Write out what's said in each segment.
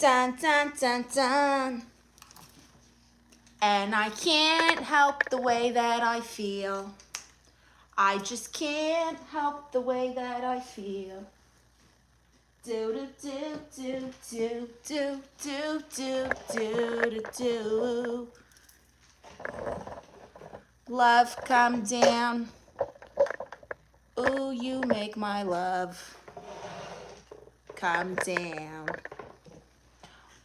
Dun, dun, dun, dun. And I can't help the way that I feel. I just can't help the way that I feel. Do do do do do do do do do do. Love, come down. Ooh, you make my love come down.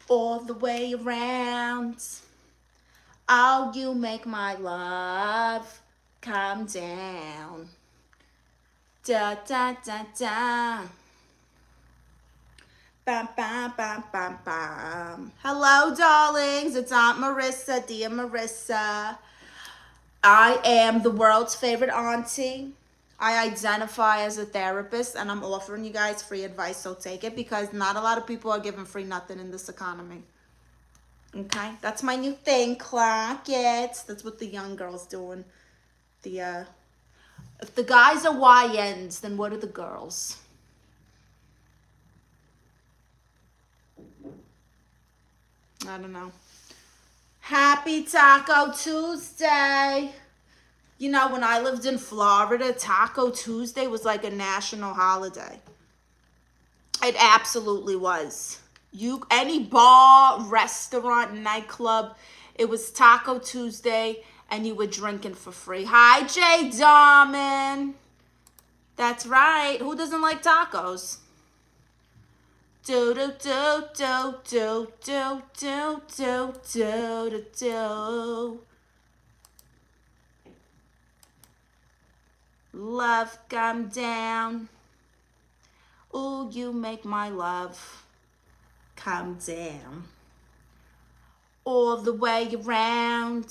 All the way around. Oh, you make my love come down. Da da da da. Bam bam bam bam bam. Hello, darlings. It's Aunt Marisa, Tia Marisa. I am the world's favorite auntie. I identify as a therapist, and I'm offering you guys free advice, so take it, because not a lot of people are giving free nothing in this economy. Okay, that's my new thing, clock it. That's what the young girls doing. If the guys are YNs, then what are the girls? I don't know. Happy Taco Tuesday. You know, when I lived in Florida, Taco Tuesday was like a national holiday. It absolutely was. Any bar, restaurant, nightclub, it was Taco Tuesday, and you were drinking for free. Hi, Jay Darman. That's right. Who doesn't like tacos? Do do do do do do do do do do do. Love, come down. Ooh, you make my love come down. All the way around.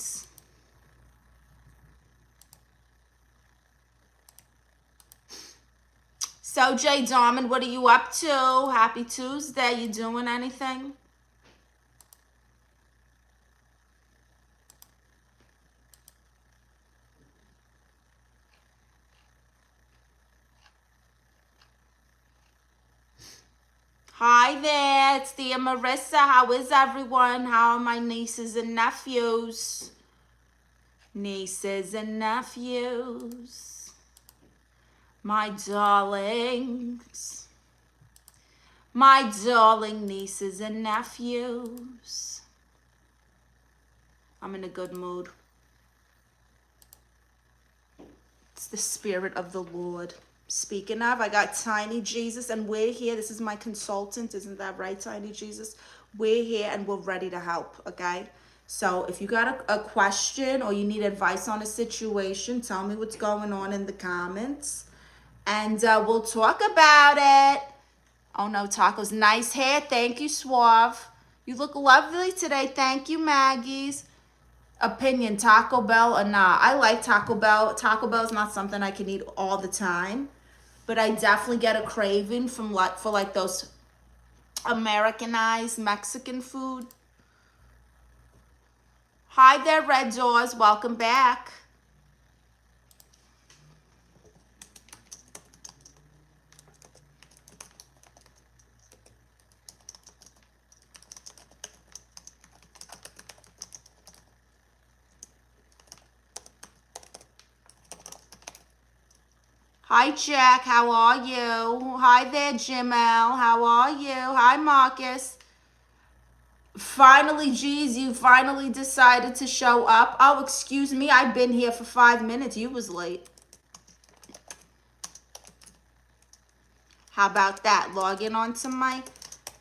So, Jay Darman, what are you up to? Happy Tuesday. You doing anything? Hi there, it's Tia Marisa. How is everyone? How are my nieces and nephews? Nieces and nephews. My darlings. My darling nieces and nephews. I'm in a good mood. It's the spirit of the Lord. Speaking of, I got Tiny Jesus, and we're here. This is my consultant. Isn't that right, Tiny Jesus? We're here, and we're ready to help, okay? So if you got a question or you need advice on a situation, tell me what's going on in the comments, and we'll talk about it. Oh, no, tacos. Nice hair. Thank you, Suave. You look lovely today. Thank you, Maggie's. Opinion, Taco Bell or not? I like Taco Bell. Taco Bell is not something I can eat all the time, but I definitely get a craving for those Americanized Mexican food. Hi there, Red Doors. Welcome back. Hi, Jack. How are you? Hi there, Jim L. How are you? Hi, Marcus. Finally, geez, you finally decided to show up. Oh, excuse me. I've been here for 5 minutes. You was late. How about that? Log in onto my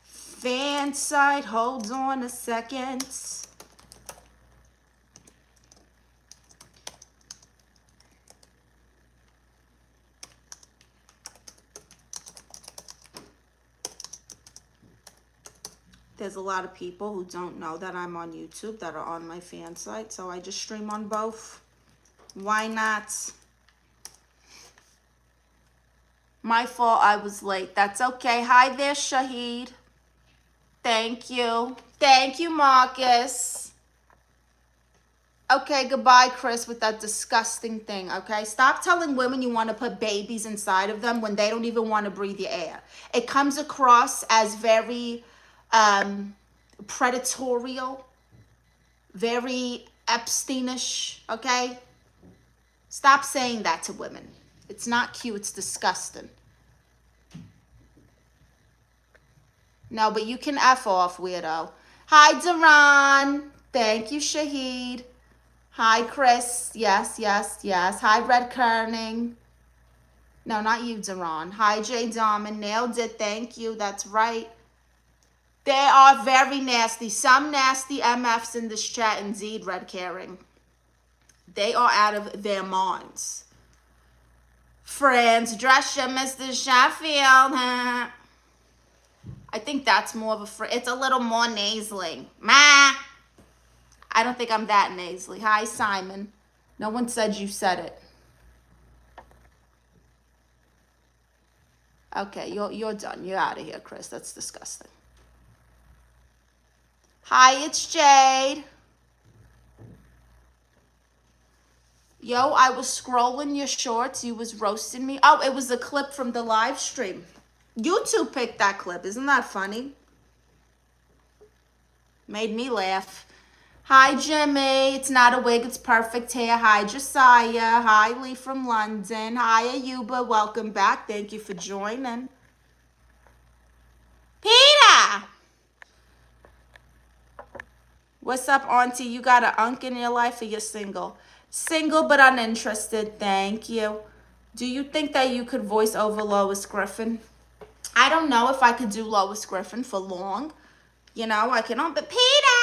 fan site. Hold on a second. There's a lot of people who don't know that I'm on YouTube that are on my fan site, so I just stream on both. Why not? My fault, I was late. That's okay. Hi there, Shahid. Thank you. Thank you, Marcus. Okay, goodbye, Chris, with that disgusting thing, okay? Stop telling women you want to put babies inside of them when they don't even want to breathe your air. It comes across as very predatorial, very Epsteinish, okay? Stop saying that to women. It's not cute, it's disgusting. No, but you can F off, weirdo. Hi, Duran. Thank you, Shahid. Hi, Chris. Yes, yes, yes. Hi, Red Kerning. No, not you, Duran. Hi, Jay Dahman. Nailed it. Thank you. That's right. They are very nasty. Some nasty MFs in this chat, indeed, Red Caring. They are out of their minds. Friends, Drescher, Mr. Sheffield. I think that's more of a it's a little more nasally. Ma. I don't think I'm that nasally. Hi, Simon. No one said you said it. Okay, you're done. You're out of here, Chris. That's disgusting. Hi, it's Jade. Yo, I was scrolling your shorts. You was roasting me. Oh, it was a clip from the live stream. You two picked that clip. Isn't that funny? Made me laugh. Hi, Jimmy. It's not a wig. It's perfect hair. Hi, Josiah. Hi, Lee from London. Hi, Ayuba. Welcome back. Thank you for joining. Peter! What's up, Auntie? You got an unk in your life or you're single? Single but uninterested. Thank you. Do you think that you could voice over Lois Griffin? I don't know if I could do Lois Griffin for long. You know, I can, but Peter!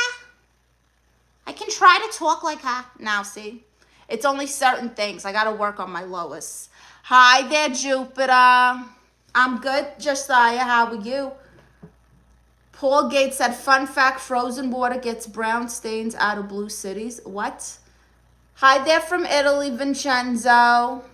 I can try to talk like her. Now, see? It's only certain things. I got to work on my Lois. Hi there, Jupiter. I'm good, Josiah. How are you? Paul Gates said, fun fact, frozen water gets brown stains out of blue cities. What? Hi there from Italy, Vincenzo.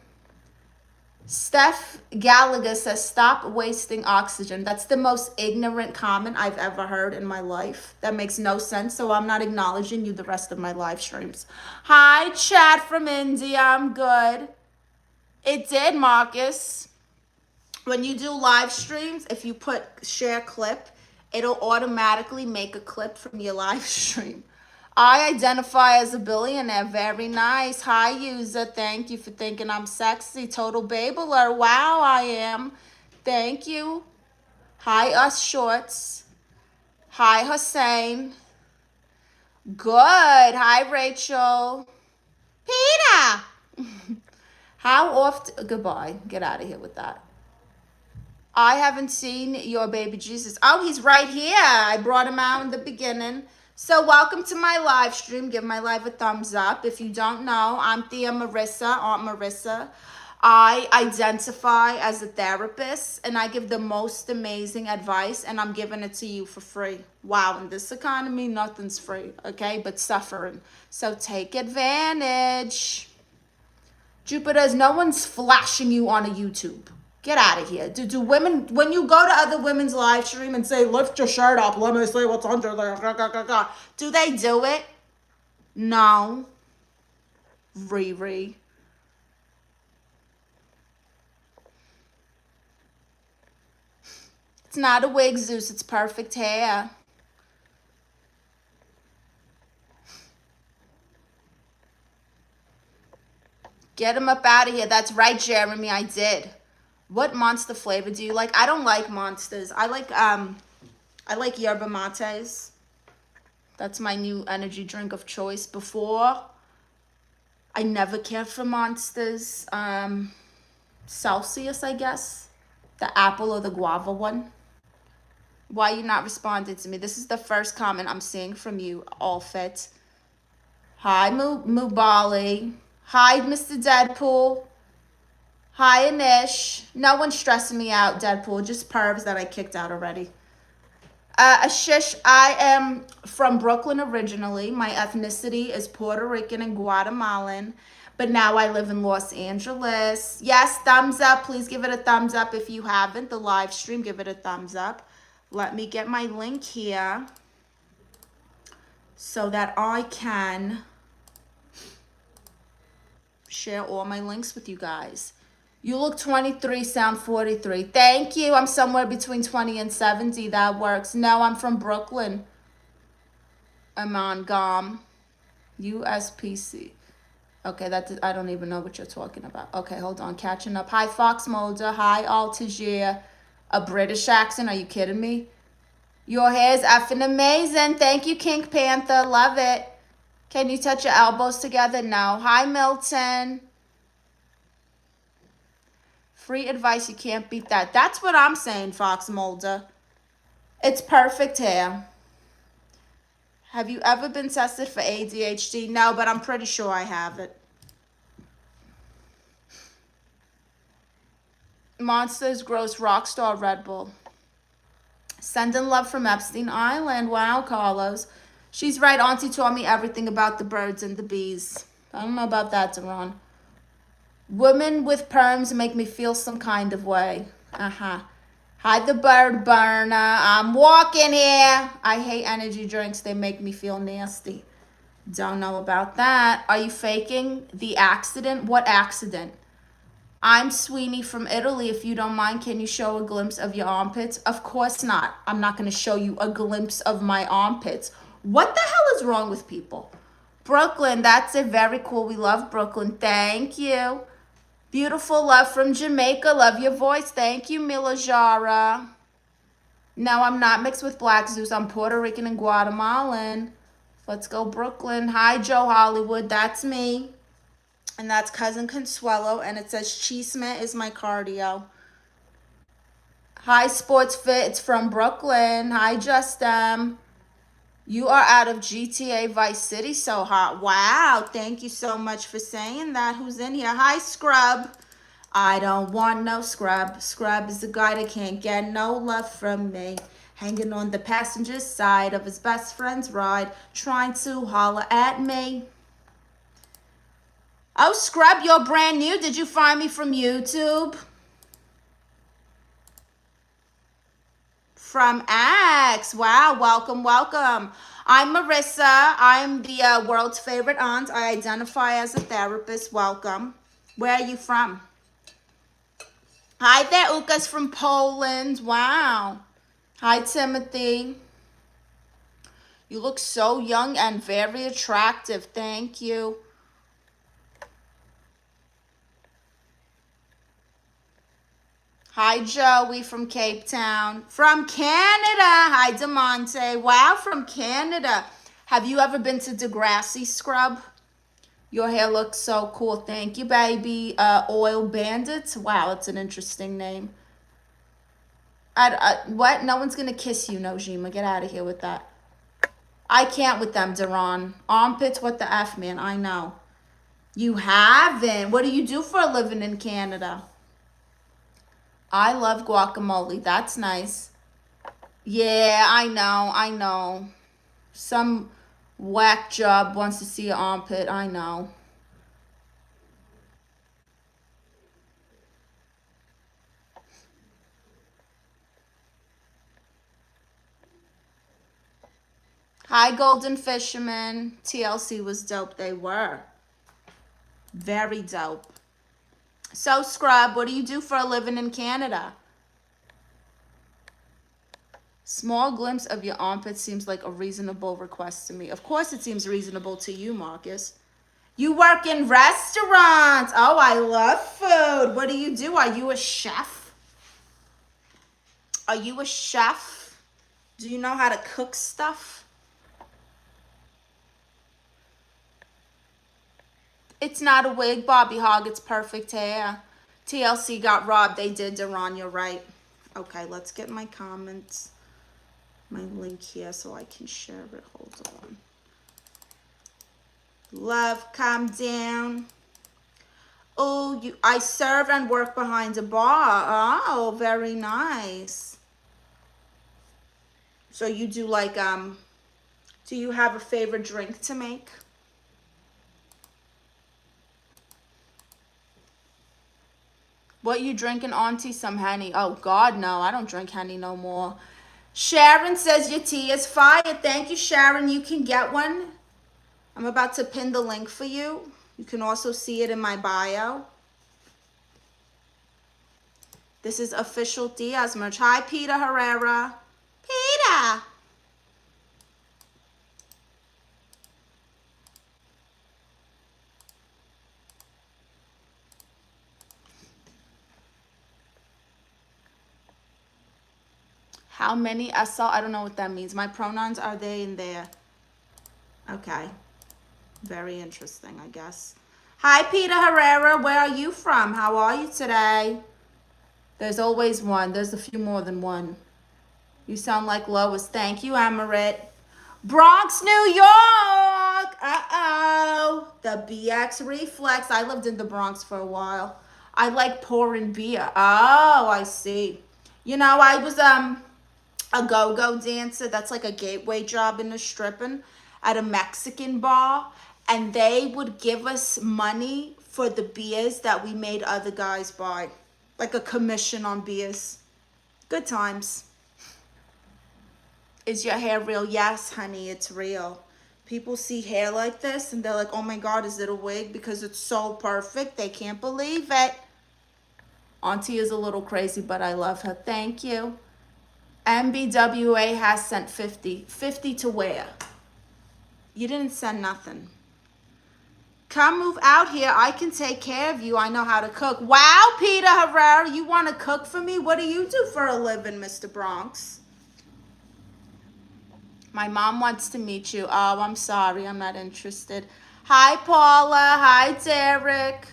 Steph Gallagher says, stop wasting oxygen. That's the most ignorant comment I've ever heard in my life. That makes no sense, so I'm not acknowledging you the rest of my live streams. Hi, Chad from India. I'm good. It did, Marcus. When you do live streams, if you put share clip, it'll automatically make a clip from your live stream. I identify as a billionaire. Very nice. Hi, user. Thank you for thinking I'm sexy. Total Babler. Wow, I am. Thank you. Hi, us shorts. Hi, Hussein. Good. Hi, Rachel. Peter. How often? Goodbye. Get out of here with that. I haven't seen your baby Jesus. Oh, he's right here. I brought him out in the beginning. So welcome to my live stream. Give my live a thumbs up. If you don't know, I'm Tia Marisa, Aunt Marissa. I identify as a therapist and I give the most amazing advice and I'm giving it to you for free. Wow, in this economy, nothing's free, okay? But suffering. So take advantage. Jupiter's, no one's flashing you on a YouTube. Get out of here. Do women, when you go to other women's live stream and say, lift your shirt up, let me see what's under there, do they do it? No. Riri. It's not a wig, Zeus. It's perfect hair. Get him up out of here. That's right, Jeremy. I did. What monster flavor do you like? I don't like monsters. I like yerba mates. That's my new energy drink of choice. Before, I never cared for monsters. Celsius, I guess. The apple or the guava one. Why are you not responding to me? This is the first comment I'm seeing from you, all fit. Hi, Mubali. Hi, Mr. Deadpool. Hi, Anish. No one's stressing me out, Deadpool. Just pervs that I kicked out already. Ashish, I am from Brooklyn originally. My ethnicity is Puerto Rican and Guatemalan. But now I live in Los Angeles. Yes, thumbs up. Please give it a thumbs up if you haven't. The live stream, give it a thumbs up. Let me get my link here so that I can share all my links with you guys. You look 23, sound 43. Thank you. I'm somewhere between 20 and 70. That works. No, I'm from Brooklyn. I'm on GOM. USPC. Okay, I don't even know what you're talking about. Okay, hold on. Catching up. Hi, Fox Mulder. Hi, Altagier. A British accent? Are you kidding me? Your hair is effing amazing. Thank you, King Panther. Love it. Can you touch your elbows together? No. Hi, Milton. Free advice. You can't beat that. That's what I'm saying, Fox Mulder. It's perfect hair. Have you ever been tested for ADHD? No, but I'm pretty sure I have it. Monsters Gross Rockstar Red Bull. Sending love from Epstein Island. Wow, Carlos. She's right. Auntie taught me everything about the birds and the bees. I don't know about that, Deron. Women with perms make me feel some kind of way. Hi, the bird burner. I'm walking here. I hate energy drinks. They make me feel nasty. Don't know about that. Are you faking the accident? What accident? I'm Sweeney from Italy. If you don't mind, can you show a glimpse of your armpits? Of course not. I'm not going to show you a glimpse of my armpits. What the hell is wrong with people? Brooklyn, that's it. Very cool. We love Brooklyn. Thank you. Beautiful love from Jamaica. Love your voice. Thank you, Mila Jara. No, I'm not mixed with Black Zeus. I'm Puerto Rican and Guatemalan. Let's go, Brooklyn. Hi, Joe Hollywood. That's me. And that's Cousin Consuelo. And it says Chisme is my cardio. Hi, Sports Fit. It's from Brooklyn. Hi, Justem. You are out of GTA Vice City. So hot. Wow. Thank you so much for saying that. Who's in here? Hi, Scrub. I don't want no scrub. Scrub is the guy that can't get no love from me. Hanging on the passenger side of his best friend's ride. Trying to holler at me. Oh, Scrub, you're brand new. Did you find me from YouTube? From X. Wow, welcome, welcome. I'm Marisa. I'm the world's favorite aunt. I identify as a therapist. Welcome. Where are you from? Hi there, Uka's from Poland. Wow. Hi, Timothy. You look so young and very attractive. Thank you. Hi, Joey from Cape Town. From Canada. Hi, DeMonte. Wow, from Canada. Have you ever been to Degrassi, Scrub? Your hair looks so cool. Thank you, baby. Oil Bandits. Wow, it's an interesting name. What? No one's going to kiss you, Nojima. Get out of here with that. I can't with them, Deron. Armpits, what the F, man? I know. You haven't. What do you do for a living in Canada? I love guacamole. That's nice. Yeah, I know. Some whack job wants to see your armpit. I know. Hi, Golden Fisherman. TLC was dope. They were. Very dope. So, Scrub, what do you do for a living in Canada? Small glimpse of your armpit seems like a reasonable request to me. Of course it seems reasonable to you, Marcus. You work in restaurants. Oh, I love food. What do you do? Are you a chef? Are you a chef? Do you know how to cook stuff? It's not a wig, Bobby Hog. It's perfect hair. TLC got robbed. They did, Deron. You're right. Okay, let's get my comments. My link here so I can share it. Hold on. Love, calm down. Oh, I serve and work behind a bar. Oh, very nice. So you do like, do you have a favorite drink to make? What you drinking, Auntie? Some Henny. Oh, God, no. I don't drink Henny no more. Sharon says your tea is fire. Thank you, Sharon. You can get one. I'm about to pin the link for you. You can also see it in my bio. This is official Diaz merch. Hi, Peter Herrera. Peter. How many SL? I don't know what that means. My pronouns are they and there. Okay. Very interesting, I guess. Hi, Peter Herrera. Where are you from? How are you today? There's always one. There's a few more than one. You sound like Lois. Thank you, Amaret. Bronx, New York. Uh-oh. The BX Reflex. I lived in the Bronx for a while. I like pouring beer. Oh, I see. You know, I was a go-go dancer. That's like a gateway job in the stripping at a Mexican bar. And they would give us money for the beers that we made other guys buy. Like a commission on beers. Good times. Is your hair real? Yes, honey, it's real. People see hair like this and they're like, oh my God, is it a wig? Because it's so perfect. They can't believe it. Auntie is a little crazy, but I love her. Thank you. MBWA has sent 50. 50 to where? You didn't send nothing. Come move out here. I can take care of you. I know how to cook. Wow, Peter Herrera, you want to cook for me? What do you do for a living, Mr. Bronx? My mom wants to meet you. Oh, I'm sorry. I'm not interested. Hi, Paula. Hi, Derek.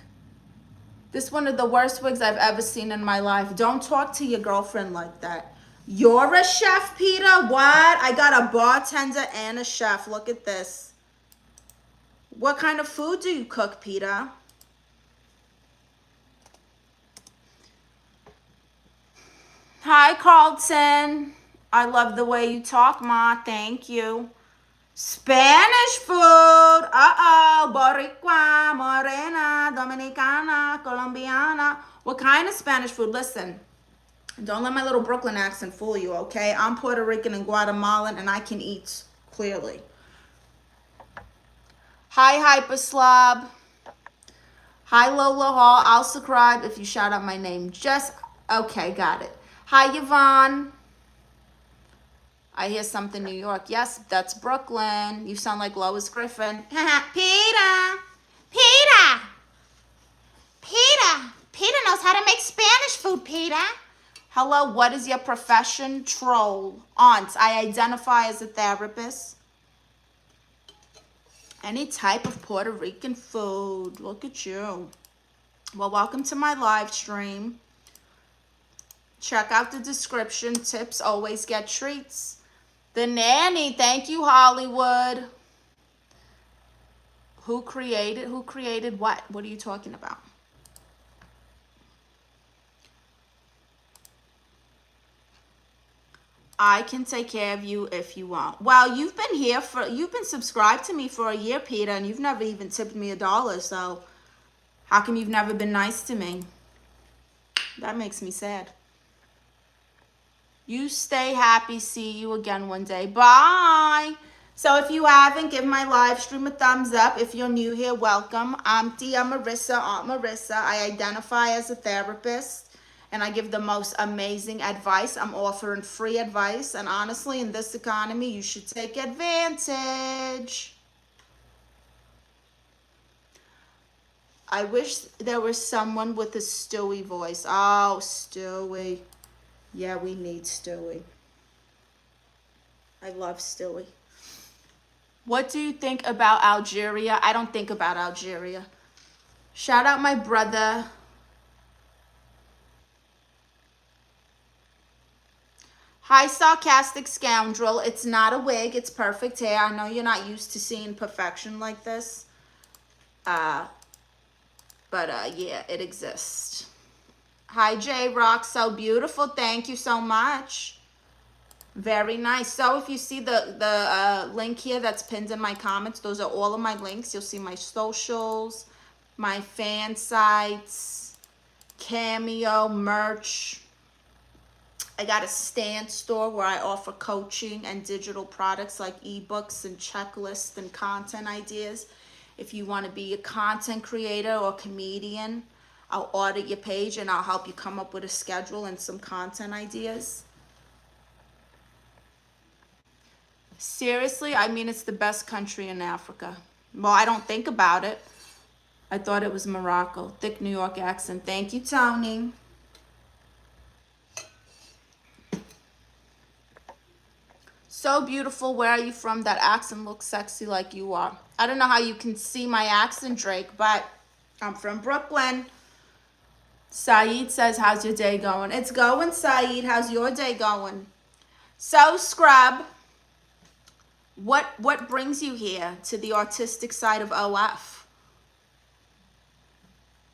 This is one of the worst wigs I've ever seen in my life. Don't talk to your girlfriend like that. You're a chef, Peter? What? I got a bartender and a chef. Look at this. What kind of food do you cook, Peter? Hi, Carlton. I love the way you talk, Ma. Thank you. Spanish food. Uh-oh. Boricua, Morena, Dominicana, Colombiana. What kind of Spanish food? Listen, don't let my little Brooklyn accent fool you, okay? I'm Puerto Rican and Guatemalan, and I can eat, clearly. Hi, Hyperslob. Hi, Lola Hall. I'll subscribe if you shout out my name. Just, okay, got it. Hi, Yvonne. I hear something New York. Yes, that's Brooklyn. You sound like Lois Griffin. Peter. Peter. Peter. Peter knows how to make Spanish food, Peter. Hello, what is your profession? Troll. Aunt, I identify as a therapist. Any type of Puerto Rican food. Look at you. Well, welcome to my live stream. Check out the description. Tips always get treats. The nanny. Thank you, Hollywood. Who created what? What are you talking about? I can take care of you if you want. Well, you've been subscribed to me for a year, Peter, and you've never even tipped me $1, so how come you've never been nice to me? That makes me sad. You stay happy. See you again one day. Bye. So if you haven't, give my live stream a thumbs up. If you're new here, welcome. I'm Tia Marisa, Aunt Marissa. I identify as a therapist, and I give the most amazing advice. I'm offering free advice, and honestly, in this economy, you should take advantage. I wish there was someone with a Stewie voice. Oh, Stewie. Yeah, we need Stewie. I love Stewie. What do you think about Algeria? I don't think about Algeria. Shout out my brother. Hi, sarcastic scoundrel. It's not a wig. It's perfect hair. I know you're not used to seeing perfection like this. But yeah, it exists. Hi, J-Rock. So beautiful. Thank you so much. Very nice. So if you see the link here that's pinned in my comments, those are all of my links. You'll see my socials, my fan sites, Cameo, merch. I got a stand store where I offer coaching and digital products like ebooks and checklists and content ideas. If you want to be a content creator or comedian, I'll audit your page and I'll help you come up with a schedule and some content ideas. Seriously, I mean, it's the best country in Africa. Well, I don't think about it. I thought it was Morocco. Thick New York accent. Thank you, Tony. So beautiful. Where are you from? That accent looks sexy like you are. I don't know how you can see my accent, Drake, but I'm from Brooklyn. Saeed says, how's your day going? It's going, Saeed. How's your day going? So, Scrub, what brings you here to the artistic side of OF?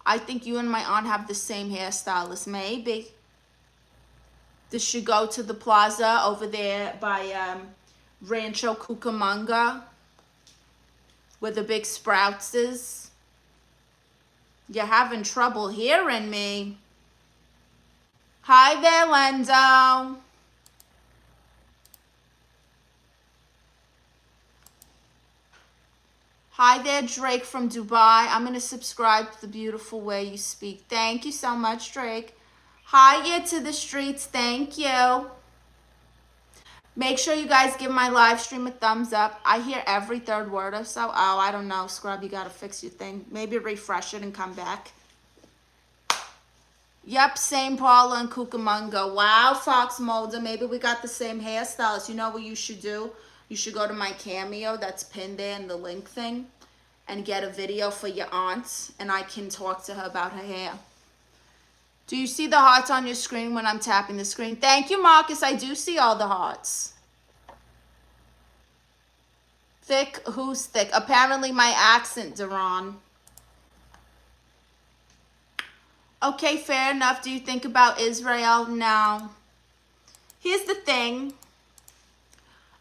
I think you and my aunt have the same hairstylist, maybe. Does she go to the plaza over there by Rancho Cucamonga, where the big Sprouts is? You're having trouble hearing me. Hi there, Lendo. Hi there, Drake from Dubai. I'm going to subscribe to the beautiful way you speak. Thank you so much, Drake. Hi, yeah, to the streets. Thank you. Make sure you guys give my live stream a thumbs up. I hear every third word or so. Oh, I don't know, Scrub. You got to fix your thing. Maybe refresh it and come back. Yep, same Paula and Cucamonga. Wow, Fox Mulder. Maybe we got the same hairstylist. You know what you should do? You should go to my Cameo that's pinned there in the link thing and get a video for your aunt, and I can talk to her about her hair. Do you see the hearts on your screen when I'm tapping the screen? Thank you, Marcus. I do see all the hearts. Thick? Who's thick? Apparently my accent, Duran. Okay, fair enough. Do you think about Israel? No. Here's the thing.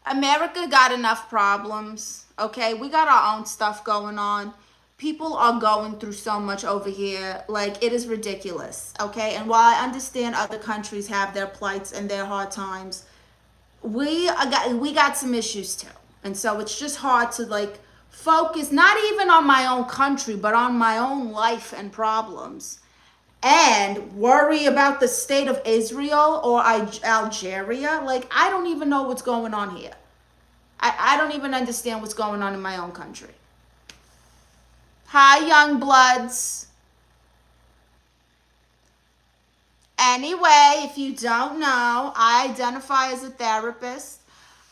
America got enough problems, okay? We got our own stuff going on. People are going through so much over here. Like, it is ridiculous, okay? And while I understand other countries have their plights and their hard times, we got some issues too. And so it's just hard to, like, focus, not even on my own country, but on my own life and problems, and worry about the state of Israel or Algeria. Like, I don't even know what's going on here. I don't even understand what's going on in my own country. Hi, young bloods. Anyway, if you don't know, I identify as a therapist.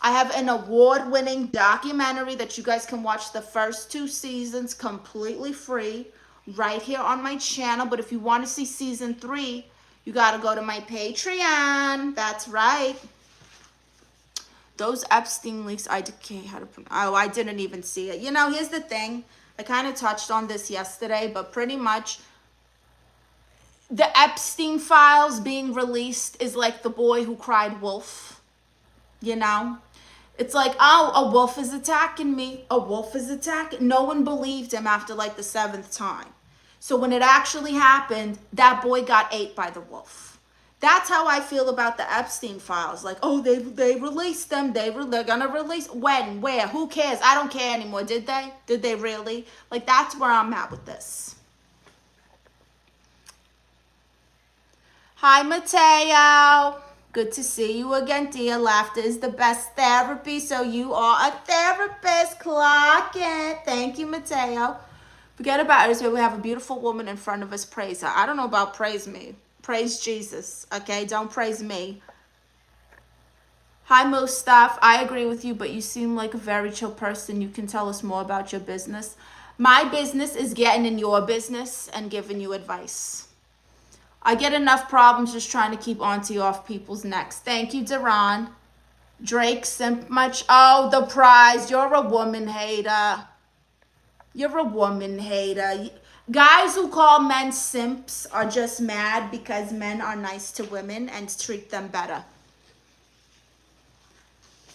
I have an award-winning documentary that you guys can watch the first 2 seasons completely free right here on my channel. But if you want to see season 3, you got to go to my Patreon. That's right. Those Epstein leaks, I didn't even see it. You know, here's the thing. I kind of touched on this yesterday, but pretty much the Epstein files being released is like the boy who cried wolf, you know? It's like, oh, a wolf is attacking me. A wolf is attacking. No one believed him after like the 7th time. So when it actually happened, that boy got ate by the wolf. That's how I feel about the Epstein files. Like, oh, they released them. They're going to release. When? Where? Who cares? I don't care anymore. Did they? Did they really? Like, that's where I'm at with this. Hi, Mateo. Good to see you again, dear. Laughter is the best therapy. So you are a therapist. Clock it. Thank you, Mateo. Forget about Israel. We have a beautiful woman in front of us. Praise her. I don't know about praise me. Praise Jesus, okay? Don't praise me. Hi, Mustaf. I agree with you, but you seem like a very chill person. You can tell us more about your business. My business is getting in your business and giving you advice. I get enough problems just trying to keep auntie off people's necks. Thank you, Duran. Drake, simp much? Oh, the prize. You're a woman hater. You're a woman hater. Guys who call men simps are just mad because men are nice to women and treat them better.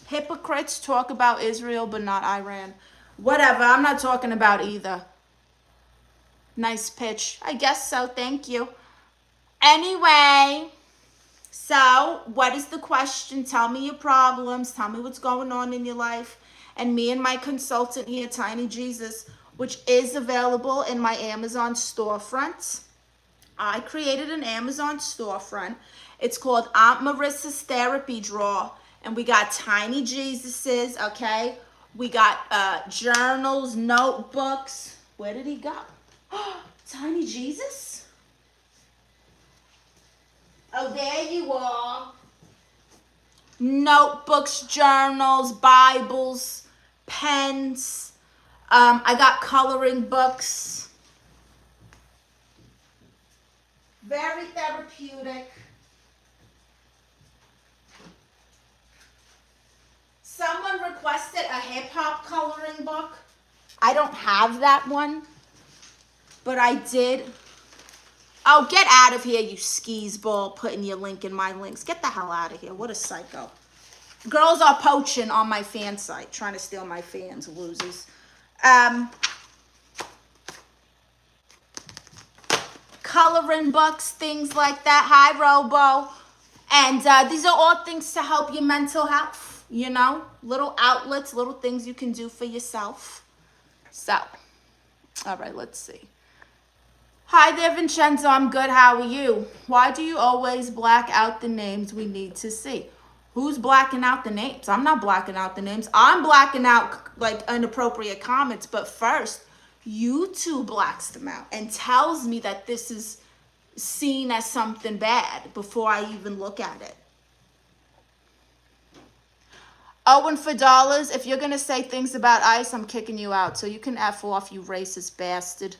Hypocrites talk about Israel but not Iran. Whatever, I'm not talking about either. Nice pitch. I guess so, thank you. Anyway, so what is the question? Tell me your problems. Tell me what's going on in your life. And me and my consultant here, Tiny Jesus, which is available in my Amazon storefront. I created an Amazon storefront. It's called Aunt Marissa's Therapy Drawer. And we got tiny Jesuses, okay? We got journals, notebooks. Where did he go? Tiny Jesus? Oh, there you are. Notebooks, journals, Bibles, pens. I got coloring books. Very therapeutic. Someone requested a hip-hop coloring book. I don't have that one, but I did. Oh, get out of here, you skis ball, putting your link in my links. Get the hell out of here. What a psycho. Girls are poaching on my fan site, trying to steal my fans, losers. Coloring books, things like that. Hi, Robo. And these are all things to help your mental health, you know? Little outlets, little things you can do for yourself. So, all right, let's see. Hi there, Vincenzo. I'm good. How are you? Why do you always black out the names we need to see? Who's blacking out the names? I'm not blacking out the names. I'm blacking out, like, inappropriate comments. But first, YouTube blacks them out and tells me that this is seen as something bad before I even look at it. Oh, and for dollars, if you're going to say things about ICE, I'm kicking you out. So you can F off, you racist bastard.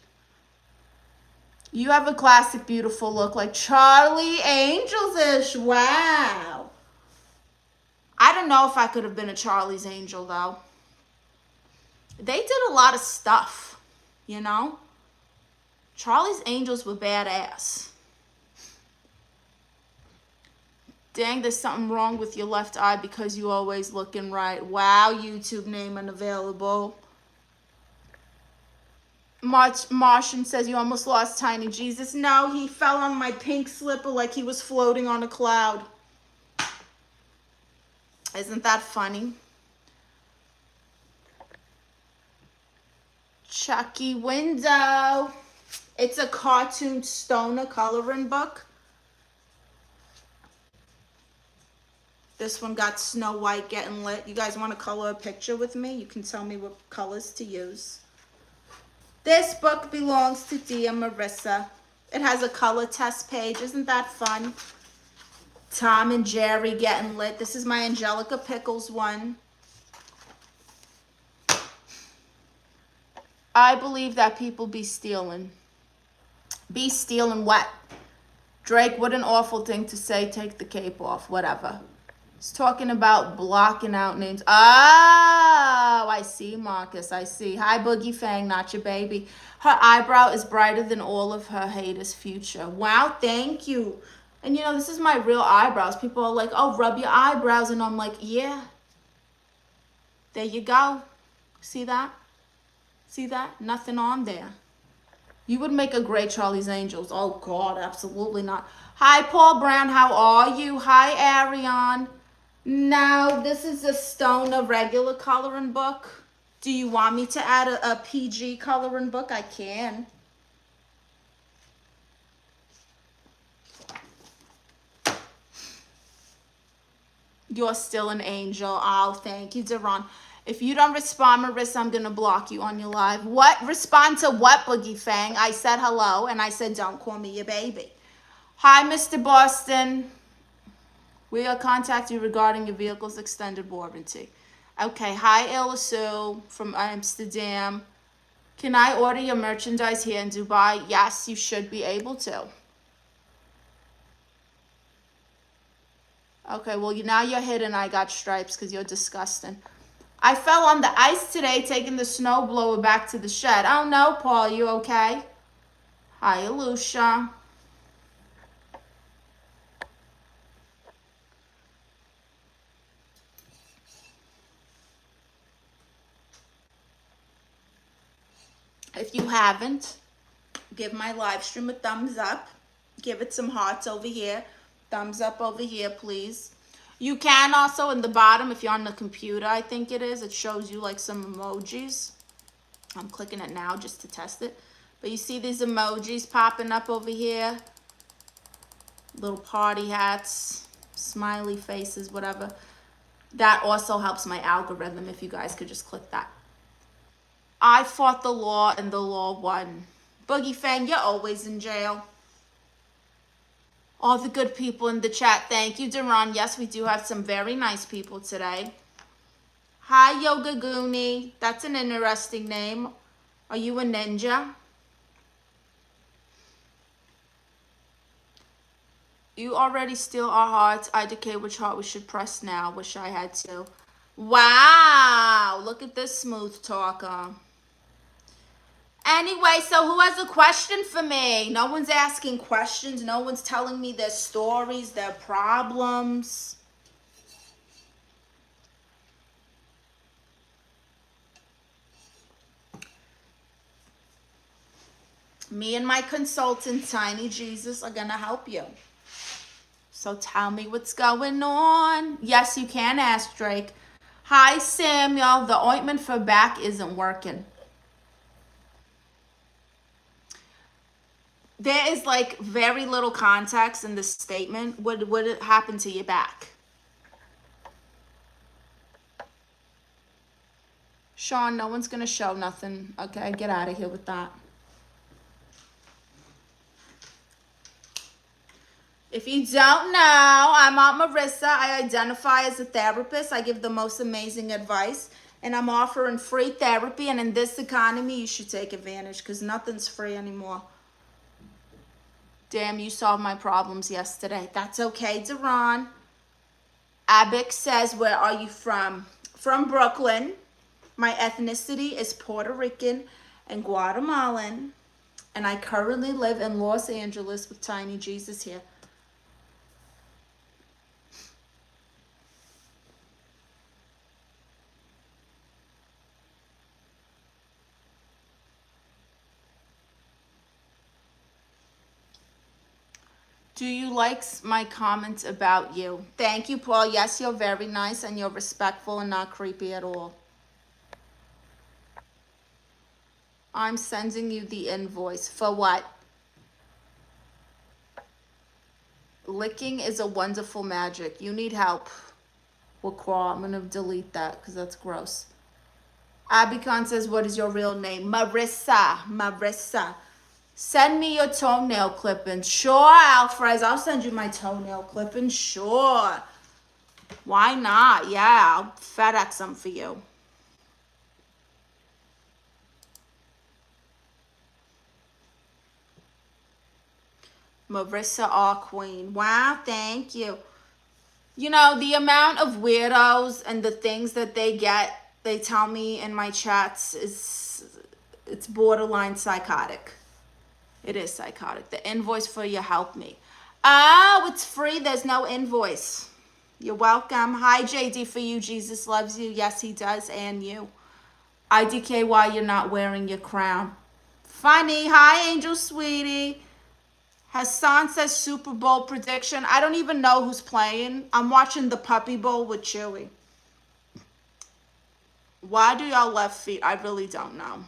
You have a classic, beautiful look like Charlie Angels-ish. Wow. I don't know if I could have been a Charlie's Angel, though. They did a lot of stuff, you know? Charlie's Angels were badass. Dang, there's something wrong with your left eye because you always looking right. Wow, YouTube name unavailable. Martian says you almost lost Tiny Jesus. No, he fell on my pink slipper like he was floating on a cloud. Isn't that funny? Chucky Window. It's a cartoon stoner coloring book. This one got Snow White getting lit. You guys want to color a picture with me? You can tell me what colors to use. This book belongs to Tia Marisa. It has a color test page. Isn't that fun? Tom and Jerry getting lit. This is my Angelica Pickles one. I believe that people be stealing. Be stealing what? Drake, what an awful thing to say. Take the cape off. Whatever. It's talking about blocking out names. Oh, I see, Marcus. I see. Hi, Boogie Fang, not your baby. Her eyebrow is brighter than all of her haters' future. Wow, thank you. And, you know, this is my real eyebrows. People are like, oh, rub your eyebrows. And I'm like, yeah. There you go. See that? See that? Nothing on there. You would make a great Charlie's Angels. Oh, God, absolutely not. Hi, Paul Brown. How are you? Hi, Ariane. Now, this is a stoner regular coloring book. Do you want me to add a PG coloring book? I can. You're still an angel. Oh, thank you, Deron. If you don't respond, Marissa, I'm going to block you on your live. What? Respond to what, Boogie Fang? I said hello, and I said don't call me your baby. Hi, Mr. Boston. We will contact you regarding your vehicle's extended warranty. Okay. Hi, Ilisu from Amsterdam. Can I order your merchandise here in Dubai? Yes, you should be able to. Okay, well, now you're hidden. I got stripes because you're disgusting. I fell on the ice today taking the snowblower back to the shed. Oh, no, Paul. You okay? Hi, Alusha. If you haven't, give my live stream a thumbs up. Give it some hearts over here. Thumbs up over here, please. You can also, in the bottom, if you're on the computer, I think it is, it shows you like some emojis. I'm clicking it now just to test it. But you see these emojis popping up over here? Little party hats, smiley faces, whatever. That also helps my algorithm if you guys could just click that. I fought the law and the law won. Boogie Fang, you're always in jail. All the good people in the chat. Thank you, Duran. Yes, we do have some very nice people today. Hi, Yoga Goonie. That's an interesting name. Are you a ninja? You already steal our hearts. I decay which heart we should press now. Wish I had to. Wow. Look at this smooth talker. Anyway, so who has a question for me? No one's asking questions. No one's telling me their stories, their problems. Me and my consultant, Tiny Jesus, are going to help you. So tell me what's going on. Yes, you can ask Drake. Hi, Samuel. The ointment for back isn't working. There is like very little context in this statement. What happened to your back? Sean, no one's going to show nothing. Okay, get out of here with that. If you don't know, I'm Aunt Marisa. I identify as a therapist. I give the most amazing advice. And I'm offering free therapy. And in this economy, you should take advantage because nothing's free anymore. Damn, you solved my problems yesterday. That's okay, Duran. Abik says, where are you from? From Brooklyn. My ethnicity is Puerto Rican and Guatemalan. And I currently live in Los Angeles with Tiny Jesus here. Do you like my comments about you? Thank you, Paul. Yes, you're very nice and you're respectful and not creepy at all. I'm sending you the invoice. For what? Licking is a wonderful magic. You need help. I'm going to delete that because that's gross. Abicon says, what is your real name? Marisa. Marisa. Send me your toenail clippings. Sure, Alfred. I'll send you my toenail clippings. Sure. Why not? Yeah, I'll FedEx them for you. Marissa, our queen. Wow, thank you. You know, the amount of weirdos and the things that they get, they tell me in my chats, it's borderline psychotic. It is psychotic. The invoice for you help me. Oh, it's free. There's no invoice. You're welcome. Hi, JD, for you. Jesus loves you. Yes, he does. And you. IDK, why you're not wearing your crown. Funny. Hi, Angel Sweetie. Hassan says Super Bowl prediction. I don't even know who's playing. I'm watching the Puppy Bowl with Chewy. Why do y'all left feet? I really don't know.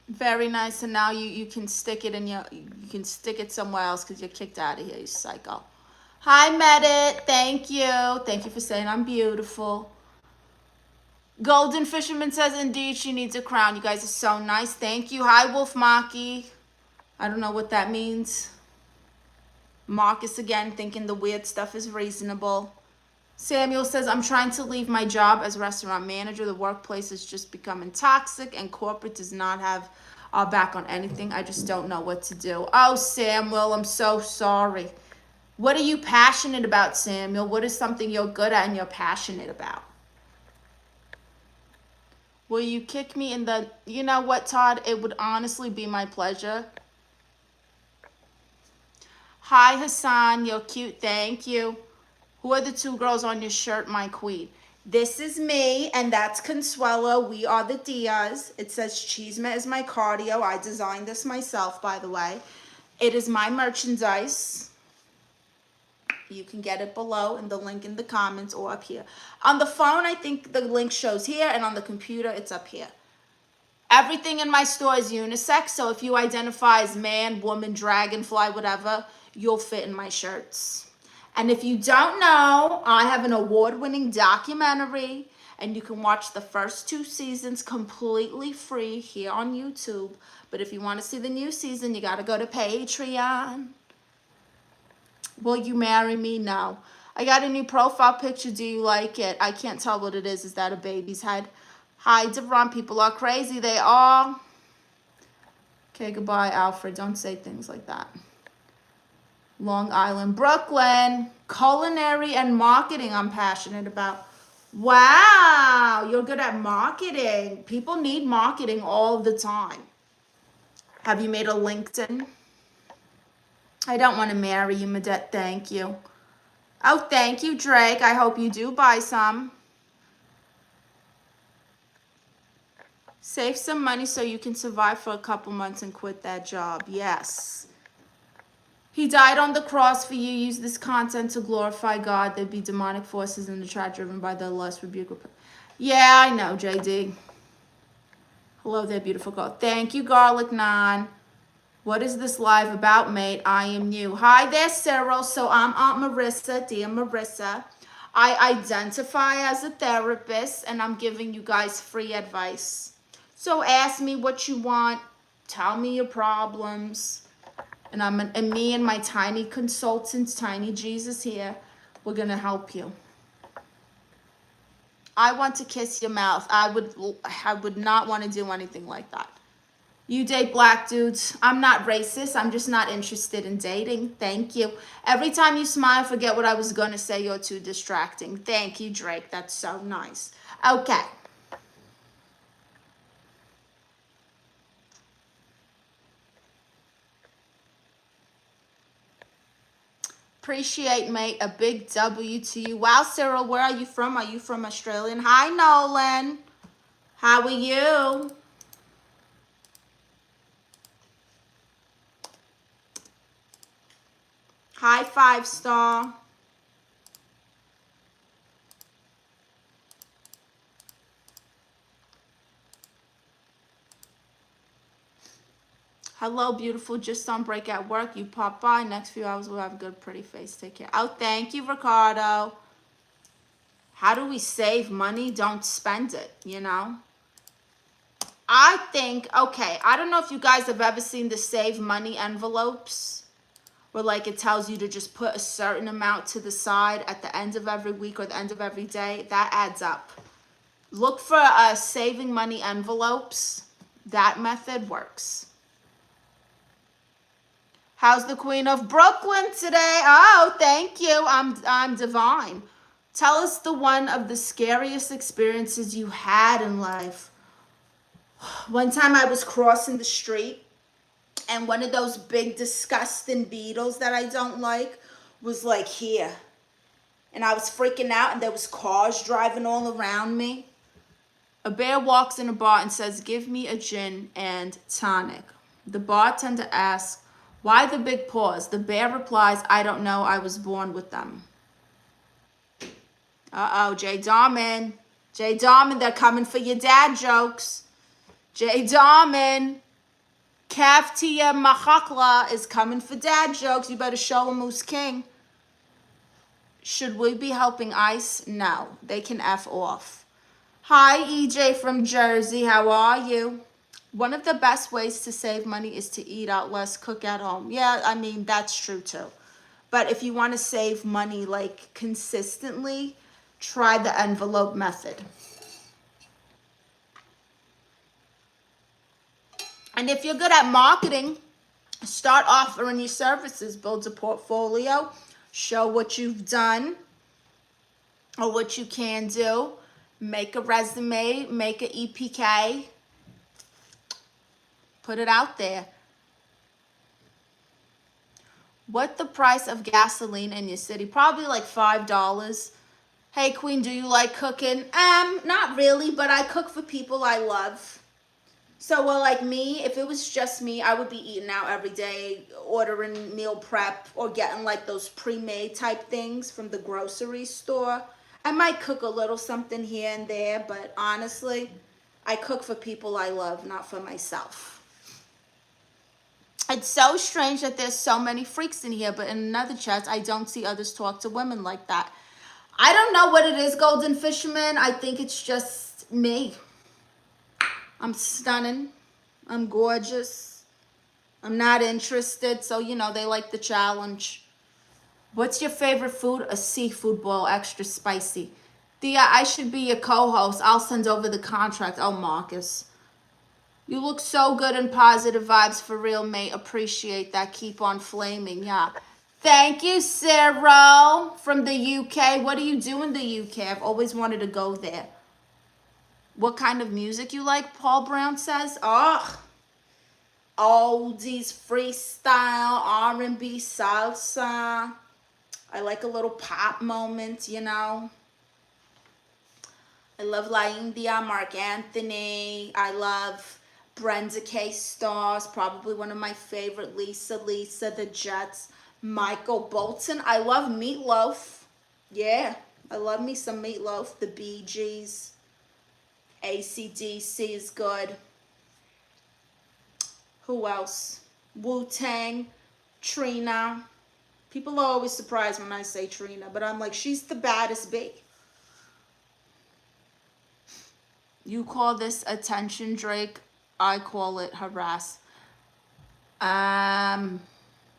Very nice. And now you can stick it in you can stick it somewhere else because you're kicked out of here, you psycho. Hi, Medit. Thank you. Thank you for saying I'm beautiful. Golden Fisherman says, indeed, she needs a crown. You guys are so nice. Thank you. Hi, Wolf Maki. I don't know what that means. Marcus again, thinking the weird stuff is reasonable. Samuel says, I'm trying to leave my job as restaurant manager. The workplace is just becoming toxic and corporate does not have our back on anything. I just don't know what to do. Oh, Samuel, I'm so sorry. What are you passionate about, Samuel? What is something you're good at and you're passionate about? Will you kick me in the... You know what, Todd? It would honestly be my pleasure. Hi, Hassan. You're cute. Thank you. Who are the two girls on your shirt, my queen? This is me, and that's Consuelo. We are the Diaz. It says Cheesema is my cardio. I designed this myself, by the way. It is my merchandise. You can get it below in the link in the comments or up here. On the phone, I think the link shows here, and on the computer, it's up here. Everything in my store is unisex, so if you identify as man, woman, dragonfly, whatever, you'll fit in my shirts. And if you don't know, I have an award-winning documentary, and you can watch the first 2 seasons completely free here on YouTube. But if you want to see the new season, you got to go to Patreon. Will you marry me? No. I got a new profile picture. Do you like it? I can't tell what it is. Is that a baby's head? Hi, Devron. People are crazy. They are. Okay, goodbye, Alfred. Don't say things like that. Long Island, Brooklyn. Culinary and marketing I'm passionate about. Wow, you're good at marketing. People need marketing all the time. Have you made a LinkedIn? I don't want to marry you, Madette. Thank you. Oh, thank you, Drake. I hope you do buy some. Save some money so you can survive for a couple months and quit that job. Yes. He died on the cross for you. Use this content to glorify God. There'd be demonic forces in the chat driven by the lust, rebuke. Yeah, I know, JD. Hello there, beautiful girl. Thank you, Garlic Nine. What is this live about, mate? I am new. Hi there, Cyril. So I'm Aunt Marisa, dear Marisa. I identify as a therapist, and I'm giving you guys free advice. So ask me what you want. Tell me your problems. And me and my tiny consultant, Tiny Jesus here, we're going to help you. I want to kiss your mouth. I would not want to do anything like that. You date black dudes. I'm not racist. I'm just not interested in dating. Thank you. Every time you smile, forget what I was going to say. You're too distracting. Thank you, Drake. That's so nice. Okay. Appreciate, mate. A big W to you. Wow, Cyril, where are you from? Are you from Australia? Hi, Nolan. How are you? Hi, 5-star. Hello, beautiful. Just on break at work. You pop by. Next few hours, we'll have a good, pretty face. Take care. Oh, thank you, Ricardo. How do we save money? Don't spend it, you know? I think, okay, I don't know if you guys have ever seen the save money envelopes where, like, it tells you to just put a certain amount to the side at the end of every week or the end of every day. That adds up. Look for saving money envelopes. That method works. How's the Queen of Brooklyn today? Oh, thank you. I'm divine. Tell us the one of the scariest experiences you had in life. One time I was crossing the street, and one of those big disgusting beetles that I don't like was like here. And I was freaking out, and there was cars driving all around me. A bear walks in a bar and says, "Give me a gin and tonic." The bartender asks, "Why the big pause?" The bear replies, "I don't know. I was born with them." Uh-oh, Jay Darman. Jay Darman, they're coming for your dad jokes. Jay Darman. Tia Marisa is coming for dad jokes. You better show him who's king. Should we be helping ICE? No, they can F off. Hi, EJ from Jersey. How are you? One of the best ways to save money is to eat out less, cook at home. Yeah, I mean, that's true too. But if you want to save money like consistently, try the envelope method. And if you're good at marketing, start offering your services, build a portfolio, show what you've done or what you can do, make a resume, make an EPK. Put it out there. What the price of gasoline in your city? Probably like $5. Hey, Queen, do you like cooking? Not really, but I cook for people I love. So, well, like me, if it was just me, I would be eating out every day, ordering meal prep or getting like those pre-made type things from the grocery store. I might cook a little something here and there, but honestly, I cook for people I love, not for myself. It's so strange that there's so many freaks in here, but in another chat, I don't see others talk to women like that. I don't know what it is, Golden Fisherman. I think it's just me. I'm stunning. I'm gorgeous. I'm not interested. So, you know, they like the challenge. What's your favorite food? A seafood boil, extra spicy. Thea, I should be your co-host. I'll send over the contract. Oh, Marcus. You look so good and positive vibes for real, mate. Appreciate that. Keep on flaming. Yeah. Thank you, Sarah from the UK. What do you do in the UK? I've always wanted to go there. What kind of music you like? Paul Brown says. Oh, oldies, freestyle, R&B, salsa. I like a little pop moment, you know. I love La India, Mark Anthony. I love Brenda K. Stars, probably one of my favorite. Lisa, The Jets, Michael Bolton. I love Meatloaf. Yeah, I love me some Meatloaf. The Bee Gees. AC/DC is good. Who else? Wu-Tang, Trina. People are always surprised when I say Trina, but I'm like, she's the baddest bee. You call this attention, Drake? I call it harass. I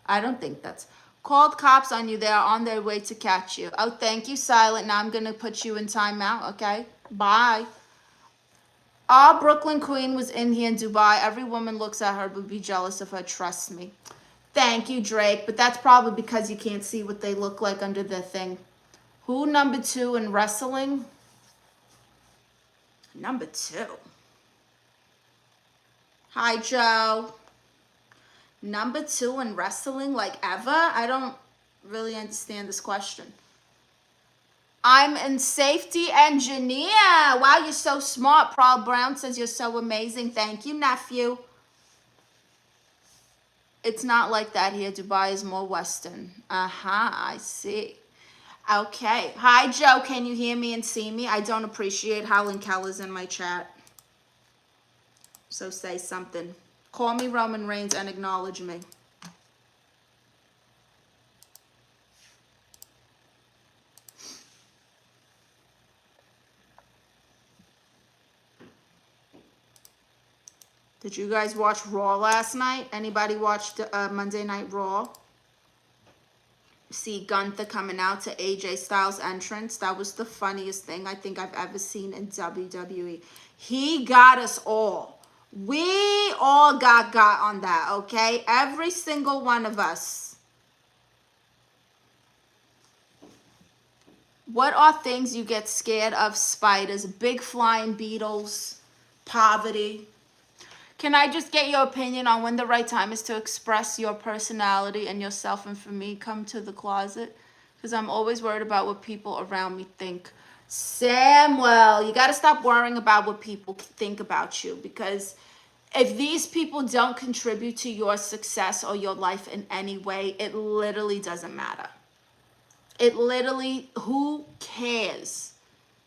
don't think that's... Called cops on you. They are on their way to catch you. Oh, thank you, Silent. Now I'm going to put you in timeout, okay? Bye. Our Brooklyn queen was in here in Dubai. Every woman looks at her would be jealous of her. Trust me. Thank you, Drake. But that's probably because you can't see what they look like under their thing. Who number 2 in wrestling? Number 2. Hi, Joe. Number 2 in wrestling, like ever? I don't really understand this question. I'm in safety engineer. Wow, you're so smart. Paul Brown says you're so amazing. Thank you, nephew. It's not like that here. Dubai is more Western. I see. Okay. Hi, Joe. Can you hear me and see me? I don't appreciate Howlin' Keller's in my chat. So say something. Call me Roman Reigns and acknowledge me. Did you guys watch Raw last night? Anybody watched Monday Night Raw? See Gunther coming out to AJ Styles' entrance. That was the funniest thing I think I've ever seen in WWE. He got us all. We all got on that, okay? Every single one of us. What are things you get scared of? Spiders, big flying beetles, poverty. Can I just get your opinion on when the right time is to express your personality and yourself? And for me, come to the closet, because I'm always worried about what people around me think. Samuel, you got to stop worrying about what people think about you, because if these people don't contribute to your success or your life in any way, it literally doesn't matter. It literally, who cares?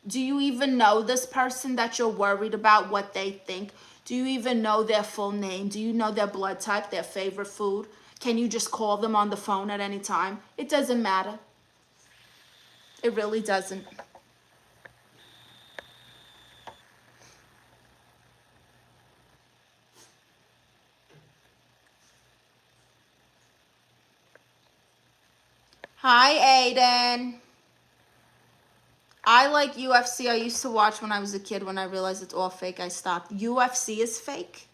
Do you even know this person that you're worried about what they think? Do you even know their full name? Do you know their blood type, their favorite food? Can you just call them on the phone at any time? It doesn't matter. It really doesn't. Hi, Aiden. I like UFC. I used to watch when I was a kid. When I realized it's all fake, I stopped. UFC is fake?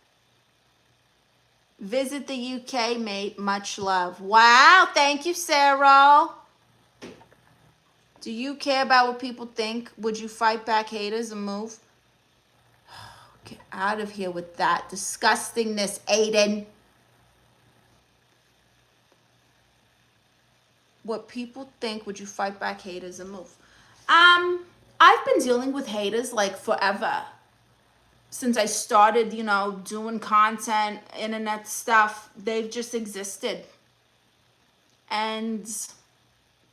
Visit the UK, mate. Much love. Wow. Thank you, Sarah. Do you care about what people think? Would you fight back haters and move? Get out of here with that disgustingness, Aiden. What people think, would you fight back haters and move? I've been dealing with haters like forever. since I started, you know, doing content, internet stuff, they've just existed. And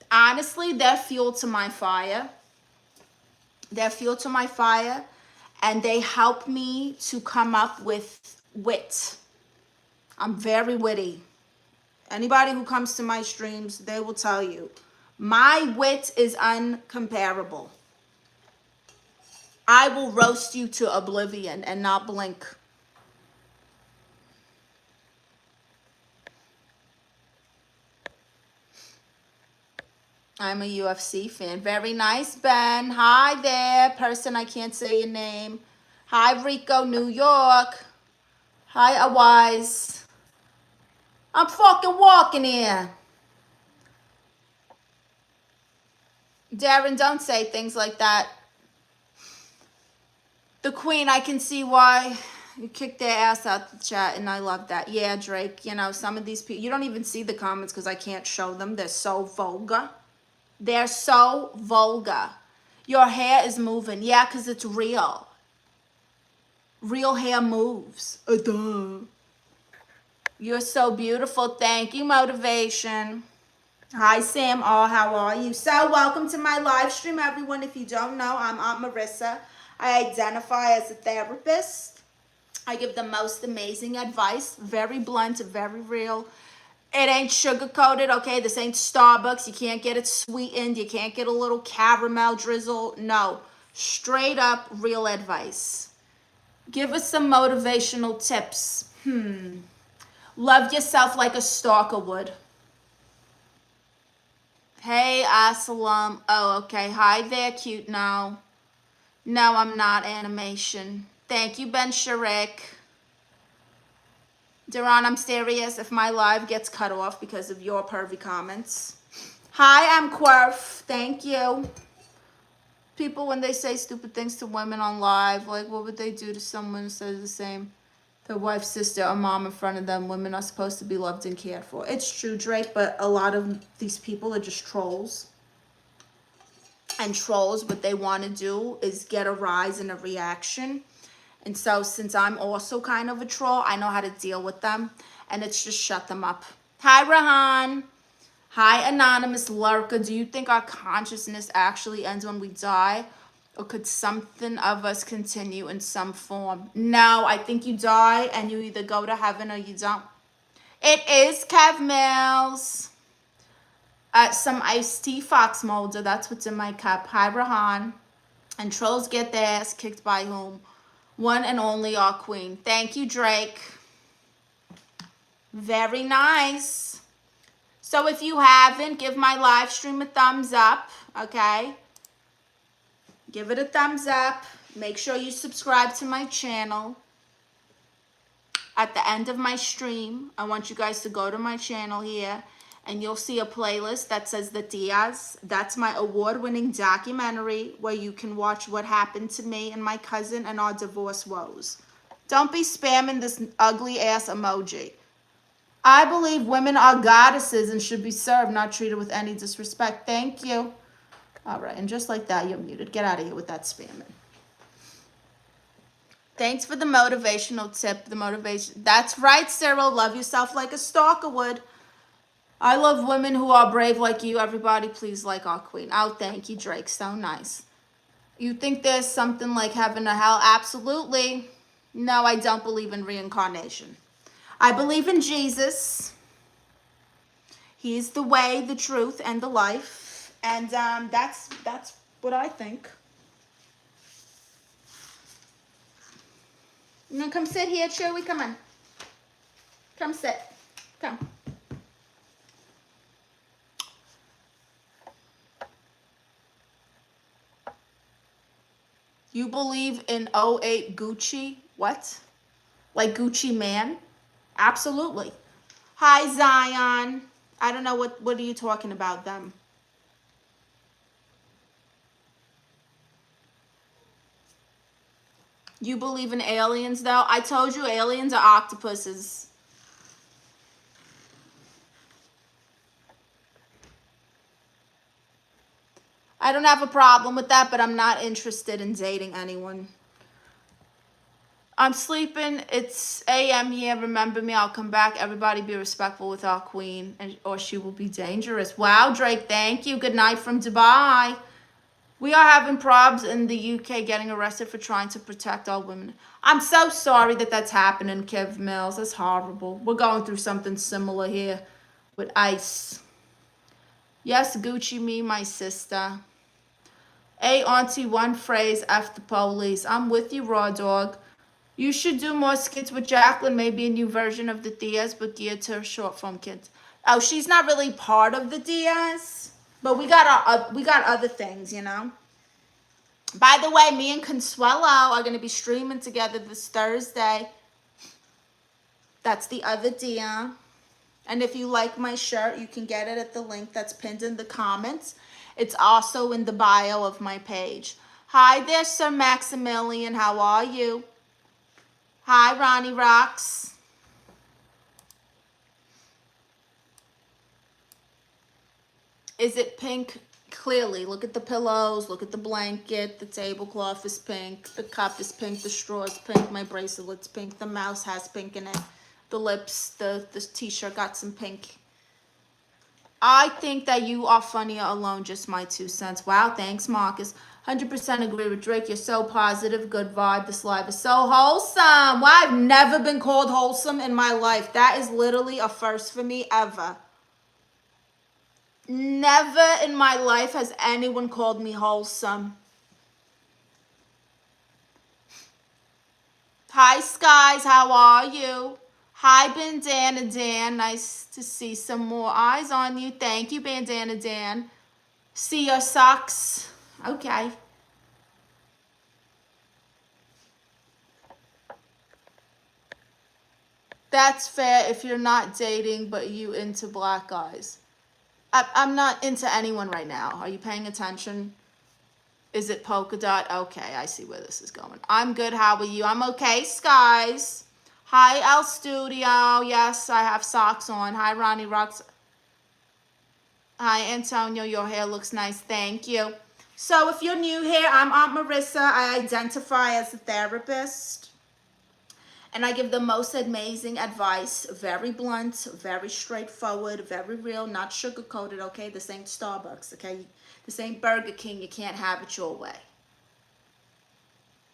honestly, they're fuel to my fire. They're fuel to my fire, and they help me to come up with wit. I'm very witty. Anybody who comes to my streams, they will tell you. My wit is uncomparable. I will roast you to oblivion and not blink. I'm a UFC fan. Very nice, Ben. Hi there, person I can't say your name. Hi, Rico, New York. Hi, Awise. I'm fucking walking here. Darren, don't say things like that. The Queen, I can see why you kicked their ass out the chat, and I love that. Yeah, Drake, you know, some of these people, you don't even see the comments because I can't show them. They're so vulgar. They're so vulgar. Your hair is moving. Yeah, because it's real. Real hair moves. Duh. You're so beautiful. Thank you, motivation. Hi, Sam. Oh, how are you? So, welcome to my live stream, everyone. If you don't know, I'm Aunt Marissa. I identify as a therapist. I give the most amazing advice. Very blunt, very real. It ain't sugar-coated, okay? This ain't Starbucks. You can't get it sweetened. You can't get a little caramel drizzle. No. Straight up real advice. Give us some motivational tips. Love yourself like a stalker would. Hey, Assalam. Oh, okay. Hi there, cute now. No, I'm not animation. Thank you, Ben Sharek. Duran, I'm serious if my live gets cut off because of your pervy comments. Hi, I'm Quirf. Thank you. People, when they say stupid things to women on live, like what would they do to someone who says the same? Their wife, sister, or mom in front of them. Women are supposed to be loved and cared for. It's true, Drake, but a lot of these people are just trolls. And trolls, what they want to do is get a rise and a reaction. And so since I'm also kind of a troll, I know how to deal with them. And it's just shut them up. Hi, Rahan. Hi, Anonymous Lurker. Do you think our consciousness actually ends when we die? Or could something of us continue in some form? No, I think you die and you either go to heaven or you don't. It is Kev Mills. Some iced tea, Fox Mulder. That's what's in my cup. Hi, Rahan. And trolls get their ass kicked by whom? One and only our queen. Thank you, Drake. Very nice. So if you haven't, give my live stream a thumbs up, okay? Give it a thumbs up. Make sure you subscribe to my channel. At the end of my stream, I want you guys to go to my channel here, and you'll see a playlist that says The Tias. That's my award-winning documentary where you can watch what happened to me and my cousin and our divorce woes. Don't be spamming this ugly-ass emoji. I believe women are goddesses and should be served, not treated with any disrespect. Thank you. All right, and just like that, you're muted. Get out of here with that spamming. Thanks for the motivational tip. The motivation. That's right, Cyril. Love yourself like a stalker would. I love women who are brave like you. Everybody, please like our queen. Oh, thank you, Drake. So nice. You think there's something like heaven or hell? Absolutely. No, I don't believe in reincarnation. I believe in Jesus. He's the way, the truth, and the life. And that's what I think. You gonna come sit here, Chewy? Come on. Come sit. Come. You believe in 08 Gucci? What? Like Gucci Man? Absolutely. Hi, Zion. I don't know what are you talking about them? You believe in aliens, though? I told you aliens are octopuses. I don't have a problem with that, but I'm not interested in dating anyone. I'm sleeping. It's AM here. Remember me. I'll come back. Everybody be respectful with our queen, or she will be dangerous. Wow, Drake, thank you. Good night from Dubai. We are having probs in the UK getting arrested for trying to protect all women. I'm so sorry that that's happening, Kev Mills. That's horrible. We're going through something similar here with ICE. Yes, Gucci me, my sister. Hey, auntie, one phrase, F the police. I'm with you, raw dog. You should do more skits with Jacqueline, maybe a new version of the Diaz, but geared to short form kids. Oh, she's not really part of the Diaz, but we got other things, you know. By the way, me and Consuelo are going to be streaming together this Thursday. That's the other Dia. And if you like my shirt, you can get it at the link that's pinned in the comments. It's also in the bio of my page. Hi there, Sir Maximilian. How are you? Hi, Ronnie Rocks. Is it pink? Clearly, look at the pillows, look at the blanket, the tablecloth is pink, the cup is pink, the straw is pink, my bracelet's pink, the mouse has pink in it, the lips, the t-shirt got some pink. I think that you are funnier alone, just my 2 cents. Wow, thanks, Marcus. 100% agree with Drake. You're so positive, good vibe. This live is so wholesome. Wow, I've never been called wholesome in my life. That is literally a first for me ever. Never in my life has anyone called me wholesome. Hi, Skies. How are you? Hi, Bandana Dan. Nice to see some more eyes on you. Thank you, Bandana Dan. See your socks. Okay. That's fair if you're not dating, but you into black guys. I'm not into anyone right now. Are you paying attention? Is it polka dot? Okay, I see where this is going. I'm good. How are you? I'm okay, Skies. Hi, El Studio. Yes, I have socks on. Hi, Ronnie Rocks. Hi, Antonio. Your hair looks nice. Thank you. So if you're new here, I'm Aunt Marissa. I identify as a therapist. And I give the most amazing advice. Very blunt, very straightforward, very real, not sugar-coated, okay? This ain't Starbucks, okay? This ain't Burger King. You can't have it your way.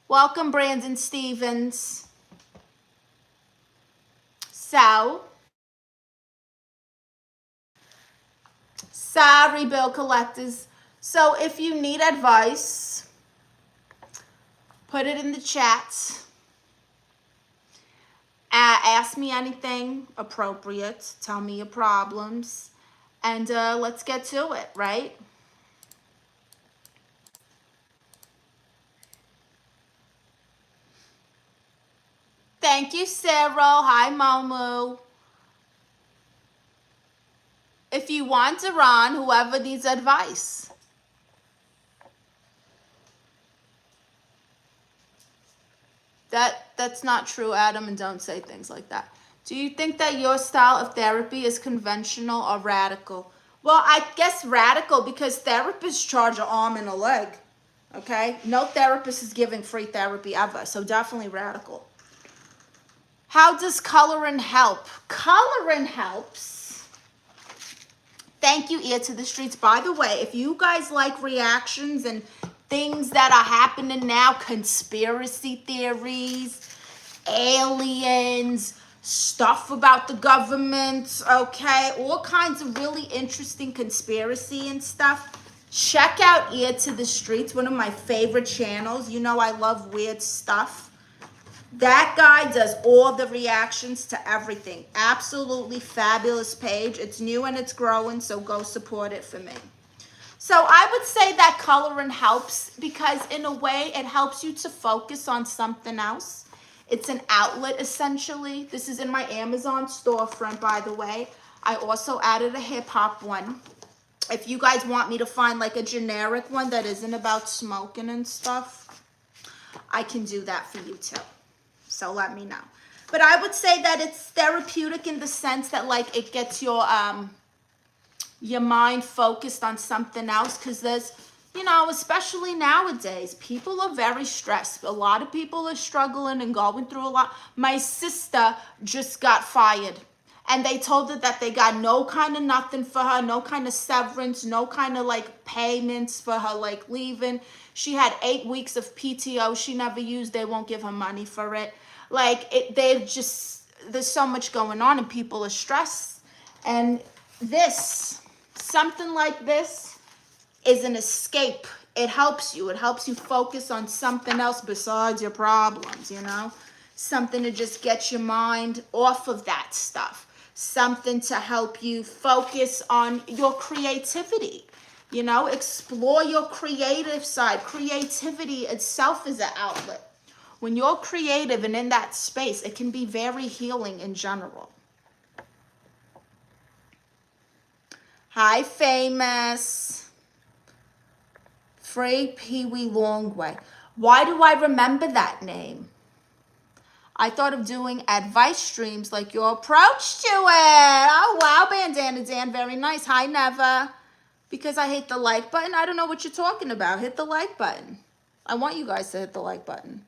Welcome, Brandon Stevens. So, sorry, bill collectors. So if you need advice, put it in the chat. Ask me anything appropriate. Tell me your problems. And let's get to it, right? Thank you, Sarah. Hi, Momo. If you want Iran, whoever needs advice. That's not true, Adam, and don't say things like that. Do you think that your style of therapy is conventional or radical? Well, I guess radical because therapists charge an arm and a leg, okay? No therapist is giving free therapy ever, so definitely radical. How does coloring help? Coloring helps. Thank you, Ear to the Streets. By the way, if you guys like reactions and things that are happening now, conspiracy theories, aliens, stuff about the government, okay, all kinds of really interesting conspiracy and stuff, check out Ear to the Streets, one of my favorite channels. You know I love weird stuff. That guy does all the reactions to everything. Absolutely fabulous page. It's new and it's growing, so go support it for me. So I would say that coloring helps because in a way it helps you to focus on something else. It's an outlet essentially. This is in my Amazon storefront, by the way. I also added a hip hop one. If you guys want me to find like a generic one that isn't about smoking and stuff, I can do that for you too. So let me know. But I would say that it's therapeutic in the sense that like it gets your mind focused on something else because there's you know, especially nowadays, people are very stressed. A lot of people are struggling and going through a lot. My sister just got fired, and they told her that they got no kind of nothing for her, no kind of severance, no kind of like payments for her like leaving. She had 8 weeks of PTO she never used. They won't give her money for it. Like there's so much going on and people are stressed. And something like this is an escape. It helps you. It helps you focus on something else besides your problems, you know? Something to just get your mind off of that stuff. Something to help you focus on your creativity. You know, explore your creative side. Creativity itself is an outlet. When you're creative and in that space, it can be very healing in general. Hi, Famous. Free Pee-wee Longway. Why do I remember that name? I thought of doing advice streams like your approach to it. Oh, wow, Bandana Dan, very nice. Hi, Never. Because I hit the like button. I don't know what you're talking about. Hit the like button. I want you guys to hit the like button.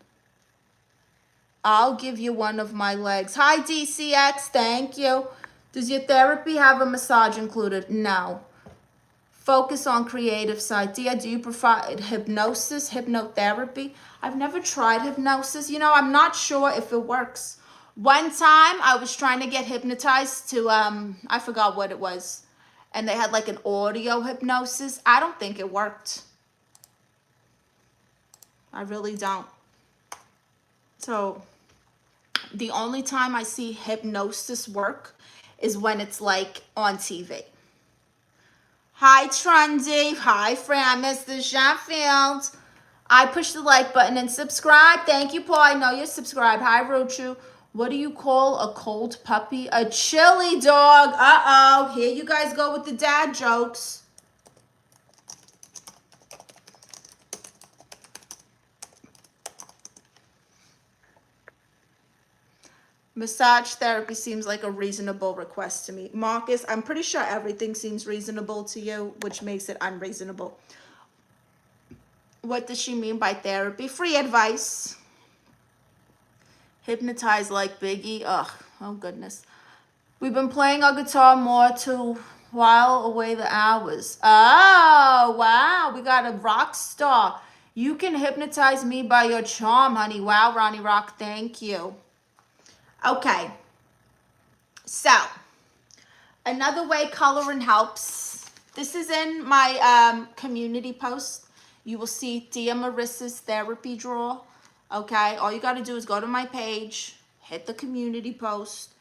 I'll give you one of my legs. Hi, DCX. Thank you. Does your therapy have a massage included? No. Focus on creative side. Dia, do you provide hypnosis, hypnotherapy? I've never tried hypnosis. You know, I'm not sure if it works. One time I was trying to get hypnotized to, I forgot what it was. And they had like an audio hypnosis. I don't think it worked. I really don't. So the only time I see hypnosis work is when it's like on TV. Hi, Trundy. Hi, Fran. Mr. Sheffield. I push the like button and subscribe. Thank you, Paul. I know you're subscribed. Hi, Rochu. What do you call a cold puppy? A chili dog. Uh-oh. Here you guys go with the dad jokes. Massage therapy seems like a reasonable request to me. Marcus, I'm pretty sure everything seems reasonable to you, which makes it unreasonable. What does she mean by therapy? Free advice. Hypnotize like Biggie. Ugh, oh goodness. We've been playing our guitar more to while away the hours. Oh, wow. We got a rock star. You can hypnotize me by your charm, honey. Wow, Ronnie Rock, thank you. Okay, so another way coloring helps. This is in my community post. You will see Tia Marisa's therapy drawer. Okay, all you got to do is go to my page, hit the community post,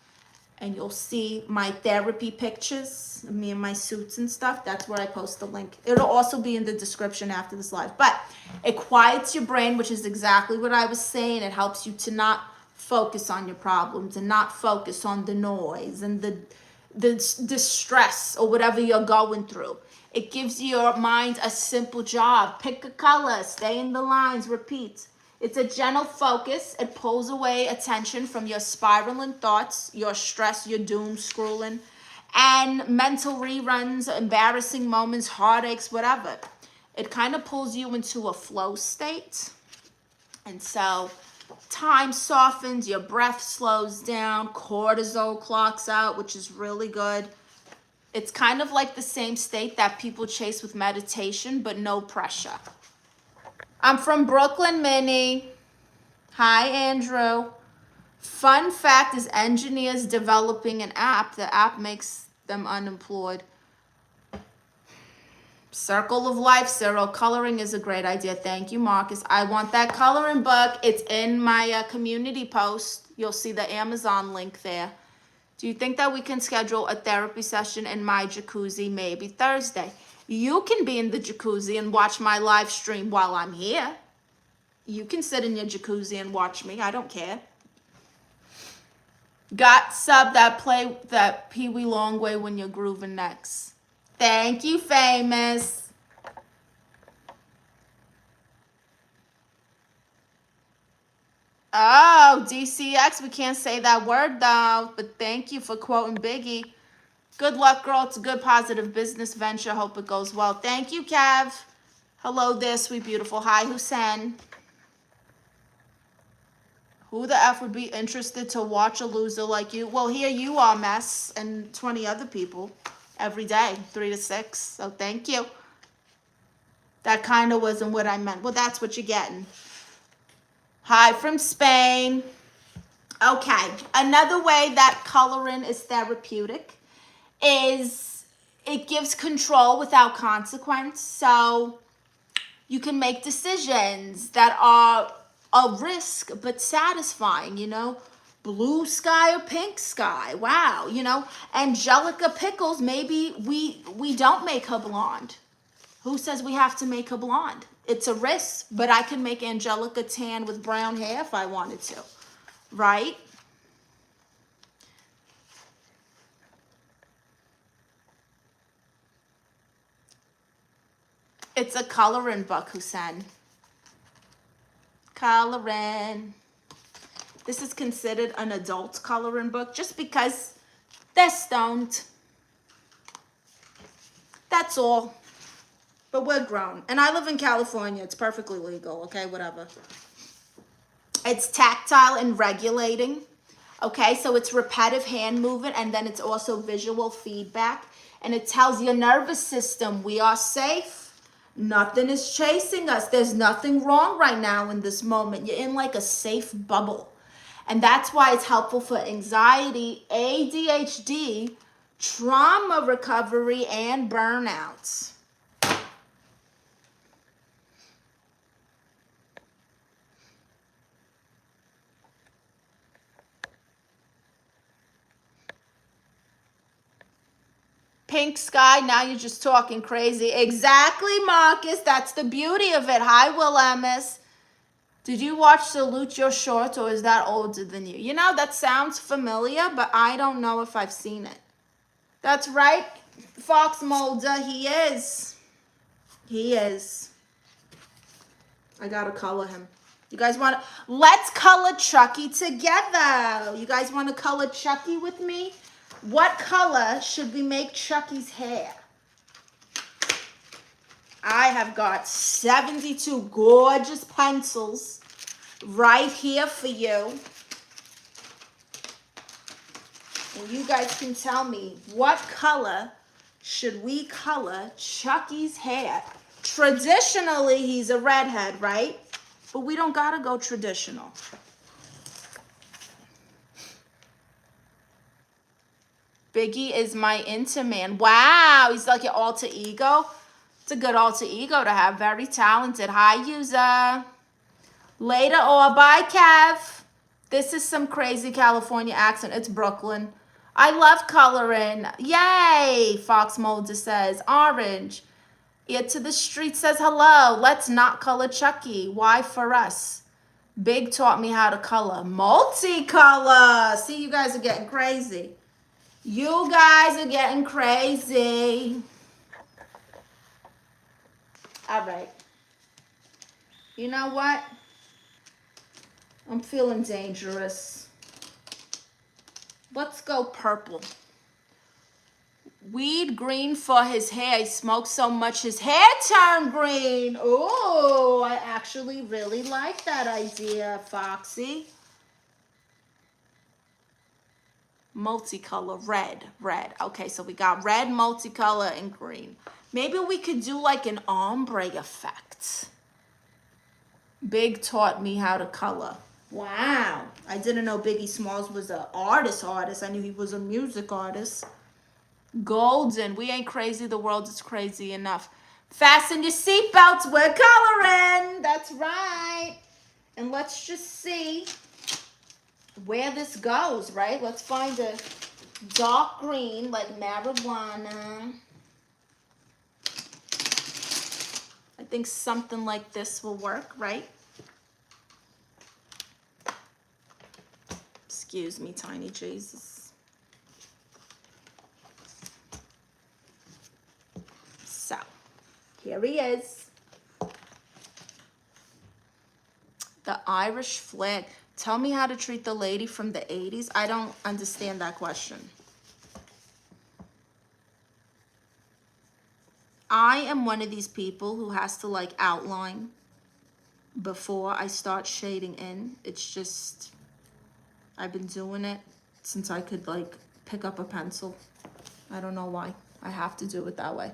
and you'll see my therapy pictures, me and my suits and stuff. That's where I post the link. It'll also be in the description after this live. But it quiets your brain, which is exactly what I was saying. It helps you to not focus on your problems and not focus on the noise and the stress or whatever you're going through. It gives your mind a simple job. Pick a color, stay in the lines, repeat. It's a gentle focus. It pulls away attention from your spiraling thoughts, your stress, your doom scrolling, and mental reruns, embarrassing moments, heartaches, whatever. It kind of pulls you into a flow state. And so time softens, your breath slows down, cortisol clocks out, which is really good. It's kind of like the same state that people chase with meditation, but no pressure. I'm from Brooklyn, Minnie. Hi, Andrew. Fun fact is engineers developing an app. The app makes them unemployed. Circle of Life, Cyril. Coloring is a great idea. Thank you, Marcus. I want that coloring book. It's in my community post. You'll see the Amazon link there. Do you think that we can schedule a therapy session in my jacuzzi maybe Thursday? You can be in the jacuzzi and watch my live stream while I'm here. You can sit in your jacuzzi and watch me. I don't care. Got sub that play that Pee-wee Longway when you're grooving next. Thank you, Famous. Oh, DCX, we can't say that word though, but thank you for quoting Biggie. Good luck, girl. It's a good, positive business venture. Hope it goes well. Thank you, Kev. Hello there, sweet, beautiful. Hi, Hussein. Who the F would be interested to watch a loser like you? Well, here you are, Mess, and 20 other people every day, 3 to 6. So thank you. That kind of wasn't what I meant. Well, that's what you're getting. Hi from Spain. Okay, another way that coloring is therapeutic is it gives control without consequence. So you can make decisions that are a risk but satisfying, you know, blue sky or pink sky. Wow, you know, Angelica Pickles, maybe we don't make her blonde. Who says we have to make her blonde? It's a risk, but I can make Angelica tan with brown hair if I wanted to, right? It's a coloring book, Hussein. Coloring. This is considered an adult coloring book just because they're stoned. That's all. But we're grown. And I live in California. It's perfectly legal, okay? Whatever. It's tactile and regulating. Okay, so it's repetitive hand movement, and then it's also visual feedback. And it tells your nervous system we are safe. Nothing is chasing us. There's nothing wrong right now in this moment. You're in like a safe bubble. And that's why it's helpful for anxiety, ADHD, trauma recovery, and burnouts. Pink sky, now you're just talking crazy. Exactly, Marcus. That's the beauty of it. Hi, Will Emmis. Did you watch Salute Your Shorts, or is that older than you? You know, that sounds familiar, but I don't know if I've seen it. That's right, Fox Mulder. He is. He is. I gotta color him. You guys want to? Let's color Chucky together. You guys want to color Chucky with me? What color should we make Chucky's hair? I have got 72 gorgeous pencils right here for you. And you guys can tell me, what color should we color Chucky's hair? Traditionally, he's a redhead, right? But we don't gotta go traditional. Biggie is my Intaman. Wow, he's like your alter ego. It's a good alter ego to have. Very talented. Hi, user. Later or bye, Kev. This is some crazy California accent. It's Brooklyn. I love coloring. Yay, Fox Mulder says. Orange. Ear to the street says hello. Let's not color Chucky. Why for us? Big taught me how to color. Multicolor. See, you guys are getting crazy. You guys are getting crazy. All right. You know what? I'm feeling dangerous. Let's go purple. Weed green for his hair. He smoked so much his hair turned green. Oh, I actually really like that idea, Foxy. Multicolor, red. Okay, so we got red, multicolor, and green. Maybe we could do like an ombre effect. Big taught me how to color. Wow. I didn't know Biggie Smalls was an artist. I knew he was a music artist. Golden. We ain't crazy. The world is crazy enough. Fasten your seatbelts. We're coloring. That's right. And let's just see where this goes, right? Let's find a dark green like marijuana. I think something like this will work, right? Excuse me, tiny Jesus. So, here he is. The Irish flag. Tell me how to treat the lady from the 80s. I don't understand that question. I am one of these people who has to like outline before I start shading in. It's just, I've been doing it since I could like pick up a pencil. I don't know why. I have to do it that way.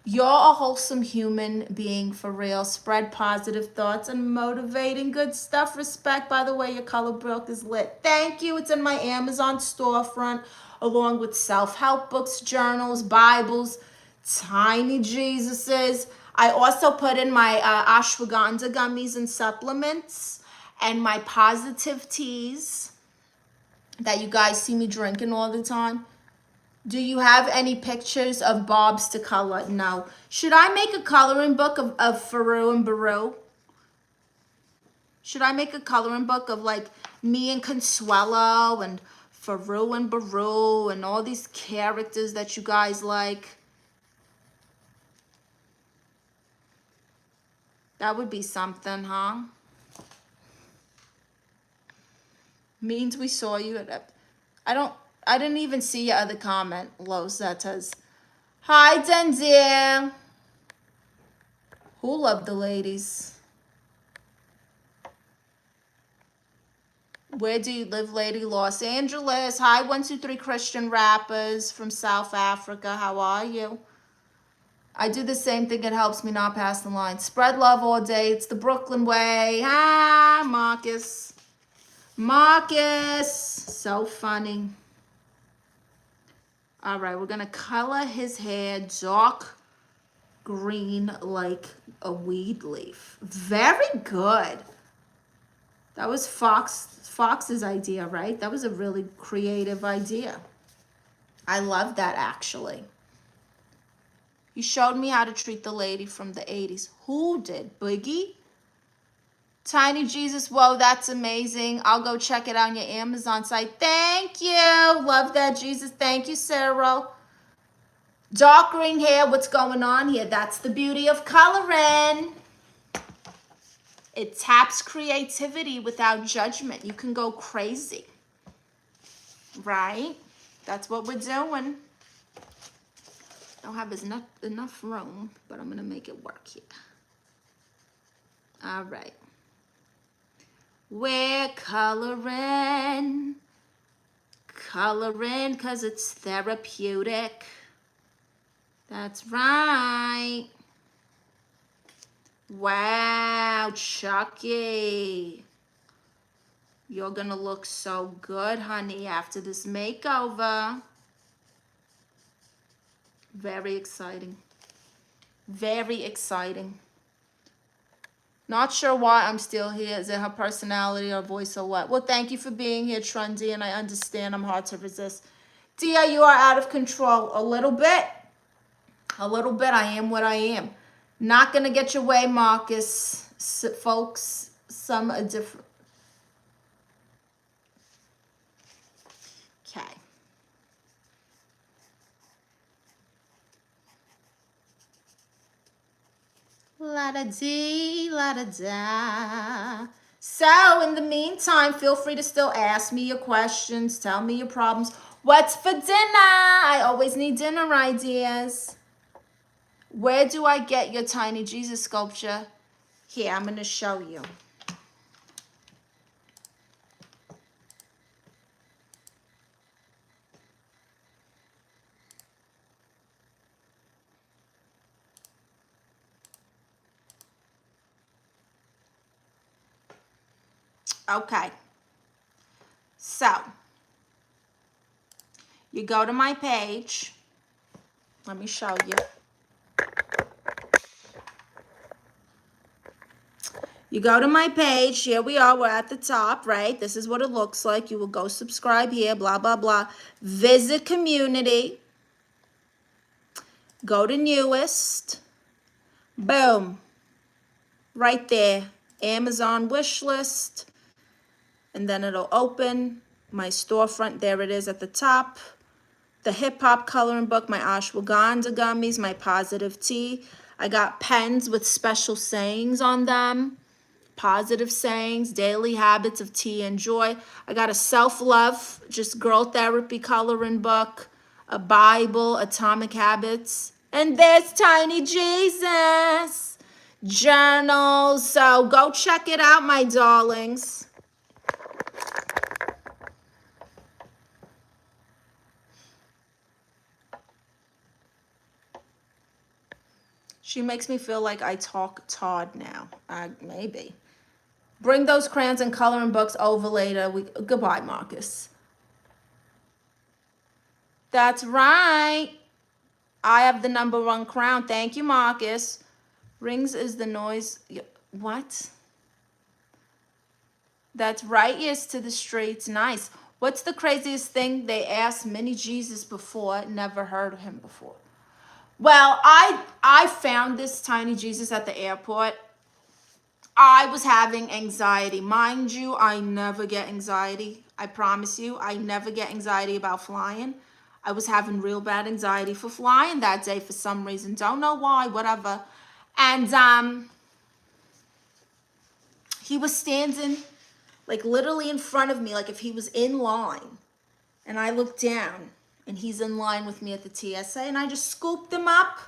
You're a wholesome human being for real. Spread positive thoughts and motivating good stuff. Respect. By the way, your color book is lit. Thank you. It's in my Amazon storefront along with self-help books, journals, Bibles, tiny Jesuses. I also put in my ashwagandha gummies and supplements and my positive teas that you guys see me drinking all the time. Do you have any pictures of Bob's to color? No. Should I make a coloring book of Faru and Baru? Should I make a coloring book of like me and Consuelo and Faru and Baru and all these characters that you guys like? That would be something, huh? Means we saw you at I didn't even see your other comment, Losetas. Hi, Denzel. Who loved the ladies? Where do you live, lady? Los Angeles. Hi, 123 Christian rappers from South Africa. How are you? I do the same thing. It helps me not pass the line. Spread love all day. It's the Brooklyn way. Hi, Marcus. Marcus. So funny. All right, we're going to color his hair dark green like a weed leaf. Very good. That was Fox's idea, right? That was a really creative idea. I love that, actually. You showed me how to treat the lady from the 80s. Who did? Boogie? Tiny Jesus, whoa, that's amazing. I'll go check it out on your Amazon site. Thank you. Love that, Jesus. Thank you, Sarah. Dark green hair, what's going on here? That's the beauty of coloring. It taps creativity without judgment. You can go crazy, right? That's what we're doing. Don't have enough room, but I'm going to make it work here. All right. We're coloring because it's therapeutic. That's right. Wow, Chucky. You're gonna look so good, honey, after this makeover. Very exciting. Very exciting. Not sure why I'm still here. Is it her personality or voice or what? Well, thank you for being here, Trundy, and I understand I'm hard to resist. Dia, you are out of control. A little bit. A little bit. I am what I am. Not going to get your way, Marcus. Folks, some are different. Okay. La-da-dee, la-da-da. So, in the meantime, feel free to still ask me your questions. Tell me your problems. What's for dinner? I always need dinner ideas. Where do I get your tiny Jesus sculpture? Here, I'm going to show you. Okay. So, you go to my page. Let me show you. You go to my page. Here we are. We're at the top, right? This is what it looks like. You will go subscribe here, blah, blah, blah. Visit community. Go to newest. Boom. Right there. Amazon wish list. And then it'll open my storefront. There it is at the top. The hip hop coloring book, my ashwagandha gummies, my positive tea. I got pens with special sayings on them. Positive sayings, daily habits of tea and joy. I got a self-love, just girl therapy coloring book, a Bible, Atomic Habits, And there's Tiny Jesus journals. So go check it out, my darlings. She makes me feel like I talk Todd now. Maybe. Bring those crayons and coloring books over later. Goodbye, Marcus. That's right. I have the #1 crown. Thank you, Marcus. Rings is the noise. What? That's right, yes, to the streets. Nice. What's the craziest thing they asked Mini Jesus before? Never heard of him before. Well, I found this Tiny Jesus at the airport. I was having anxiety. Mind you, I never get anxiety. I promise you, I never get anxiety about flying. I was having real bad anxiety for flying that day for some reason. Don't know why, whatever. And he was standing like literally in front of me, like if he was in line. And I looked down and he's in line with me at the TSA, and I just scooped him up.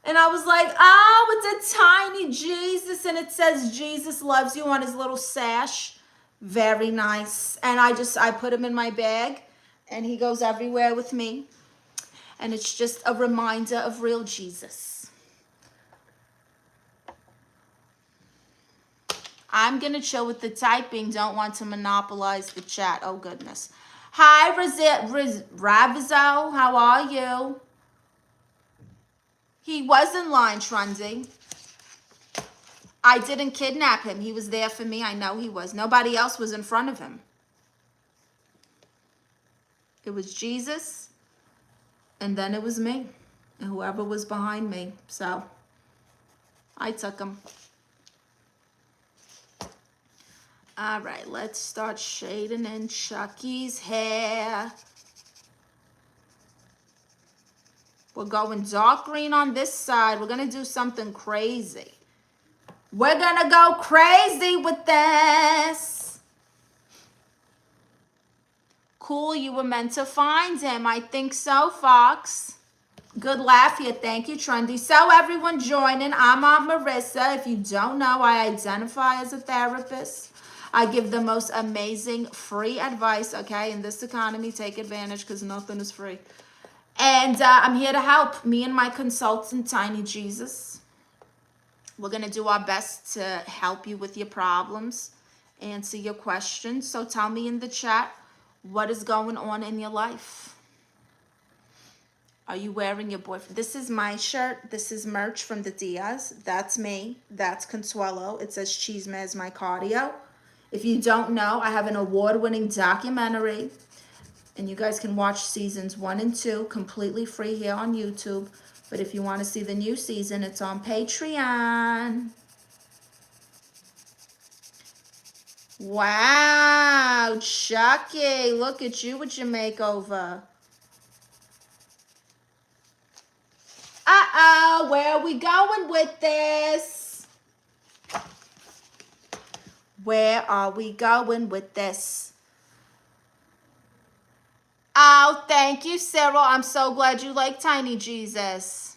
And I was like, oh, it's a Tiny Jesus, and it says Jesus loves you on his little sash. Very nice. And I put him in my bag, and he goes everywhere with me. And it's just a reminder of real Jesus. I'm going to chill with the typing. Don't want to monopolize the chat. Oh, goodness. Hi, Ravizo. How are you? He was in line, Trundy. I didn't kidnap him. He was there for me. I know he was. Nobody else was in front of him. It was Jesus, and then it was me, and whoever was behind me. So I took him. All right, let's start shading in Chucky's hair. We're going dark green on this side. We're going to do something crazy. We're going to go crazy with this. Cool, you were meant to find him. I think so, Fox. Good laugh here. Thank you, Trendy. So everyone joining, I'm Aunt Marisa. If you don't know, I identify as a therapist. I give the most amazing free advice, okay? In this economy, take advantage because nothing is free. And I'm here to help. Me and my consultant, Tiny Jesus. We're going to do our best to help you with your problems, answer your questions. So tell me in the chat, what is going on in your life? Are you wearing your boyfriend? This is my shirt. This is merch from the Diaz. That's me. That's Consuelo. It says Chisme is my cardio. If you don't know, I have an award-winning documentary. And you guys can watch seasons 1 and 2 completely free here on YouTube. But if you want to see the new season, it's on Patreon. Wow, Chucky, look at you with your makeover. Uh-oh, where are we going with this? Where are we going with this? Oh, thank you, Cyril. I'm so glad you like Tiny Jesus.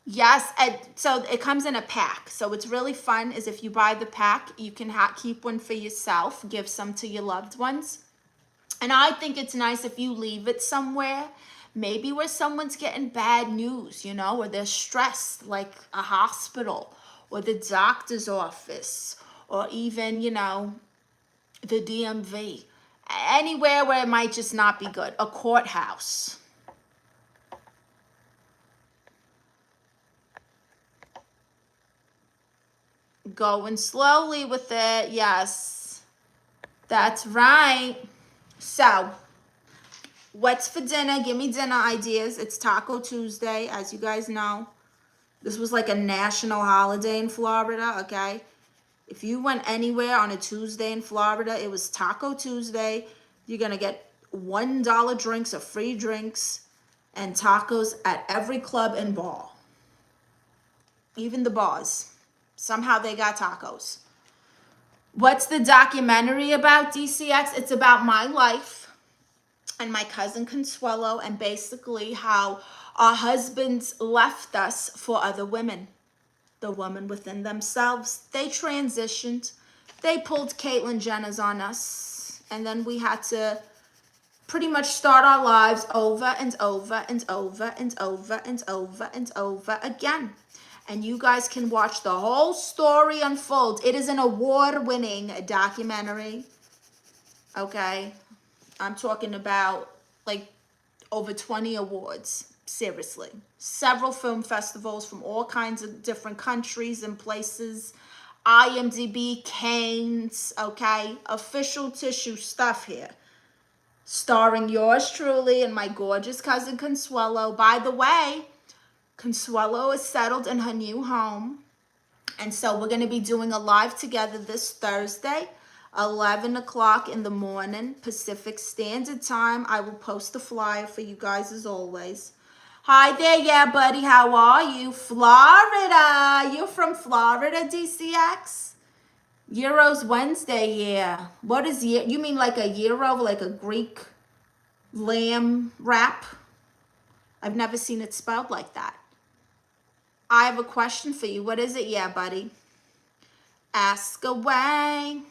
Yes, and so it comes in a pack. So it's really fun is if you buy the pack, you can keep one for yourself, give some to your loved ones. And I think it's nice if you leave it somewhere, maybe where someone's getting bad news, you know, or they're stressed, like a hospital or the doctor's office or even, you know, the DMV. Anywhere where it might just not be good. A courthouse. Going slowly with it. Yes. That's right. So, what's for dinner? Give me dinner ideas. It's Taco Tuesday, as you guys know. This was like a national holiday in Florida, okay? If you went anywhere on a Tuesday in Florida, it was Taco Tuesday. You're going to get $1 drinks or free drinks and tacos at every club and bar. Even the bars. Somehow they got tacos. What's the documentary about, DCX? It's about my life. and my cousin Consuelo, and basically how our husbands left us for other women. The women within themselves, they transitioned. They pulled Caitlyn Jenner's on us. And then we had to pretty much start our lives over and over and over and over and over and over again. And you guys can watch the whole story unfold. It is an award-winning documentary. Okay? I'm talking about like over 20 awards. Seriously. Several film festivals from all kinds of different countries and places. IMDb, Cannes, okay? Official tissue stuff here. Starring yours truly and my gorgeous cousin Consuelo. By the way, Consuelo is settled in her new home. And so we're going to be doing a live together this Thursday, 11 o'clock in the morning, Pacific Standard Time. I will post a flyer for you guys as always. Hi there, yeah, buddy. How are you? Florida. You're from Florida, DCX? Euros Wednesday, yeah. What is you mean like a gyro, like a Greek lamb wrap? I've never seen it spelled like that. I have a question for you. What is it? Yeah, buddy. Ask away.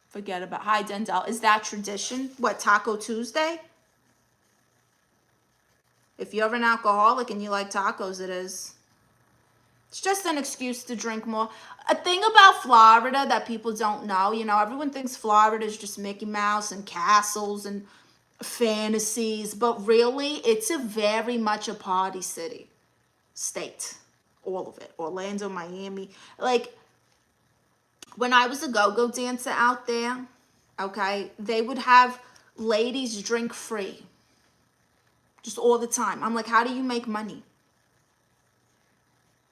Forget about. Hi, Denzel. Is that tradition? What, Taco Tuesday? If you're an alcoholic and you like tacos, it is. It's just an excuse to drink more. A thing about Florida that people don't know, you know, everyone thinks Florida is just Mickey Mouse and castles and fantasies, but really it's a very much a party city, state, all of it. Orlando, Miami. Like when I was a go-go dancer out there, okay, they would have ladies drink free just all the time. I'm like, how do you make money?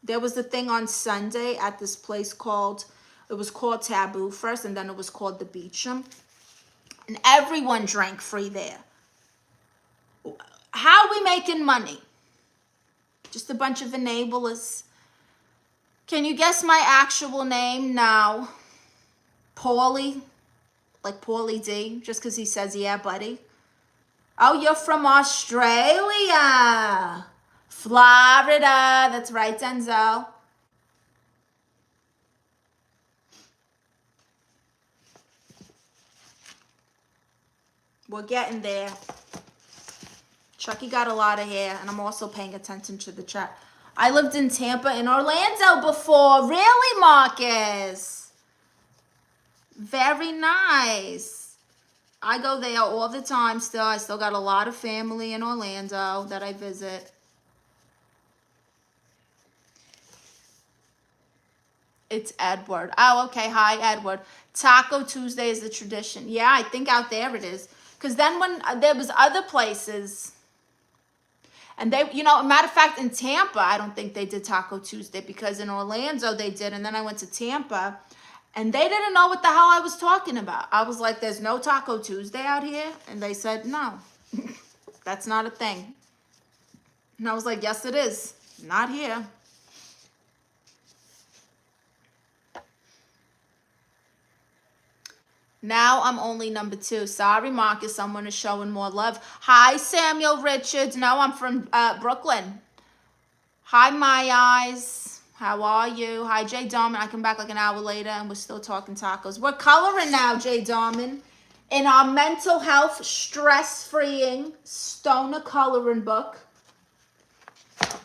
There was a thing on Sunday at this place called, it was called Taboo first, and then it was called the Beecham. And everyone drank free there. How are we making money? Just a bunch of enablers. Can you guess my actual name? No. Paulie. Like Paulie D. Just because he says, yeah, buddy. Oh, you're from Australia. Florida. That's right, Denzel. We're getting there. Chucky got a lot of hair, and I'm also paying attention to the chat. I lived in Tampa and Orlando before. Really, Marcus? Very nice. I go there all the time still. I still got a lot of family in Orlando that I visit. It's Edward. Oh, okay. Hi, Edward. Taco Tuesday is the tradition. Yeah, I think out there it is. Because then when there was other places, and they, you know, matter of fact, in Tampa, I don't think they did Taco Tuesday, because in Orlando they did. And then I went to Tampa, and they didn't know what the hell I was talking about. I was like, there's no Taco Tuesday out here? And they said, no, that's not a thing. And I was like, yes, it is. Not here. Now I'm only number 2. Sorry, Marcus. Someone is showing more love. Hi, Samuel Richards. No, I'm from Brooklyn. Hi, My Eyes. How are you? Hi, Jay Darman. I come back like an hour later and we're still talking tacos. We're coloring now, Jay Darman. In our mental health, stress-freeing stoner coloring book.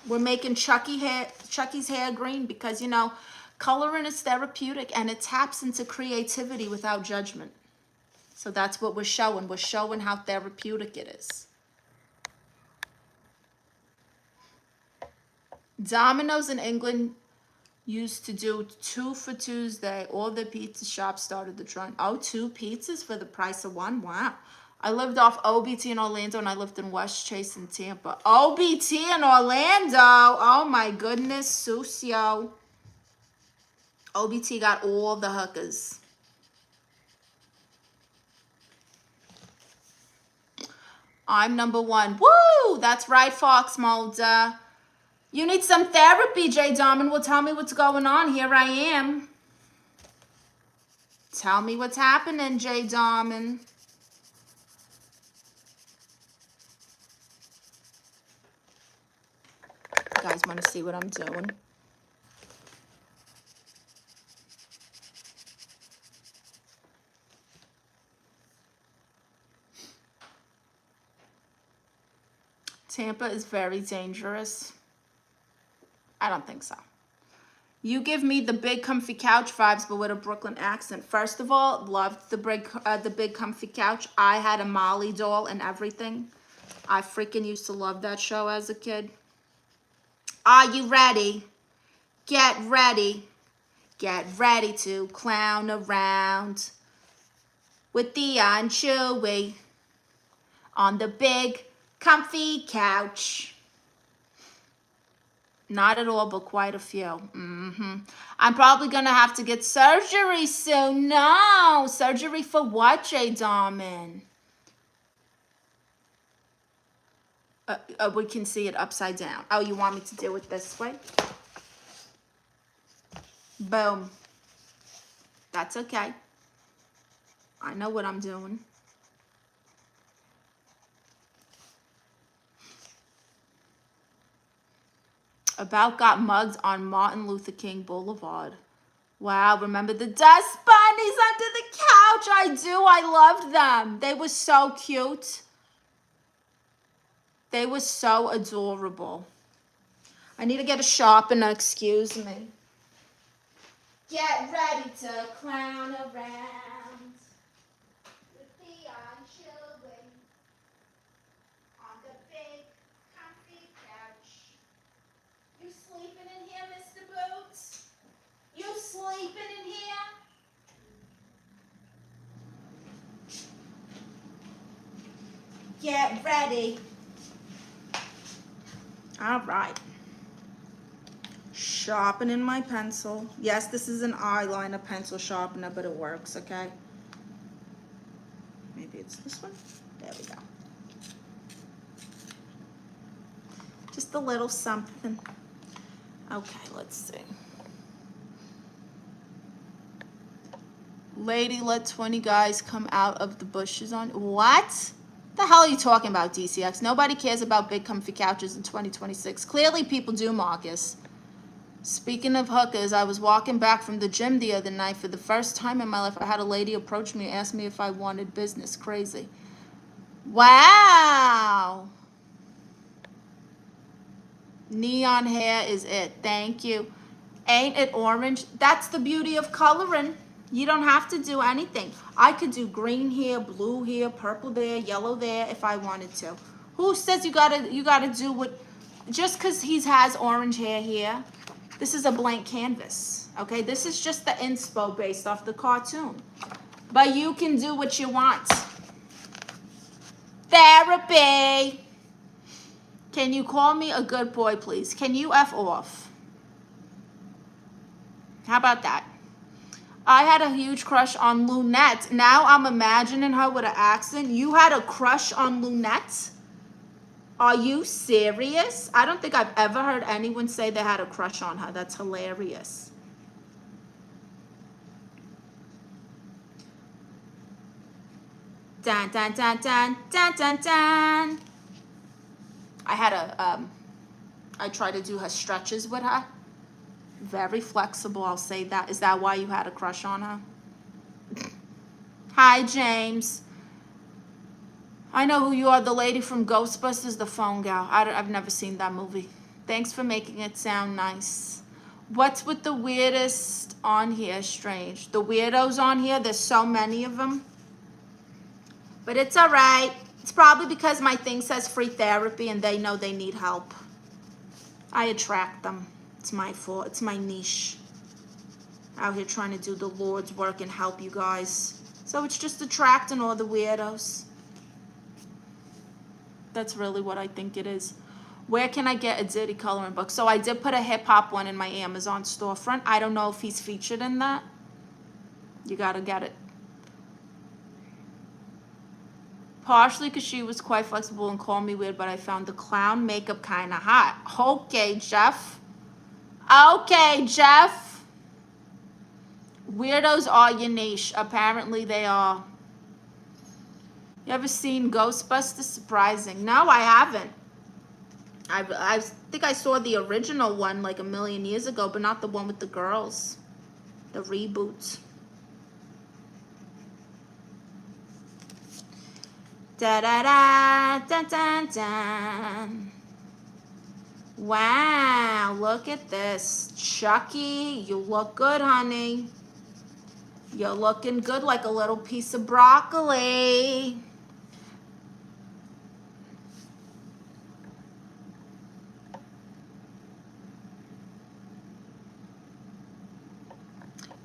We're making Chucky's hair green because, you know, coloring is therapeutic and it taps into creativity without judgment. So that's what we're showing. We're showing how therapeutic it is. Domino's in England used to do 2 for Tuesday. All the pizza shops started the trend. Oh, 2 pizzas for the price of 1? Wow. I lived off OBT in Orlando, and I lived in West Chase in Tampa. OBT in Orlando. Oh, my goodness. Sucio. OBT got all the hookers. I'm number 1. Woo! That's right, Fox Mulder. You need some therapy, J. Darman. Well, tell me what's going on. Here I am. Tell me what's happening, J. Darman. You guys want to see what I'm doing? Tampa is very dangerous. I don't think so. You give me the big comfy couch vibes, but with a Brooklyn accent. First of all, loved the big comfy couch. I had a Molly doll and everything. I freaking used to love that show as a kid. Are you ready? Get ready. Get ready to clown around with Thea and Chewy on the big comfy couch. Not at all, but quite a few. I'm probably going to have to get surgery soon. No. Surgery for what, J. Darman? We can see it upside down. Oh, you want me to do it this way? Boom. That's okay. I know what I'm doing. About got mugged on Martin Luther King Boulevard. Wow, remember the dust bunnies under the couch? I do. I loved them. They were so cute. They were so adorable. I need to get a sharpener, excuse me. Get ready to clown around with the children on the big comfy couch. You sleeping in here, Mr. Boots? You sleeping in here? Get ready. All right. Sharpening my pencil. Yes, this is an eyeliner pencil sharpener, but it works, okay? Maybe it's this one. There we go. Just a little something. Okay, let's see. Lady let 20 guys come out of the bushes on... What? The hell are you talking about, DCX? Nobody cares about big comfy couches in 2026. Clearly people do, Marcus. Speaking of hookers, I was walking back from the gym the other night. For the first time in my life, I had a lady approach me and ask me if I wanted business. Crazy. Wow. Neon hair is it. Thank you. Ain't it orange? That's the beauty of coloring. You don't have to do anything. I could do green here, blue here, purple there, yellow there if I wanted to. Who says you gotta do what, just because he has orange hair here? This is a blank canvas, okay? This is just the inspo based off the cartoon. But you can do what you want. Therapy. Can you call me a good boy, please? Can you F off? How about that? I had a huge crush on Lunette. Now I'm imagining her with an accent. You had a crush on Lunette? Are you serious? I don't think I've ever heard anyone say they had a crush on her. That's hilarious. Dun, dun, dun, dun, dun, dun, dun. I tried to do her stretches with her. Very flexible, I'll say that. Is that why you had a crush on her? Hi, James. I know who you are, the lady from Ghostbusters, the phone gal. I've never seen that movie. Thanks for making it sound nice. What's with the weirdest on here? Strange. The weirdos on here, there's so many of them. But it's all right. It's probably because my thing says free therapy and they know they need help. I attract them. It's my fault. It's my niche. Out here trying to do the Lord's work and help you guys. So it's just attracting all the weirdos. That's really what I think it is. Where can I get a Diddy coloring book? So I did put a hip-hop one in my Amazon storefront. I don't know if he's featured in that. You gotta get it. Partially because she was quite flexible and called me weird, but I found the clown makeup kind of hot. Okay, Jeff. Okay, Jeff. Weirdos are your niche. Apparently they are. You ever seen Ghostbusters? Surprising. No, I haven't. I think I saw the original one like a million years ago, but not the one with the girls. The reboot. Da da da da da da. Wow, look at this. Chucky, you look good, honey. You're looking good like a little piece of broccoli.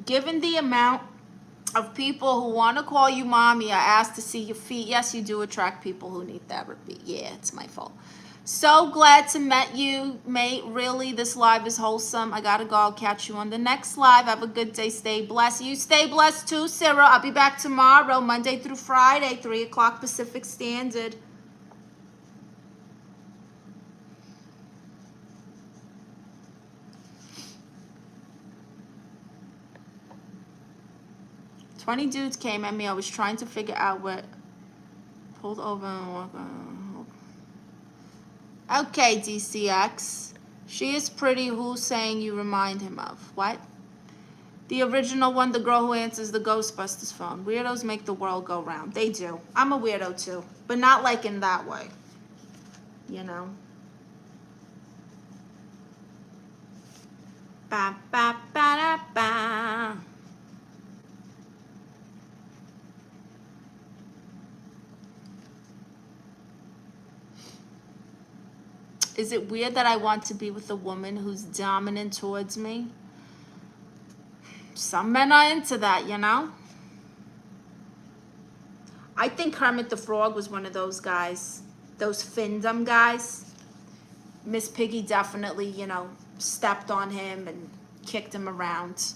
Given the amount of people who want to call you mommy, I asked to see your feet. Yes, you do attract people who need therapy. Yeah, it's my fault. So glad to meet you, mate. Really, this live is wholesome. I gotta go. I'll catch you on the next live. Have a good day. Stay blessed. You stay blessed too, Sarah. I'll be back tomorrow, Monday through Friday, 3 o'clock Pacific Standard. "20 dudes came at me. I was trying to figure out what." Pulled over and walked on. Okay, DCX. She is pretty. Who's saying you remind him of? What? The original one, the girl who answers the Ghostbusters phone. Weirdos make the world go round. They do. I'm a weirdo too, but not like in that way. You know? Ba ba ba da ba. Is it weird that I want to be with a woman who's dominant towards me? Some men are into that, you know? I think Kermit the Frog was one of those guys. Those Findom guys. Miss Piggy definitely, you know, stepped on him and kicked him around.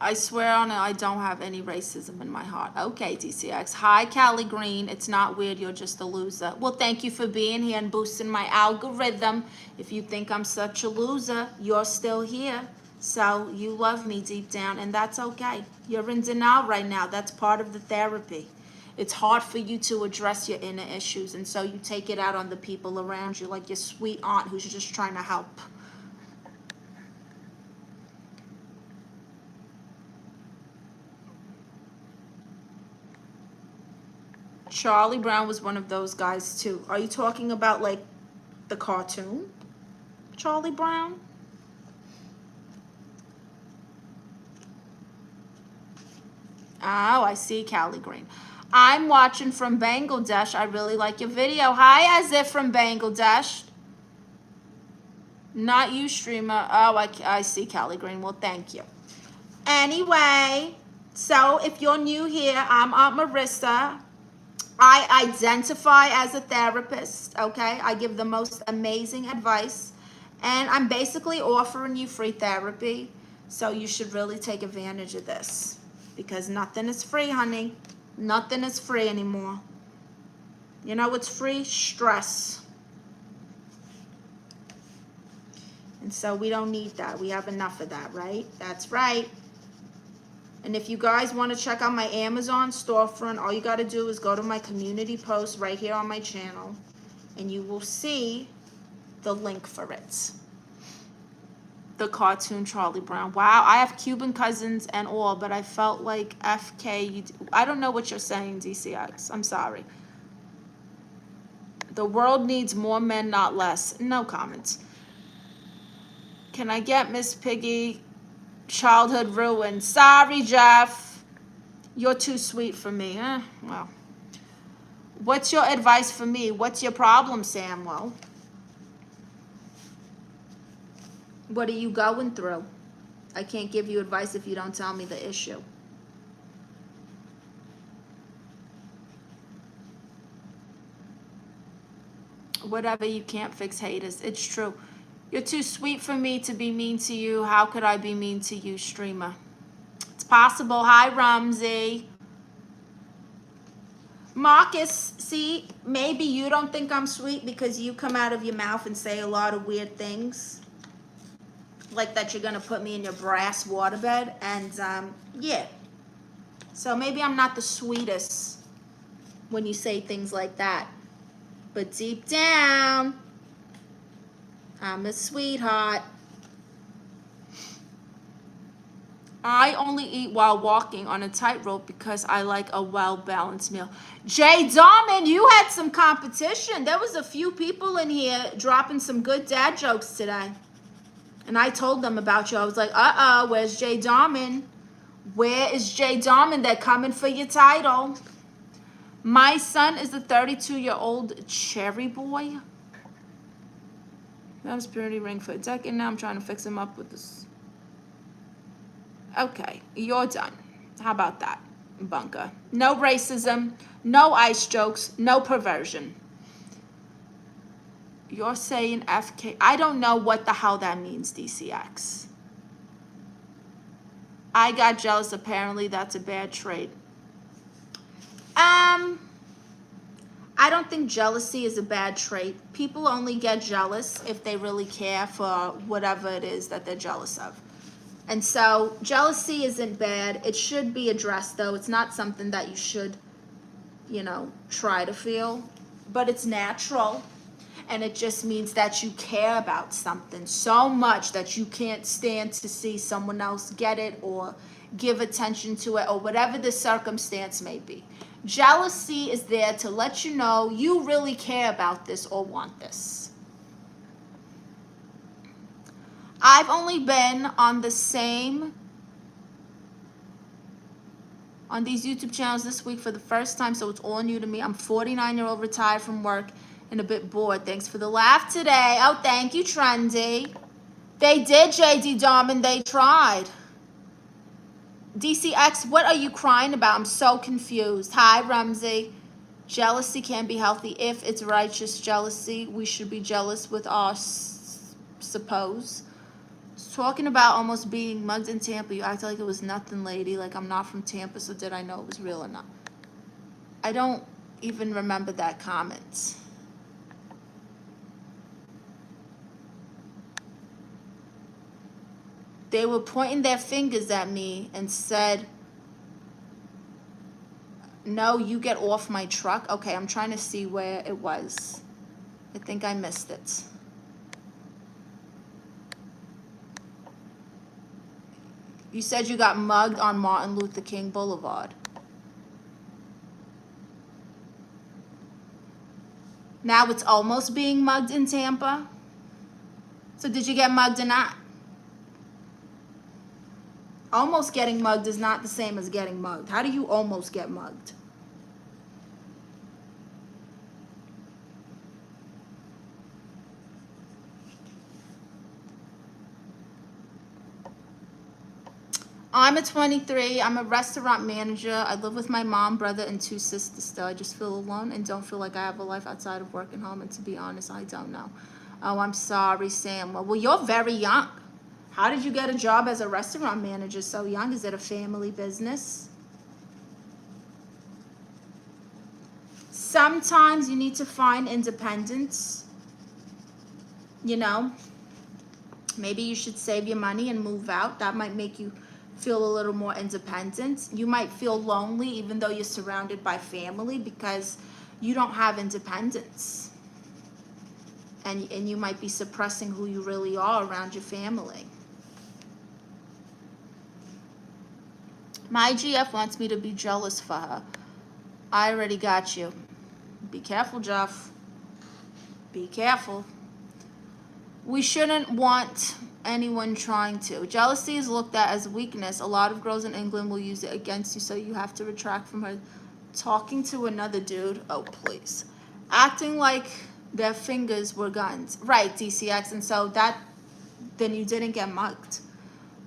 I swear on it, I don't have any racism in my heart. Okay, DCX. Hi, Callie Green. It's not weird. You're just a loser. Well, thank you for being here and boosting my algorithm. If you think I'm such a loser, you're still here. So you love me deep down, and that's okay. You're in denial right now. That's part of the therapy. It's hard for you to address your inner issues, and so you take it out on the people around you, like your sweet aunt who's just trying to help. Charlie Brown was one of those guys too. Are you talking about like the cartoon Charlie Brown? Oh, I see, Callie Green. I'm watching from Bangladesh. I really like your video. Hi, as if from Bangladesh. Not you, streamer. Oh, I see, Callie Green. Well, thank you. Anyway, so if you're new here, I'm Aunt Marisa. I identify as a therapist, okay? I give the most amazing advice, and I'm basically offering you free therapy, so you should really take advantage of this, because nothing is free, honey. Nothing is free anymore. You know what's free? Stress. And so we don't need that. We have enough of that, right? That's right. And if you guys want to check out my Amazon storefront, all you got to do is go to my community post right here on my channel, and you will see the link for it. The cartoon Charlie Brown. Wow, I have Cuban cousins and all, but I felt like FK. I don't know what you're saying, DCX. I'm sorry. The world needs more men, not less. No comments. Can I get Miss Piggy? Childhood ruined. Sorry, Jeff. You're too sweet for me. Well, what's your advice for me? What's your problem, Samuel? What are you going through? I can't give you advice if you don't tell me the issue. Whatever, you can't fix haters. It's true. You're too sweet for me to be mean to you. How could I be mean to you, streamer? It's possible. Hi, Ramsey. Marcus, see, maybe you don't think I'm sweet because you come out of your mouth and say a lot of weird things. Like that you're going to put me in your brass waterbed. And, yeah. So maybe I'm not the sweetest when you say things like that. But deep down, I'm a sweetheart. I only eat while walking on a tightrope because I like a well-balanced meal. Jay Darman, you had some competition. There was a few people in here dropping some good dad jokes today. And I told them about you. I was like, where's Jay Darman? Where is Jay Darman? They're coming for your title. My son is a 32-year-old cherry boy. That was purity ring for a decade now. I'm trying to fix him up with this. Okay, you're done. How about that, Bunker? No racism, no ice jokes, no perversion. You're saying FK. I don't know what the hell that means, DCX. I got jealous. Apparently, that's a bad trait. I don't think jealousy is a bad trait. People only get jealous if they really care for whatever it is that they're jealous of. And so jealousy isn't bad. It should be addressed, though. It's not something that you should, try to feel. But it's natural. And it just means that you care about something so much that you can't stand to see someone else get it or give attention to it or whatever the circumstance may be. Jealousy is there to let you know you really care about this or want this. I've only been on these YouTube channels this week for the first time, so it's all new to me. I'm 49-year-old, retired from work, and a bit bored. Thanks for the laugh today. Oh, thank you, Trendy. They did, JD Darman. They tried. DCX, what are you crying about? I'm so confused. Hi, Ramsey. Jealousy can be healthy if it's righteous jealousy. We should be jealous with our suppose. Talking about almost being mugged in Tampa. You act like it was nothing, lady. Like I'm not from Tampa, so did I know it was real or not? I don't even remember that comment. They were pointing their fingers at me and said, no, you get off my truck. Okay, I'm trying to see where it was. I think I missed it. You said you got mugged on Martin Luther King Boulevard. Now it's almost being mugged in Tampa. So did you get mugged or not? Almost getting mugged is not the same as getting mugged. How do you almost get mugged? I'm a 23. I'm a restaurant manager. I live with my mom, brother, and 2 sisters still. I just feel alone and don't feel like I have a life outside of work and home. And to be honest, I don't know. Oh, I'm sorry, Sam. Well, you're very young. How did you get a job as a restaurant manager so young? Is it a family business? Sometimes you need to find independence. Maybe you should save your money and move out. That might make you feel a little more independent. You might feel lonely even though you're surrounded by family because you don't have independence. And you might be suppressing who you really are around your family. My GF wants me to be jealous for her. I already got you. Be careful, Jeff. Be careful. We shouldn't want anyone trying to. Jealousy is looked at as weakness. A lot of girls in England will use it against you, so you have to retract from her. Talking to another dude. Oh, please. Acting like their fingers were guns. Right, DCX. And so then you didn't get mugged.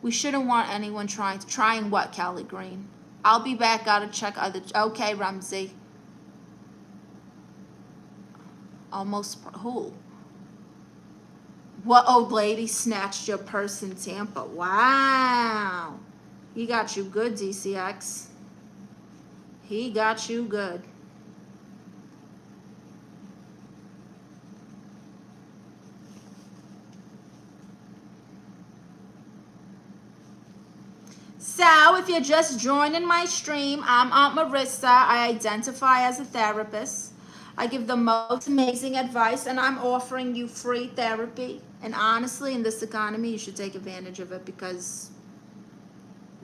We shouldn't want anyone trying what, Callie Green? I'll be back. Gotta check other. Okay, Ramsey. Almost. Who? What old lady snatched your purse in Tampa? Wow. He got you good, DCX. He got you good. So if you're just joining my stream, I'm Aunt Marissa. I identify as a therapist. I give the most amazing advice, and I'm offering you free therapy. And honestly, in this economy, you should take advantage of it, because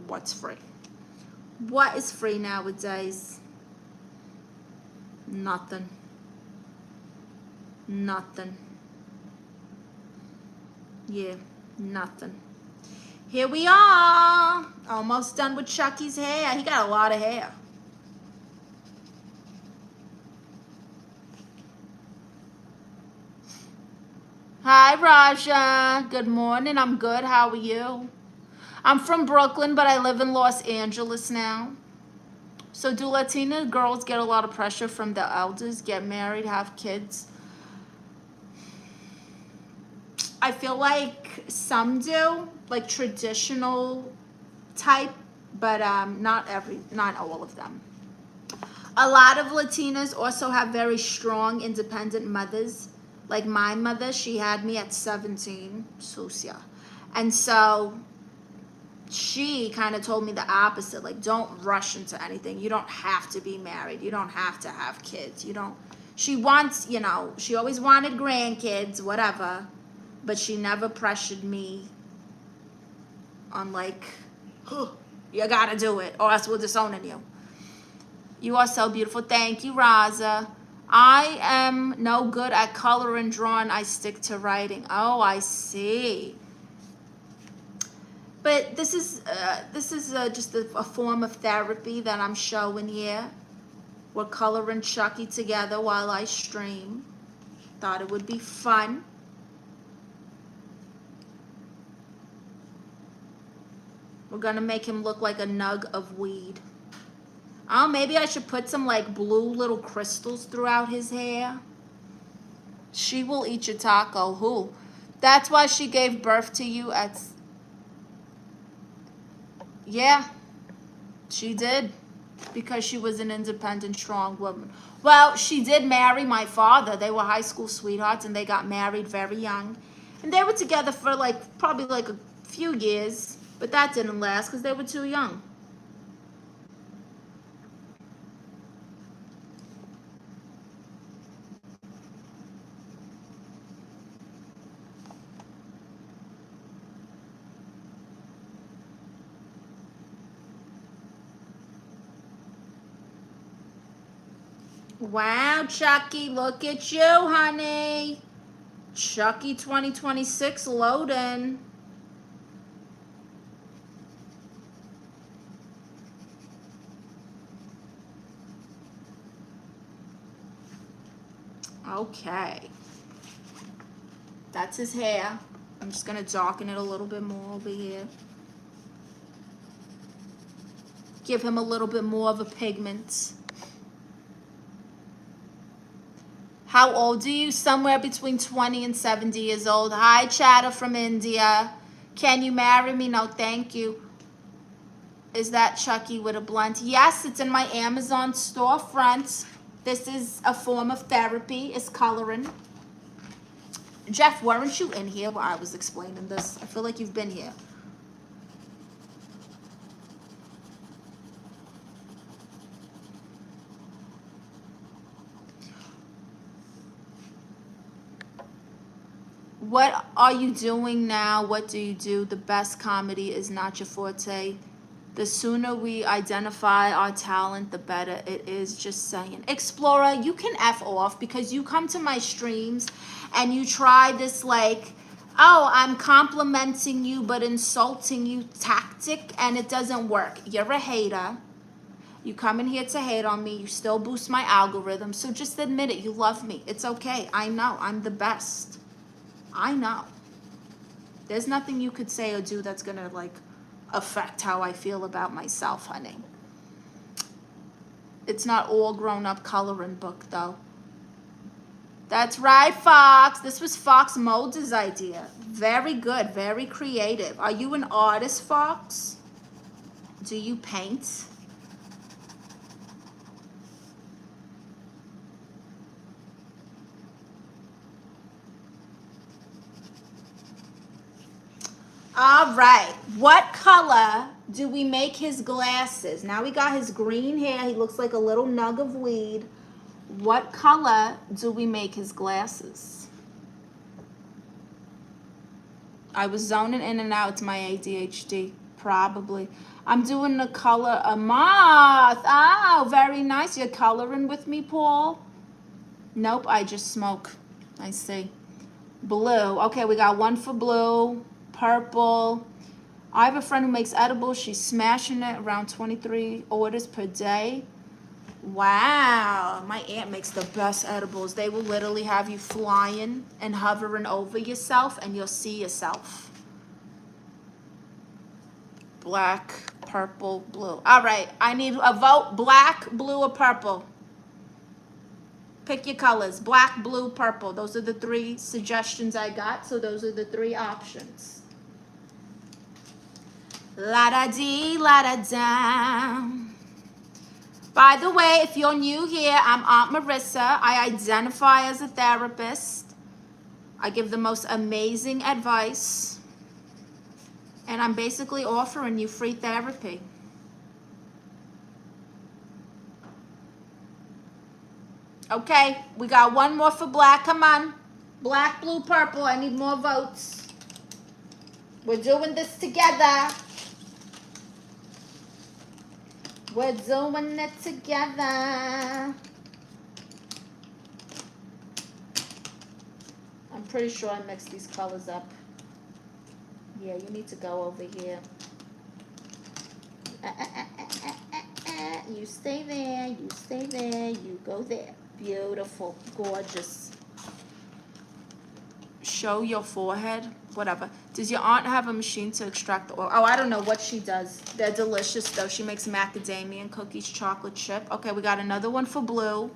what's free? What is free nowadays? Nothing. Nothing. Yeah, nothing. Here we are. Almost done with Chucky's hair. He got a lot of hair. Hi, Raja. Good morning. I'm good. How are you? I'm from Brooklyn, but I live in Los Angeles now. So do Latina girls get a lot of pressure from the elders, get married, have kids? I feel like some do, like traditional type, but not all of them. A lot of Latinas also have very strong, independent mothers. Like my mother, she had me at 17, Susia. And so she kind of told me the opposite, like, don't rush into anything. You don't have to be married. You don't have to have kids. She wants, she always wanted grandkids, whatever, but she never pressured me on like, you gotta do it or else we're disowning you. You are so beautiful. Thank you, Raza. I am no good at color and drawing. I stick to writing. Oh, I see. But this is just a form of therapy that I'm showing here. We're coloring Chucky together while I stream. Thought it would be fun. We're gonna make him look like a nug of weed. Oh, maybe I should put some like blue little crystals throughout his hair. She will eat your taco. Who? That's why she gave birth to you at... Yeah, she did. Because she was an independent, strong woman. Well, she did marry my father. They were high school sweethearts, and they got married very young. And they were together for probably a few years. But that didn't last because they were too young. Wow, Chucky, look at you, honey. Chucky 2026 loading. Okay. That's his hair. I'm just going to darken it a little bit more over here. Give him a little bit more of a pigment. How old are you? Somewhere between 20 and 70 years old. Hi, Chatter from India. Can you marry me? No, thank you. Is that Chucky with a blunt? Yes, it's in my Amazon storefront. This is a form of therapy. It's coloring. Jeff, weren't you in here while I was explaining this? I feel like you've been here. What are you doing now? What do you do? The best comedy is not your forte. The sooner we identify our talent, the better it is. Just saying. Explorer, you can F off, because you come to my streams and you try this oh, I'm complimenting you but insulting you tactic, and it doesn't work. You're a hater. You come in here to hate on me. You still boost my algorithm. So just admit it. You love me. It's okay. I know. I'm the best. I know. There's nothing you could say or do that's going to affect how I feel about myself, honey. It's not all grown up coloring book, though. That's right, Fox. This was Fox Mulder's idea. Very good. Very creative. Are you an artist, Fox? Do you paint? All right. What color do we make his glasses? Now we got his green hair. He looks like a little nug of weed. What color do we make his glasses? I was zoning in and out. It's my ADHD, probably. I'm doing the color a moth. Oh, very nice. You're coloring with me, Paul? Nope, I just smoke. I see. Blue. Okay, we got one for blue. Purple. I have a friend who makes edibles. She's smashing it, around 23 orders per day. Wow, my aunt makes the best edibles. They will literally have you flying and hovering over yourself, and you'll see yourself. Black, purple, blue. All right, I need a vote. Black, blue, or purple? Pick your colors. Black, blue, purple. Those are the 3 suggestions I got, so those are the 3 options. La-da-dee, la-da-da. By the way, if you're new here, I'm Aunt Marissa. I identify as a therapist. I give the most amazing advice. And I'm basically offering you free therapy. Okay, we got one more for black. Come on. Black, blue, purple. I need more votes. We're doing this together. We're doing it together. I'm pretty sure I mixed these colors up. Yeah, you need to go over here. You stay there, you stay there, you go there. Beautiful, gorgeous. Show your forehead, whatever. Does your aunt have a machine to extract the oil? Oh, I don't know what she does. They're delicious, though. She makes macadamia cookies, chocolate chip. Okay, we got another one for blue.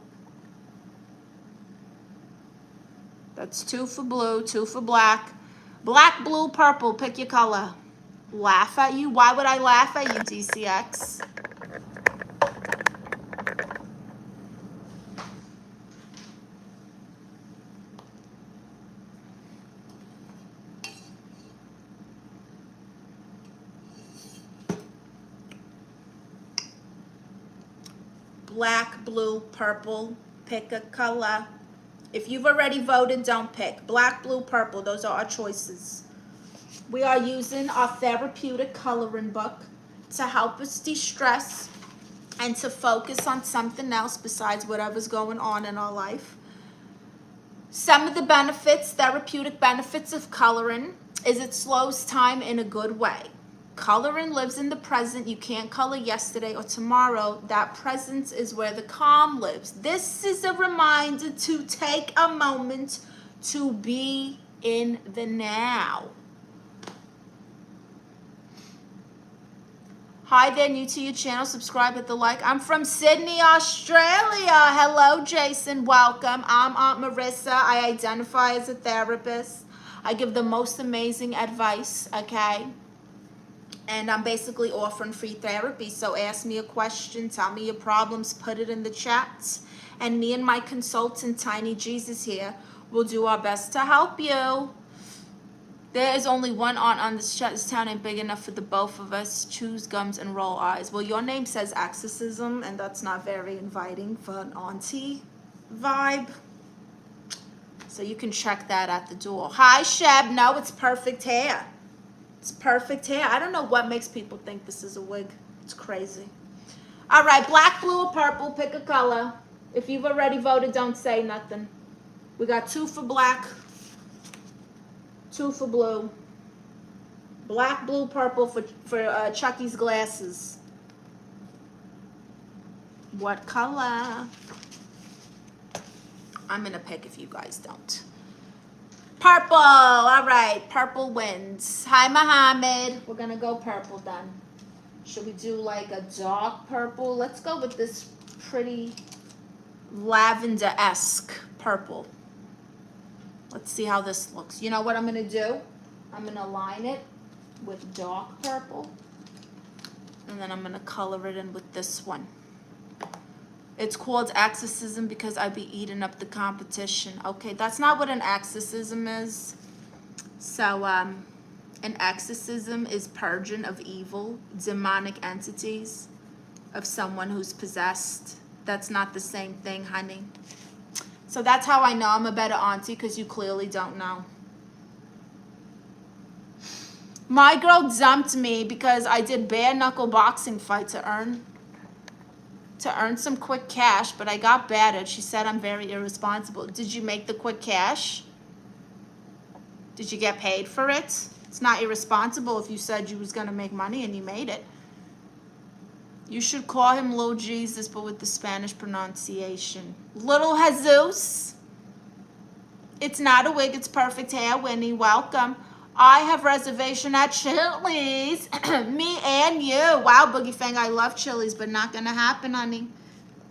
That's 2 for blue, 2 for black. Black, blue, purple. Pick your color. Laugh at you? Why would I laugh at you, DCX? Black, blue, purple. Pick a color. If you've already voted, don't pick. Black, blue, purple. Those are our choices. We are using our therapeutic coloring book to help us de-stress and to focus on something else besides whatever's going on in our life. Some of the benefits, therapeutic benefits of coloring, is it slows time in a good way. Coloring lives in the present. You can't color yesterday or tomorrow. That present is where the calm lives. This is a reminder to take a moment to be in the now. Hi there, new to your channel. Subscribe, hit the like. I'm from Sydney, Australia. Hello, Jason. Welcome. I'm Aunt Marissa. I identify as a therapist. I give the most amazing advice, okay? And I'm basically offering free therapy. So ask me a question, tell me your problems, put it in the chat. And me and my consultant, Tiny Jesus here, will do our best to help you. There is only one aunt on this chat. This town ain't big enough for the both of us. Choose gums and roll eyes. Well, your name says exorcism, and that's not very inviting for an auntie vibe. So you can check that at the door. Hi, Sheb. No, it's perfect hair. It's perfect hair. I don't know what makes people think this is a wig. It's crazy. All right, black, blue, or purple. Pick a color. If you've already voted, don't say nothing. We got 2 for black, 2 for blue. Black, blue, purple for Chucky's glasses. What color? I'm going to pick if you guys don't. Purple. All right. Purple wins. Hi, Mohammed. We're going to go purple then. Should we do like a dark purple? Let's go with this pretty lavender-esque purple. Let's see how this looks. You know what I'm going to do? I'm going to line it with dark purple. And then I'm going to color it in with this one. It's called exorcism because I be eating up the competition. Okay, that's not what an exorcism is. So, An exorcism is purging of evil, demonic entities, of someone who's possessed. That's not the same thing, honey. So that's how I know I'm a better auntie, because you clearly don't know. My girl dumped me because I did bare knuckle boxing fight to earn some quick cash, but I got battered. She said I'm very irresponsible. Did you make the quick cash? Did you get paid for it? It's not irresponsible if you said you was going to make money and you made it. You should call him Lil Jesus, but with the Spanish pronunciation. Little Jesus. It's not a wig, it's perfect hair. Winnie, welcome. I have reservation at Chili's. Me and you. Wow, Boogie Fang, I love Chili's, but not going to happen, honey.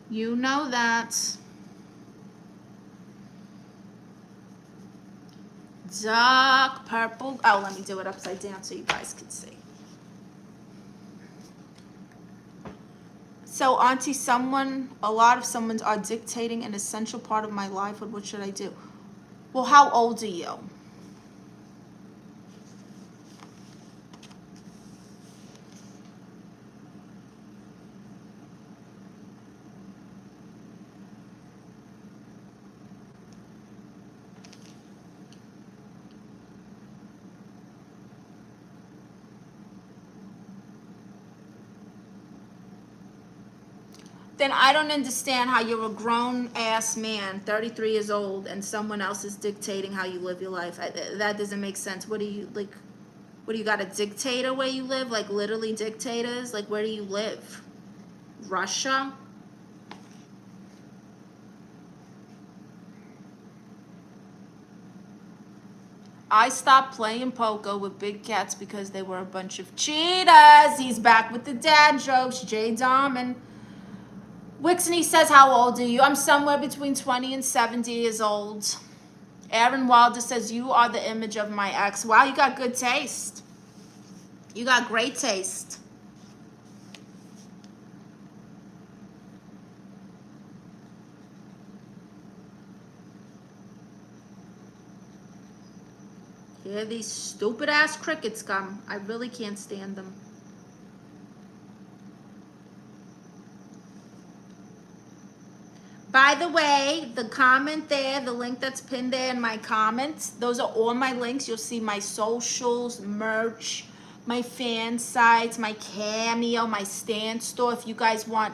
You know that. Dark purple. Oh, let me do it upside down so you guys can see. So, Auntie, a lot of someone's are dictating an essential part of my life. What should I do? Well, how old are you? Then I don't understand how you're a grown-ass man, 33 years old, and someone else is dictating how you live your life. That doesn't make sense. What do you, like, what do you got, a dictator where you live? Like, literally dictators? Like, where do you live? Russia? I stopped playing poker with big cats because they were a bunch of cheaters. He's back with the dad jokes. Jay Darman. Wixney says, how old are you? I'm somewhere between 20 and 70 years old. Aaron Wilder says, you are the image of my ex. Wow, you got good taste. You got great taste. Here these stupid ass crickets come. I really can't stand them. By the way, the comment there, the link that's pinned there in my comments, those are all my links. You'll see my socials, merch, my fan sites, my Cameo, my Stand store. If you guys want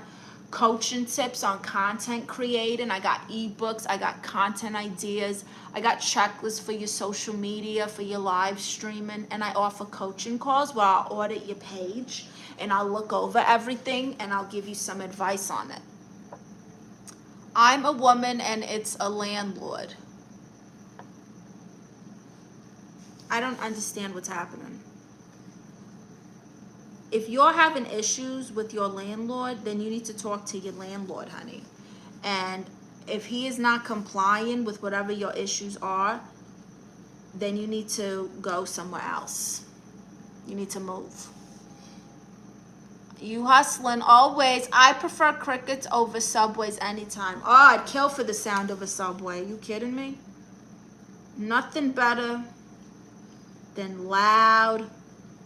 coaching tips on content creating, I got ebooks, I got content ideas, I got checklists for your social media, for your live streaming, and I offer coaching calls where I'll audit your page and I'll look over everything and I'll give you some advice on it. I'm a woman and it's a landlord. I don't understand what's happening. If you're having issues with your landlord, then you need to talk to your landlord, honey. And if he is not complying with whatever your issues are, then you need to go somewhere else. You need to move. You hustling always. I prefer crickets over subways anytime. Oh, I'd kill for the sound of a subway. You kidding me? Nothing better than loud,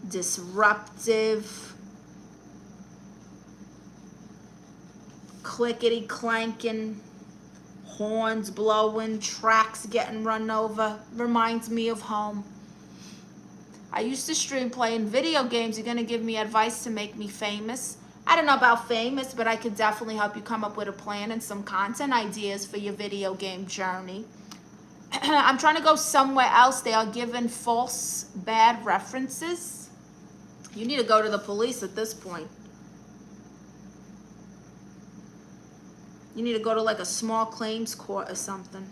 disruptive, clickety clanking, horns blowing, tracks getting run over. Reminds me of home. I used to stream playing video games. You're going to give me advice to make me famous? I don't know about famous, but I could definitely help you come up with a plan and some content ideas for your video game journey. I'm trying to go somewhere else. They are giving false, bad references. You need to go to the police at this point. You need to go to like a small claims court or something.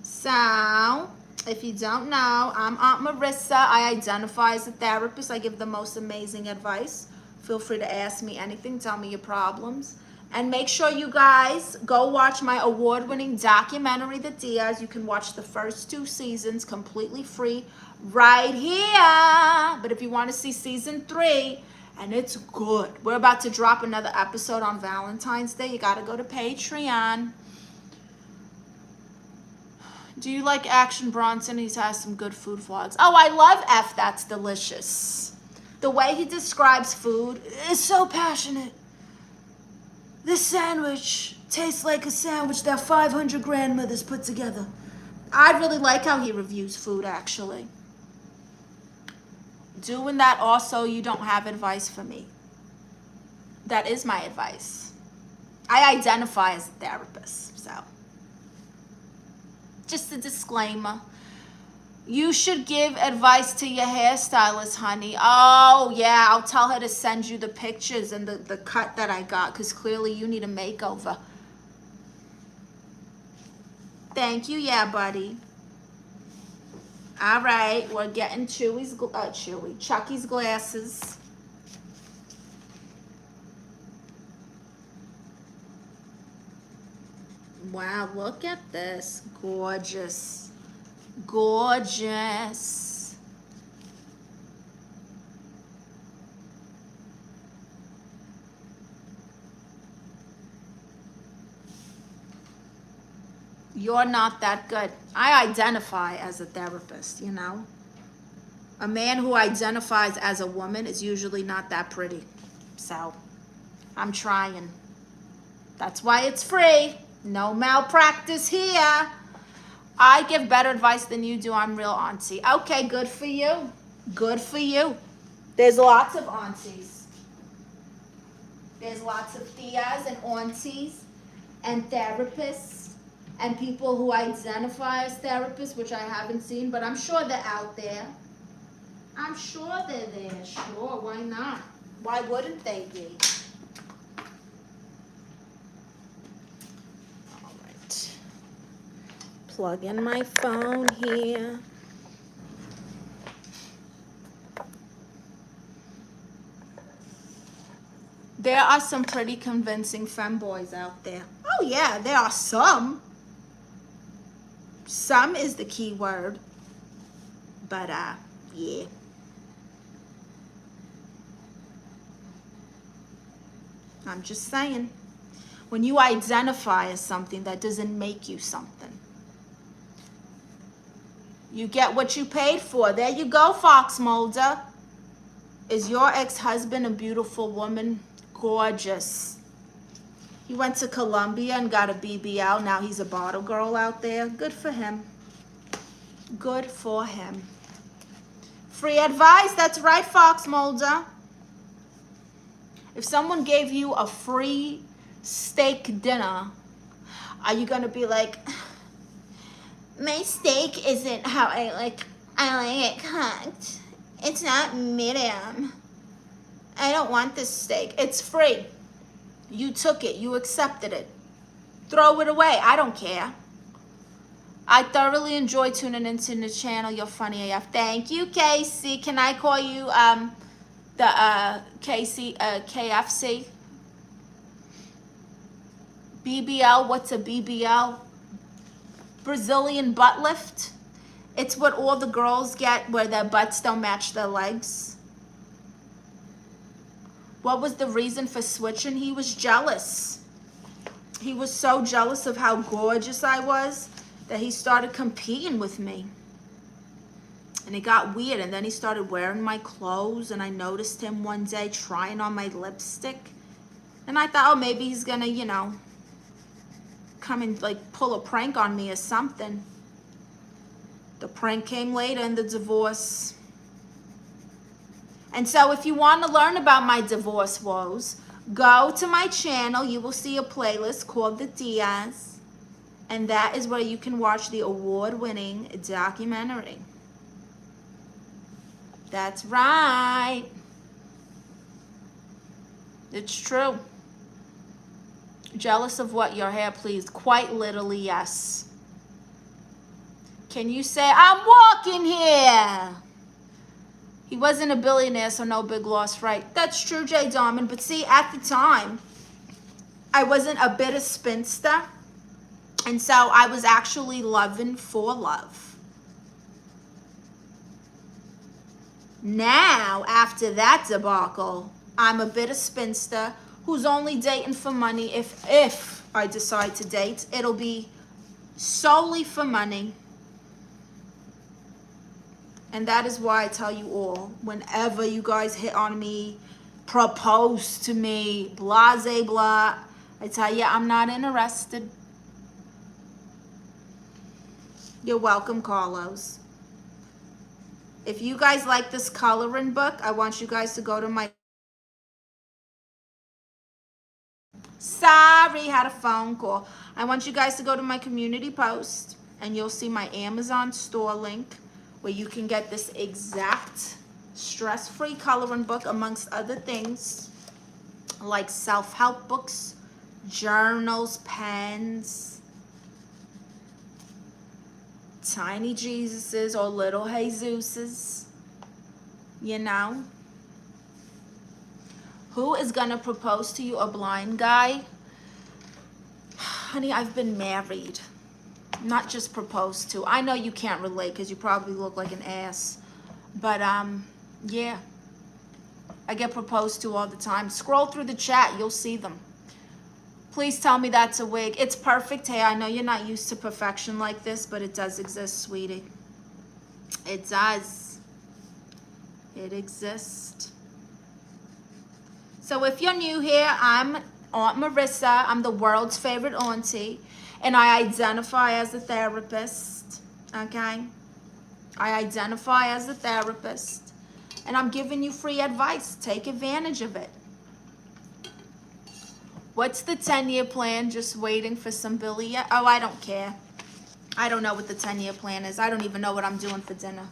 So, if you don't know, I'm Aunt Marissa. I identify as a therapist. I give the most amazing advice. Feel free to ask me anything. Tell me your problems. And make sure you guys go watch my award-winning documentary, The Diaz. You can watch the first 2 seasons completely free right here. But if you want to see season 3, and it's good. We're about to drop another episode on Valentine's Day. You got to go to Patreon. Do you like Action Bronson? He has some good food vlogs. Oh, I love F. That's delicious. The way he describes food is so passionate. This sandwich tastes like a sandwich that 500 grandmothers put together. I really like how he reviews food, actually. Doing that also, you don't have advice for me. That is my advice. I identify as a therapist, so. Just a disclaimer. You should give advice to your hairstylist, honey. Oh, yeah, I'll tell her to send you the pictures and the cut that I got, because clearly you need a makeover. Thank you, yeah, buddy. All right, we're getting Chucky's glasses. Wow, look at this. Gorgeous. Gorgeous. You're not that good. I identify as a therapist, you know. A man who identifies as a woman is usually not that pretty. So, I'm trying. That's why it's free. No malpractice here. I give better advice than you do. I'm real auntie. Okay, good for you. Good for you. There's lots of aunties. There's lots of tias and aunties and therapists and people who identify as therapists, which I haven't seen, but I'm sure they're out there. I'm sure they're there. Sure, why not? Why wouldn't they be? All right. Plug in my phone here. There are some pretty convincing femboys out there. Oh yeah, there are some. Some is the key word. But yeah. I'm just saying. When you identify as something, that doesn't make you something. You get what you paid for. There you go, Fox Mulder. Is your ex-husband a beautiful woman? Gorgeous. He went to Columbia and got a BBL. Now he's a bottle girl out there. Good for him. Good for him. Free advice. That's right, Fox Mulder. If someone gave you a free steak dinner, are you going to be like, my steak isn't how I like it cooked. It's not medium. I don't want this steak. It's free. You took it. You accepted it. Throw it away. I don't care. I thoroughly enjoy tuning into the channel. You're funny AF. Thank you, Casey. Can I call you Casey, KFC? BBL. What's a BBL? Brazilian butt lift. It's what all the girls get where their butts don't match their legs. What was the reason for switching? He was jealous. He was so jealous of how gorgeous I was that he started competing with me. And it got weird. And then he started wearing my clothes. And I noticed him one day trying on my lipstick. And I thought, oh, maybe he's going to, you know, come and like pull a prank on me or something. The prank came later in the divorce. And so if you want to learn about my divorce woes, go to my channel. You will see a playlist called The Diaz. And that is where you can watch the award-winning documentary. That's right. It's true. Jealous of what? Your hair, please? Quite literally, yes. Can you say, I'm walking here? He wasn't a billionaire, so no big loss, right? That's true, Jay Darman. But see, at the time, I wasn't a bitter spinster. And so I was actually loving for love. Now, after that debacle, I'm a bitter spinster who's only dating for money. If I decide to date, it'll be solely for money. And that is why I tell you all, whenever you guys hit on me, propose to me, blase blah, I tell you I'm not interested. You're welcome, Carlos. If you guys like this coloring book, I want you guys to go to my... Sorry, had a phone call. I want you guys to go to my community post and you'll see my Amazon store link where you can get this exact stress-free coloring book amongst other things like self-help books, journals, pens, tiny Jesuses or little Jesuses, you know. Who is gonna propose to you, a blind guy? Honey, I've been married, not just proposed to. I know you can't relate because you probably look like an ass, but yeah, I get proposed to all the time. Scroll through the chat, you'll see them. Please tell me that's a wig. It's perfect hair. I know you're not used to perfection like this, but it does exist, sweetie. It does. It exists. So if you're new here, I'm Aunt Marisa. I'm the world's favorite auntie, and I identify as a therapist, okay? I identify as a therapist, and I'm giving you free advice. Take advantage of it. What's the 10-year plan? Just waiting for some Billy yet? Oh, I don't care. I don't know what the 10-year plan is. I don't even know what I'm doing for dinner.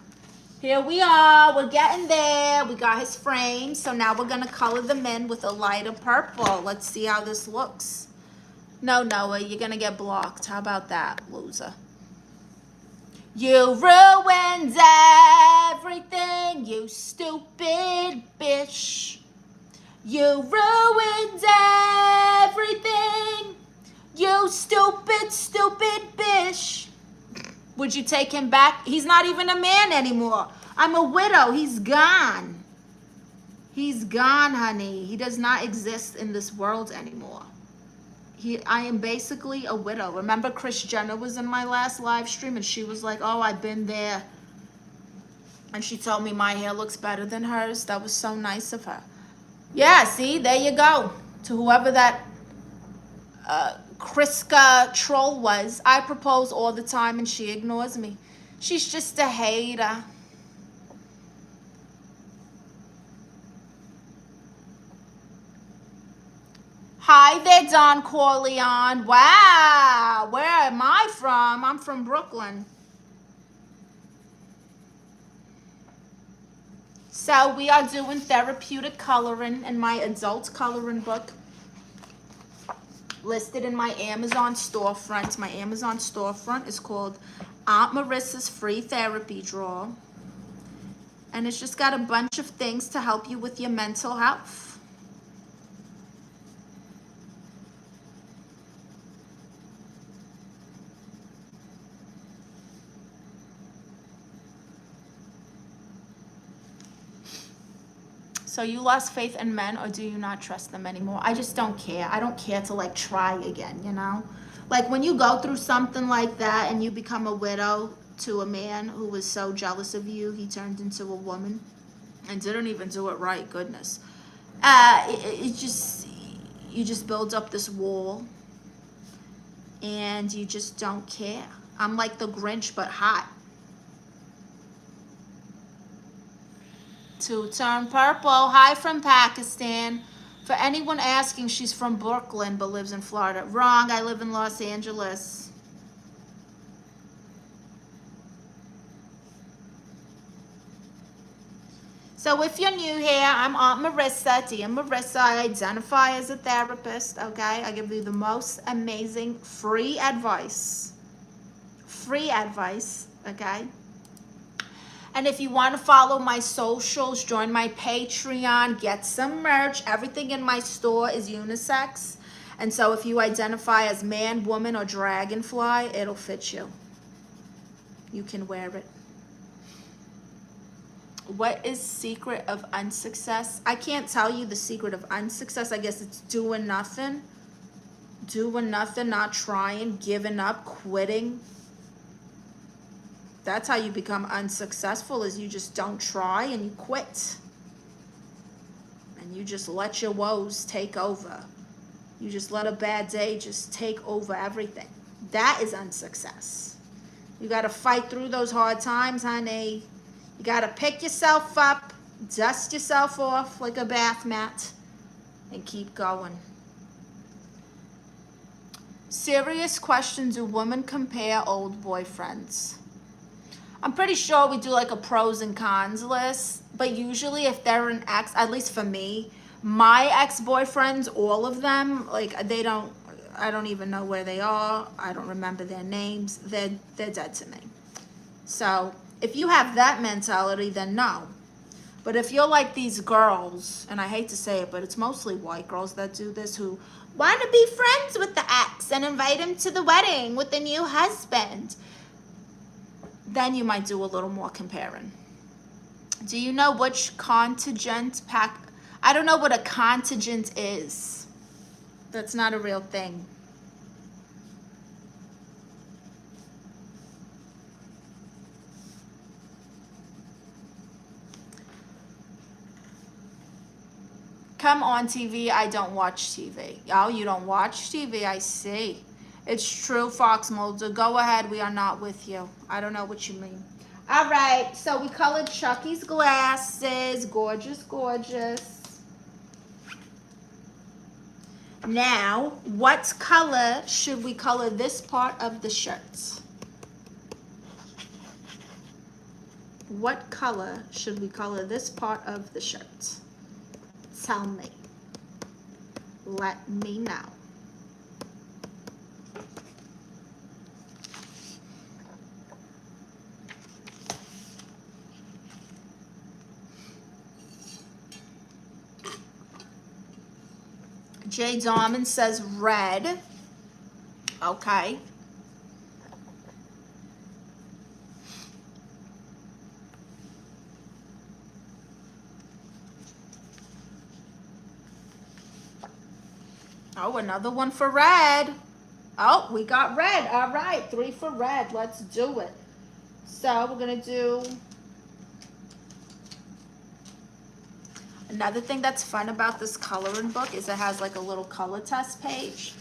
Here we are. We're getting there. We got his frame. So now we're going to color them in with a lighter purple. Let's see how this looks. No, Noah, you're going to get blocked. How about that, loser? You ruined everything, you stupid bitch. You ruined everything, you stupid, stupid bitch. Would you take him back? He's not even a man anymore. I'm a widow. He's gone. He's gone, honey. He does not exist in this world anymore. I am basically a widow. Remember Kris Jenner was in my last live stream and she was like, oh, I've been there. And she told me my hair looks better than hers. That was so nice of her. Yeah, see, there you go. To whoever that Kriska troll was, I propose all the time and she ignores me. She's just a hater. Hi there, Don Corleone. Wow, where am I from? I'm from Brooklyn. So we are doing therapeutic coloring in my adult coloring book, listed in my Amazon storefront. My Amazon storefront is called Aunt Marisa's Free Therapy Drawer. And it's just got a bunch of things to help you with your mental health. So you lost faith in men, or do you not trust them anymore? I just don't care. I don't care to like try again, you know? Like when you go through something like that and you become a widow to a man who was so jealous of you, he turned into a woman and didn't even do it right, goodness. You just build up this wall and you just don't care. I'm like the Grinch, but hot. To turn purple. Hi from Pakistan. For anyone asking, she's from Brooklyn but lives in Florida. Wrong, I live in Los Angeles. So if you're new here, I'm Aunt Marisa, Tia Marisa. I identify as a therapist, okay? I give you the most amazing free advice. Free advice, okay? And if you want to follow my socials, join my Patreon, get some merch. Everything in my store is unisex. And so if you identify as man, woman, or dragonfly, it'll fit you. You can wear it. What is secret of unsuccess? I can't tell you the secret of unsuccess. I guess it's doing nothing. Doing nothing, not trying, giving up, quitting. That's how you become unsuccessful, is you just don't try and you quit. And you just let your woes take over. You just let a bad day just take over everything. That is unsuccess. You got to fight through those hard times, honey. You got to pick yourself up, dust yourself off like a bath mat, and keep going. Serious question, do women compare old boyfriends? I'm pretty sure we do like a pros and cons list, but usually if they're an ex, at least for me, my ex-boyfriends, all of them, like I don't even know where they are. I don't remember their names. They're dead to me. So if you have that mentality, then no. But if you're like these girls, and I hate to say it, but it's mostly white girls that do this, who want to be friends with the ex and invite him to the wedding with the new husband, then you might do a little more comparing. Do you know which contingent pack? I don't know what a contingent is. That's not a real thing. Come on TV, I don't watch TV. Oh, you don't watch TV, I see. It's true, Fox Mulder. Go ahead, we are not with you. I don't know what you mean. All right, so we colored Chucky's glasses. Gorgeous, gorgeous. Now, what color should we color this part of the shirt? What color should we color this part of the shirt? Tell me. Let me know. Jay Diamond says red. Okay. Oh, another one for red. Oh, we got red. All right, 3 for red. Let's do it. So we're going to do... Another thing that's fun about this coloring book is it has like a little color test page.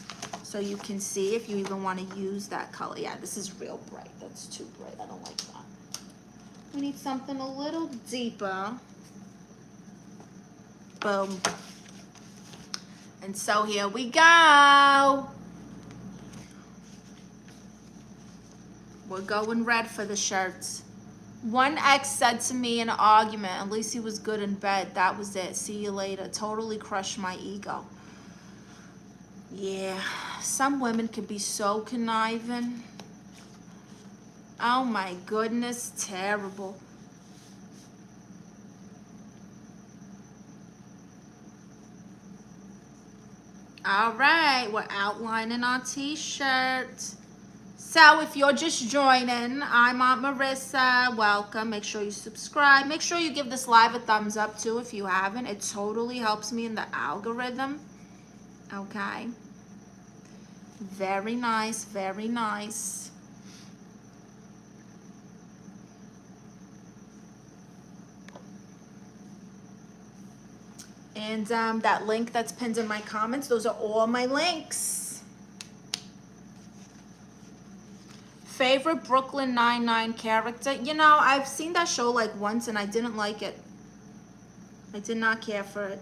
So you can see if you even want to use that color. Yeah, this is real bright. That's too bright. I don't like that. We need something a little deeper. Boom. And so here we go. We're going red for the shirts. One ex said to me in an argument, at least he was good in bed. That was it. See you later. Totally crushed my ego. Yeah, some women can be so conniving. Oh my goodness, terrible. All right, we're outlining our t-shirt. So if you're just joining, I'm Aunt Marissa. Welcome. Make sure you subscribe. Make sure you give this live a thumbs up too if you haven't. It totally helps me in the algorithm. Okay. Very nice. Very nice. And that link that's pinned in my comments, those are all my links. Favorite Brooklyn Nine-Nine character? You know, I've seen that show like once and I didn't like it. I did not care for it.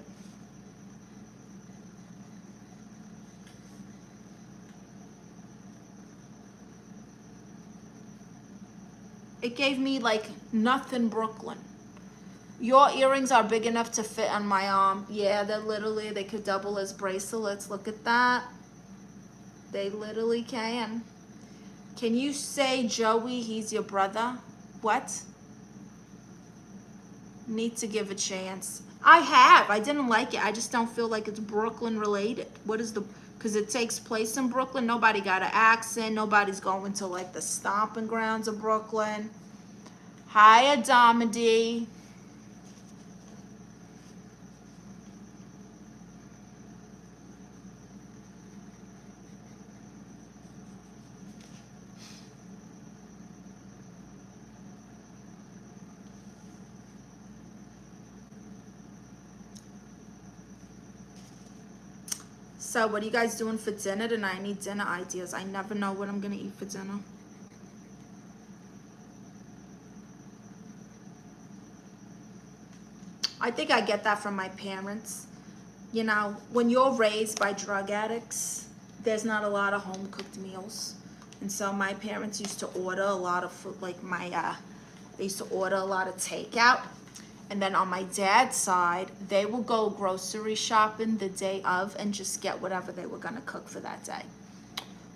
It gave me like nothing Brooklyn. Your earrings are big enough to fit on my arm. Yeah, they're literally, they could double as bracelets. Look at that. They literally can. Can you say, Joey, he's your brother? What? Need to give a chance. I have. I didn't like it. I just don't feel like it's Brooklyn related. What is the... Because it takes place in Brooklyn. Nobody got an accent. Nobody's going to like the stomping grounds of Brooklyn. Hi, Adamadi. So what are you guys doing for dinner tonight? I need dinner ideas. I never know what I'm gonna eat for dinner. I think I get that from my parents. You know, when you're raised by drug addicts, there's not a lot of home cooked meals. And so my parents used to order a lot of food, like they used to order a lot of takeout. And then on my dad's side, they will go grocery shopping the day of and just get whatever they were gonna cook for that day.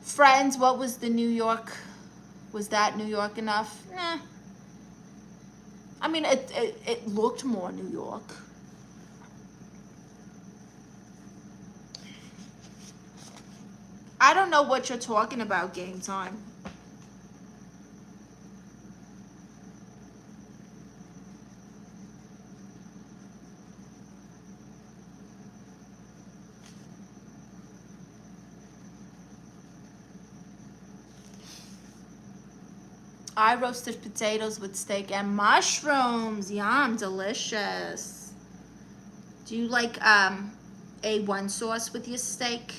Friends, what was the New York? Was that New York enough? Nah. I mean, it looked more New York. I don't know what you're talking about, Game Time. I roasted potatoes with steak and mushrooms. Yum, delicious. Do you like A1 sauce with your steak?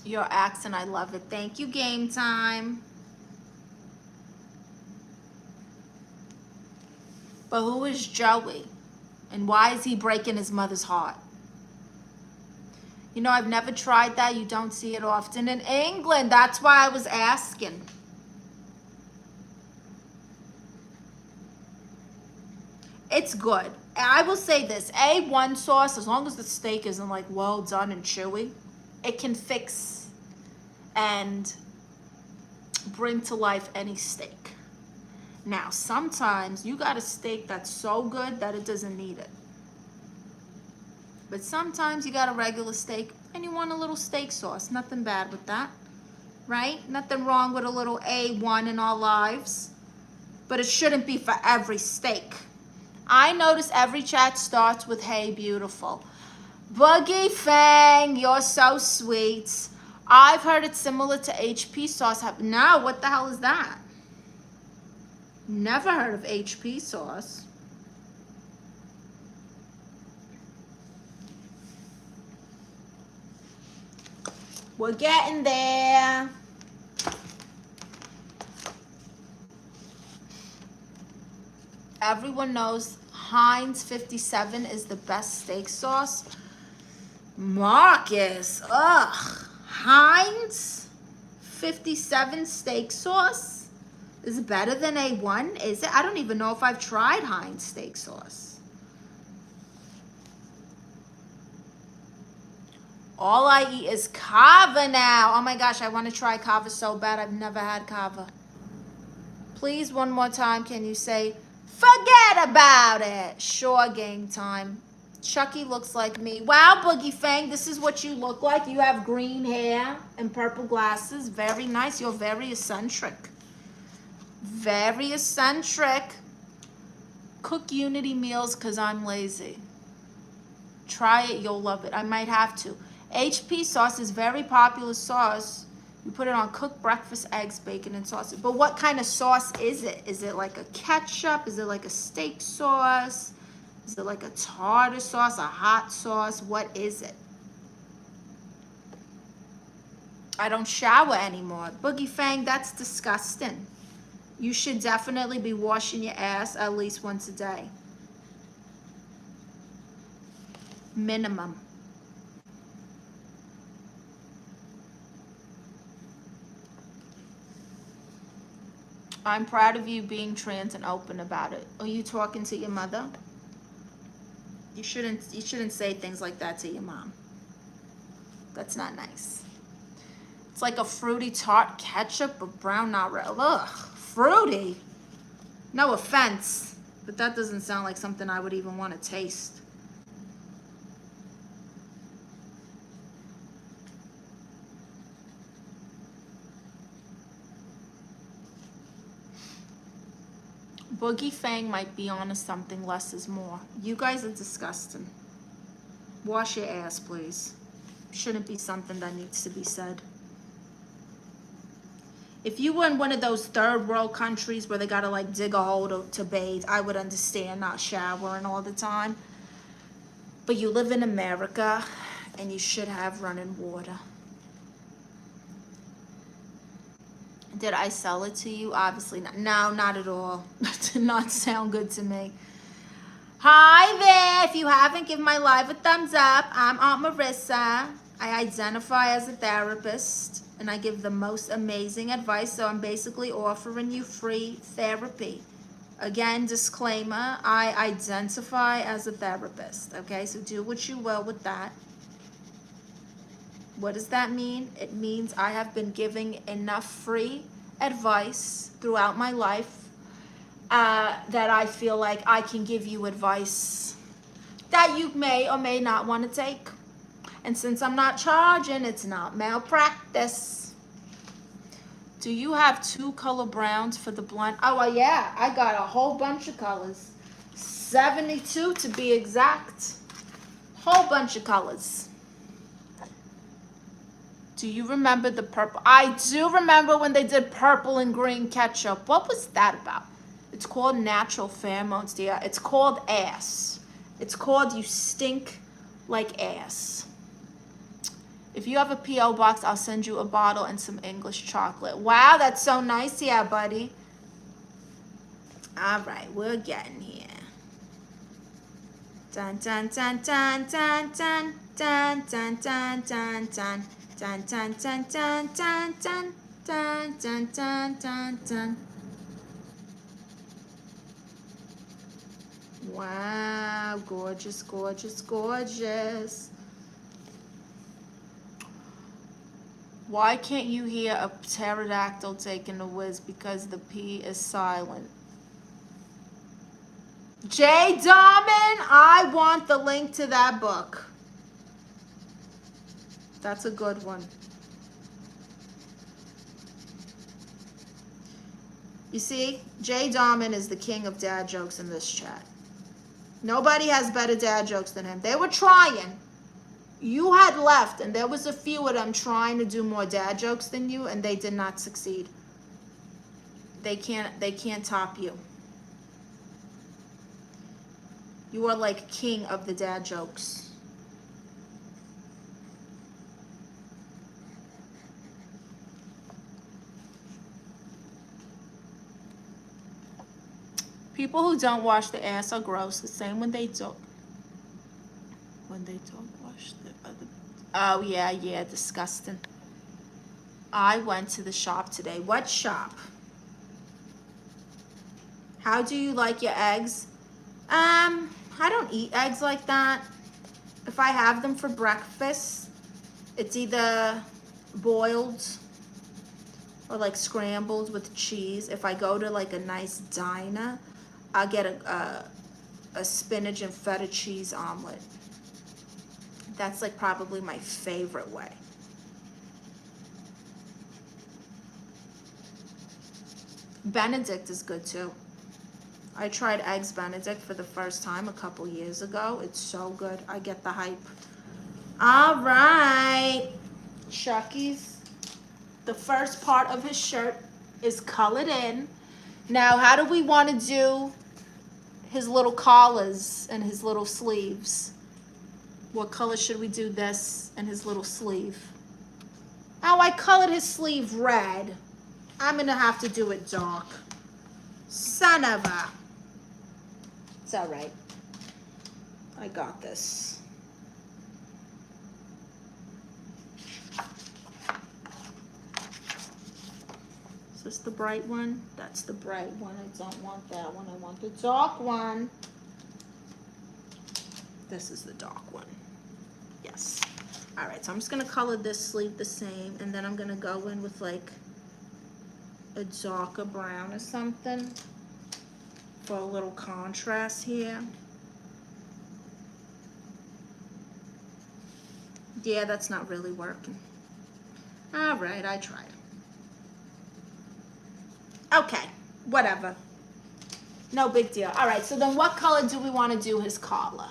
Your accent, I love it. Thank you, Game Time. But who is Joey? And why is he breaking his mother's heart? You know, I've never tried that. You don't see it often in England. That's why I was asking. It's good. I will say this. A1 sauce, as long as the steak isn't like well done and chewy, it can fix and bring to life any steak. Now, sometimes you got a steak that's so good that it doesn't need it. But sometimes you got a regular steak and you want a little steak sauce. Nothing bad with that, right? Nothing wrong with a little A1 in our lives. But it shouldn't be for every steak. I notice every chat starts with, hey, beautiful. Boogie Fang, you're so sweet. I've heard it's similar to HP sauce. No, what the hell is that? Never heard of HP sauce. We're getting there. Everyone knows Heinz 57 is the best steak sauce. Marcus, ugh. Heinz 57 steak sauce is better than A1, is it? I don't even know if I've tried Heinz steak sauce. All I eat is kava now. Oh my gosh, I want to try kava so bad. I've never had kava. Please, one more time, can you say, forget about it? Sure, Game Time. Chucky looks like me. Wow, Boogie Fang, this is what you look like. You have green hair and purple glasses. Very nice. You're very eccentric. Very eccentric. Cook Unity meals because I'm lazy. Try it. You'll love it. I might have to. HP sauce is very popular sauce. You put it on cooked breakfast, eggs, bacon, and sausage. But what kind of sauce is it? Is it like a ketchup? Is it like a steak sauce? Is it like a tartar sauce, a hot sauce? What is it? I don't shower anymore. Boogie Fang, that's disgusting. You should definitely be washing your ass at least once a day. Minimum. I'm proud of you being trans and open about it. Are you talking to your mother? You shouldn't say things like that to your mom. That's not nice. It's like a fruity tart ketchup, but brown, not red. Ugh, fruity. No offense, but that doesn't sound like something I would even want to taste. Boogie Fang might be on to something. Less is more. You guys are disgusting. Wash your ass, please. Shouldn't be something that needs to be said. If you were in one of those third world countries where they gotta like dig a hole to bathe, I would understand not showering all the time. But you live in America and you should have running water. Did I sell it to you? Obviously not. No, not at all. That did not sound good to me. Hi there. If you haven't, give my live a thumbs up. I'm Aunt Marissa. I identify as a therapist and I give the most amazing advice. So I'm basically offering you free therapy. Again, disclaimer, I identify as a therapist. Okay, so do what you will with that. What does that mean? It means I have been giving enough free advice throughout my life that I feel like I can give you advice that you may or may not want to take. And since I'm not charging, it's not malpractice. Do you have 2 color browns for the blend? Oh, well, yeah, I got a whole bunch of colors. 72 to be exact. Whole bunch of colors. Do you remember the purple? I do remember when they did purple and green ketchup. What was that about? It's called natural pheromones, dear. It's called ass. It's called you stink like ass. If you have a P.O. box, I'll send you a bottle and some English chocolate. Wow, that's so nice. Yeah, buddy. All right, we're getting here. Dun, dun, dun, dun, dun, dun, dun, dun, dun, dun, dun. Dun, dun, dun, dun, dun, dun, dun, dun, dun, dun, dun. Wow, gorgeous, gorgeous, gorgeous. Why can't you hear a pterodactyl taking a whiz? Because the P is silent. Jay Dahman, I want the link to that book. That's a good one. You see, Jay Dahman is the king of dad jokes in this chat. Nobody has better dad jokes than him. They were trying. You had left, and there was a few of them trying to do more dad jokes than you, and they did not succeed. They can't top you. You are like king of the dad jokes. People who don't wash their ass are gross. The same when they don't wash the other. Oh yeah, disgusting. I went to the shop today. What shop? How do you like your eggs? I don't eat eggs like that. If I have them for breakfast, it's either boiled or like scrambled with cheese. If I go to like a nice diner, I'll get a spinach and feta cheese omelet. That's like probably my favorite way. Benedict is good too. I tried Eggs Benedict for the first time a couple years ago. It's so good. I get the hype. All right. Chucky's. The first part of his shirt is colored in. Now, how do we want to do his little collars and his little sleeves? What color should we do this and his little sleeve? Oh, I colored his sleeve red. I'm going to have to do it dark. Son of a... It's all right. I got this. Is this the bright one? That's the bright one. I don't want that one. I want the dark one. This is the dark one. Yes. All right, so I'm just going to color this sleeve the same, and then I'm going to go in with like a darker brown or something for a little contrast here. Yeah, that's not really working. All right, I tried. Okay, whatever. No big deal. All right, so then what color do we want to do his collar?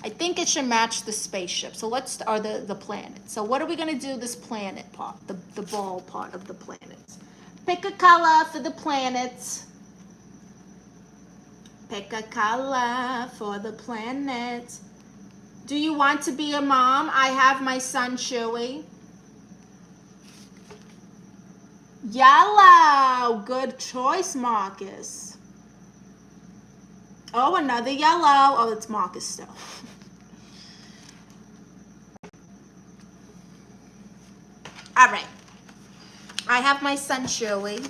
I think it should match the spaceship. So let's, or the planet. So what are we going to do this planet part, the ball part of the planet? Pick a color for the planet. Pick a color for the planet. Do you want to be a mom? I have my son Chewy. Yellow. Good choice, Marcus. Oh, another yellow. Oh, it's Marcus still. All right. I have my son Chewy.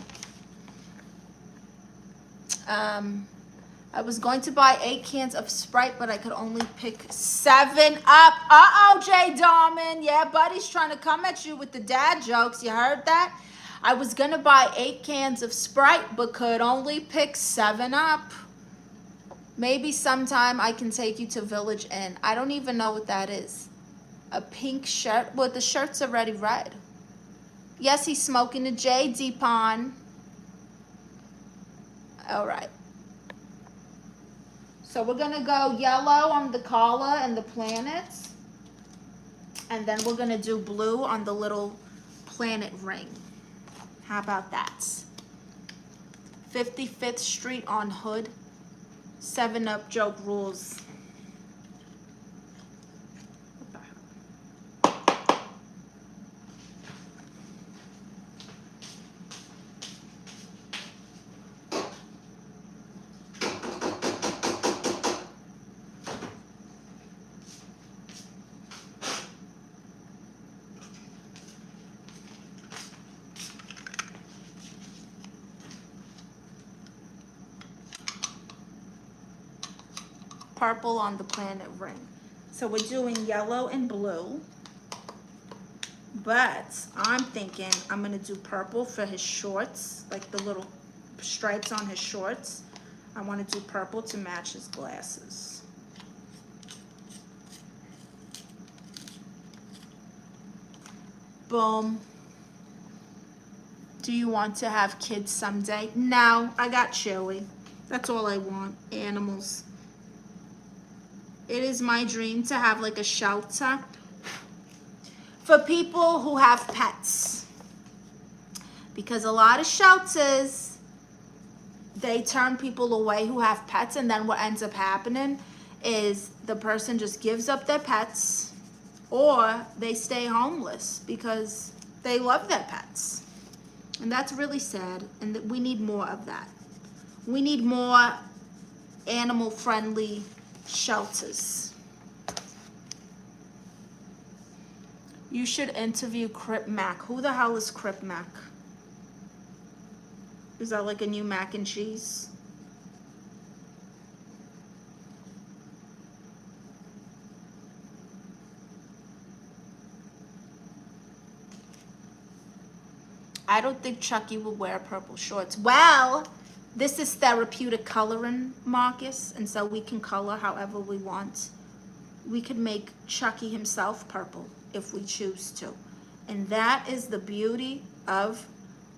I was going to buy 8 cans of Sprite, but I could only pick 7 up. Uh-oh, Jay Darman. Yeah, buddy's trying to come at you with the dad jokes. You heard that? I was going to buy 8 cans of Sprite, but could only pick 7 up. Maybe sometime I can take you to Village Inn. I don't even know what that is. A pink shirt? Well, the shirt's already red. Yes, he's smoking a J, Deepon. All right. So we're going to go yellow on the collar and the planets. And then we're going to do blue on the little planet ring. How about that? 55th Street on Hood. 7-Up joke rules. Purple on the planet ring. So we're doing yellow and blue, but I'm thinking I'm gonna do purple for his shorts, like the little stripes on his shorts. I want to do purple to match his glasses. Boom. Do you want to have kids someday? No, I got Chewy. That's all I want. Animals. It is my dream to have like a shelter for people who have pets. Because a lot of shelters, they turn people away who have pets, and then what ends up happening is the person just gives up their pets, or they stay homeless because they love their pets. And that's really sad, and we need more of that. We need more animal-friendly shelters. You should interview Crip Mac. Who the hell is Crip Mac? Is that like a new mac and cheese? I don't think Chucky will wear purple shorts. Well, this is therapeutic coloring, Marcus, and so we can color however we want. We could make Chucky himself purple if we choose to. And that is the beauty of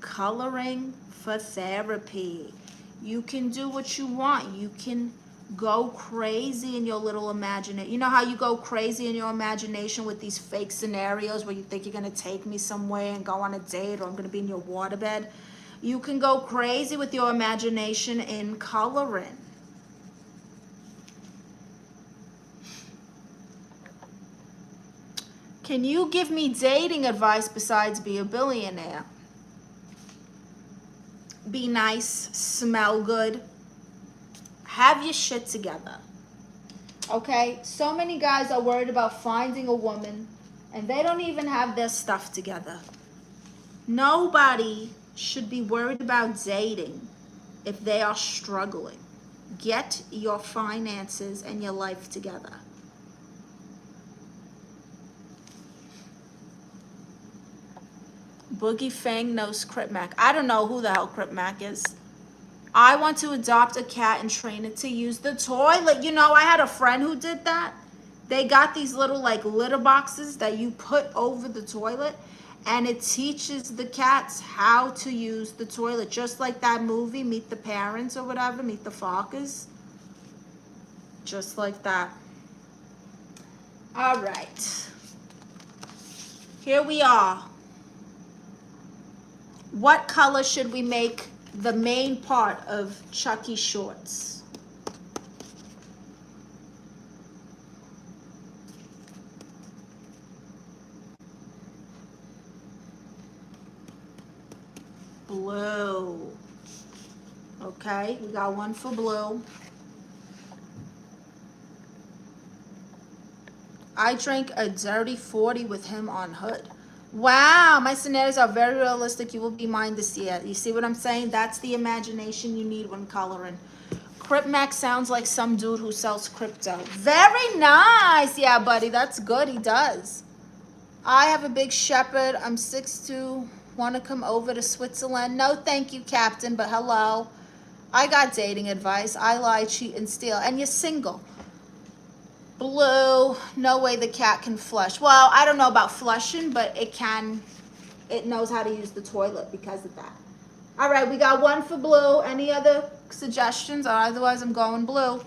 coloring for therapy. You can do what you want. You can go crazy in your little imagination. You know how you go crazy in your imagination with these fake scenarios where you think you're going to take me somewhere and go on a date, or I'm going to be in your waterbed? You can go crazy with your imagination in coloring. Can you give me dating advice besides be a billionaire? Be nice, smell good, have your shit together. Okay? So many guys are worried about finding a woman and they don't even have their stuff together. Nobody should be worried about dating if they are struggling. Get your finances and your life together. Boogie Fang knows Crip Mac. I don't know who the hell Crip Mac is. I want to adopt a cat and train it to use the toilet. You know, I had a friend who did that. They got these little like litter boxes that you put over the toilet, And it teaches the cats how to use the toilet, just like that movie, Meet the Parents or whatever, Meet the Fockers. Just like that. All right. Here we are. What color should we make the main part of Chucky shorts? Blue. Okay, we got one for blue. I drank a dirty 40 with him on Hood. Wow, my scenarios are very realistic. You will be mine this year. You see what I'm saying? That's the imagination you need when coloring. Crypt Mac sounds like some dude who sells crypto. Very nice. Yeah, buddy, that's good. He does. I have a big shepherd. I'm 6'2". Want to come over to Switzerland? No, thank you, Captain, but hello. I got dating advice. I lie, cheat, and steal. And you're single. Blue. No way the cat can flush. Well, I don't know about flushing, but it can. It knows how to use the toilet because of that. All right, we got one for blue. Any other suggestions? Or otherwise, I'm going blue.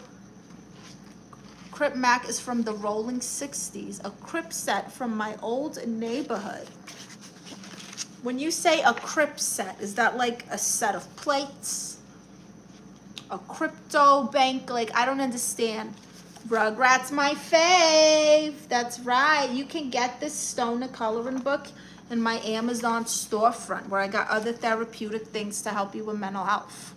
Crip Mac is from the Rolling 60s. A Crip set from my old neighborhood. When you say a Crip set, is that like a set of plates? A crypto bank? Like, I don't understand. Rugrats, my fave. That's right. You can get this stoner coloring book in my Amazon storefront where I got other therapeutic things to help you with mental health.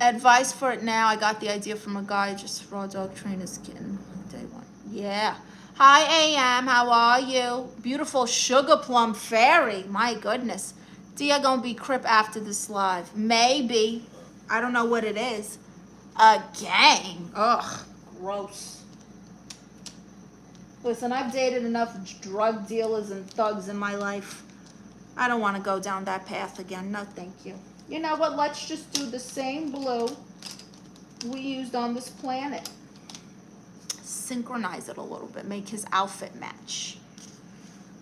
Advice for it now. I got the idea from a guy, just raw dog trainer's kitten. Day one. Yeah. Hi, AM. How are you? Beautiful sugar plum fairy. My goodness. Dia gonna be Crip after this live. Maybe. I don't know what it is. A gang. Ugh. Gross. Listen, I've dated enough drug dealers and thugs in my life. I don't want to go down that path again. No, thank you. You know what? Let's just do the same blue we used on this planet. Synchronize it a little bit. Make his outfit match.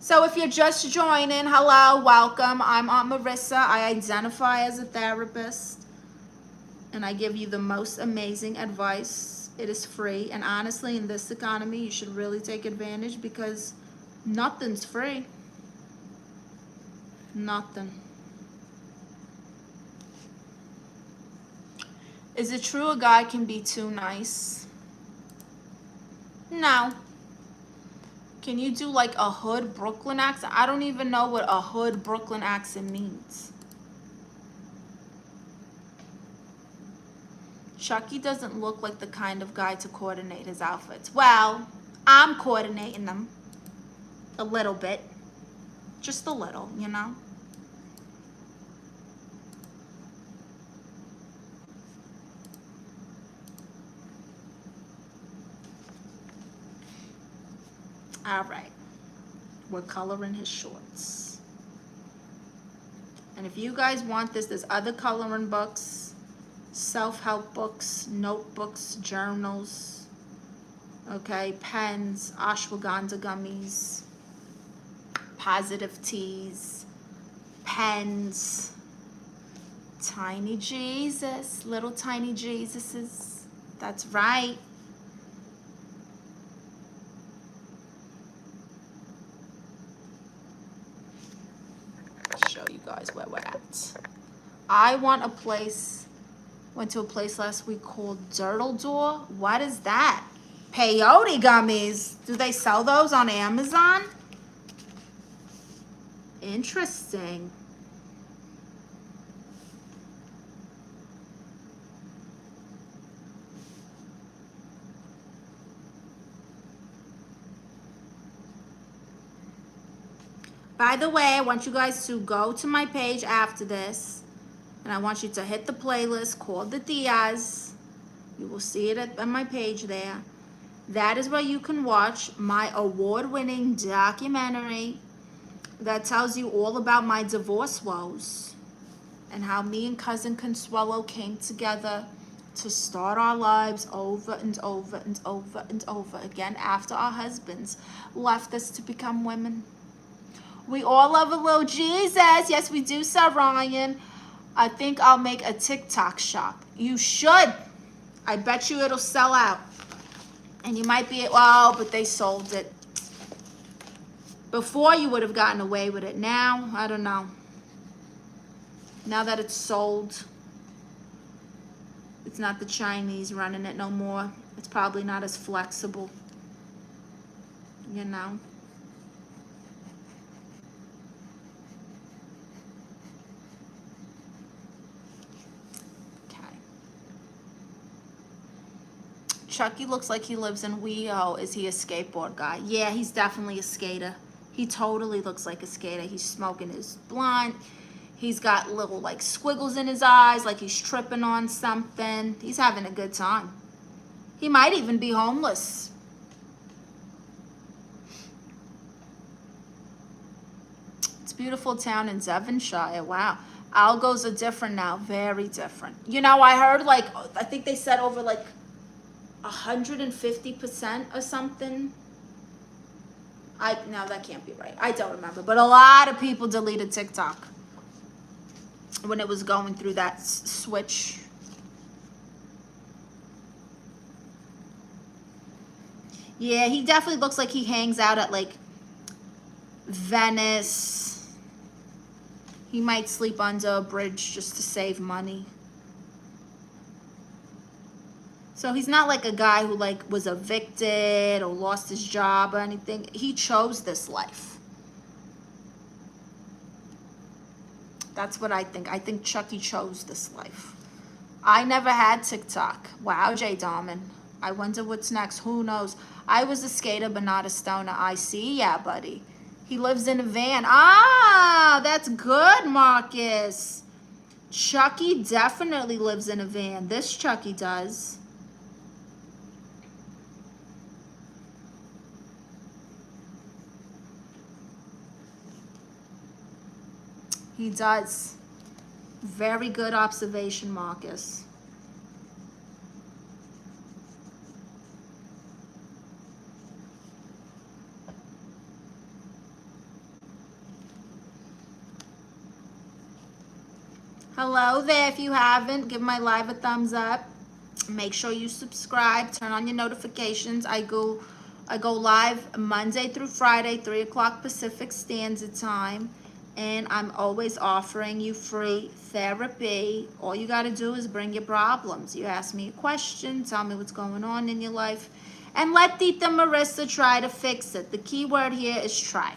So if you're just joining, hello, welcome. I'm Aunt Marissa. I identify as a therapist. And I give you the most amazing advice. It is free. And honestly, in this economy, you should really take advantage because nothing's free. Nothing. Is it true a guy can be too nice? No. Can you do like a hood Brooklyn accent? I don't even know what a hood Brooklyn accent means. Chucky doesn't look like the kind of guy to coordinate his outfits. Well, I'm coordinating them a little bit. Just a little, you know? All right. We're coloring his shorts. And if you guys want this, there's other coloring books, self-help books, notebooks, journals, okay, pens, ashwagandha gummies, positive teas, pens, tiny Jesus, little tiny Jesuses. That's right. Show you guys where we're at. I want a place, went to a place last week called Dirtle Door. What is that? Peyote gummies. Do they sell those on Amazon? Interesting. By the way, I want you guys to go to my page after this, and I want you to hit the playlist called The Tias. You will see it on my page there. That is where you can watch my award-winning documentary that tells you all about my divorce woes and how me and cousin Consuelo came together to start our lives over and over and over and over again after our husbands left us to become women. We all love a little Jesus. Yes, we do, Sir Ryan. I think I'll make a TikTok shop. You should. I bet you it'll sell out. And you might be, oh, but they sold it. Before you would have gotten away with it. Now, I don't know. Now that it's sold, it's not the Chinese running it no more. It's probably not as flexible. You know? Okay. Chucky looks like he lives in WeHo. Is he a skateboard guy? Yeah, he's definitely a skater. He totally looks like a skater. He's smoking his blunt. He's got little like squiggles in his eyes, like he's tripping on something. He's having a good time. He might even be homeless. It's a beautiful town in Devonshire. Wow. Algos are different now. Very different. You know, I heard like, I think they said over like 150% or something. No, that can't be right. I don't remember. But a lot of people deleted TikTok when it was going through that switch. Yeah, he definitely looks like he hangs out at like Venice. He might sleep under a bridge just to save money. So he's not like a guy who like was evicted or lost his job or anything. He chose this life. That's what I think. I think Chucky chose this life. I never had TikTok. Wow, Jay Darman. I wonder what's next. Who knows? I was a skater, but not a stoner. I see. Yeah, buddy. He lives in a van. Ah, that's good, Marcus. Chucky definitely lives in a van. This Chucky does. He does. Very good observation, Marcus. Hello there. If you haven't, give my live a thumbs up. Make sure you subscribe. Turn on your notifications. I go live Monday through Friday, 3 o'clock Pacific Standard Time. And I'm always offering you free therapy. All you got to do is bring your problems. You ask me a question, tell me what's going on in your life, and let Tita Marisa try to fix it. The key word here is try.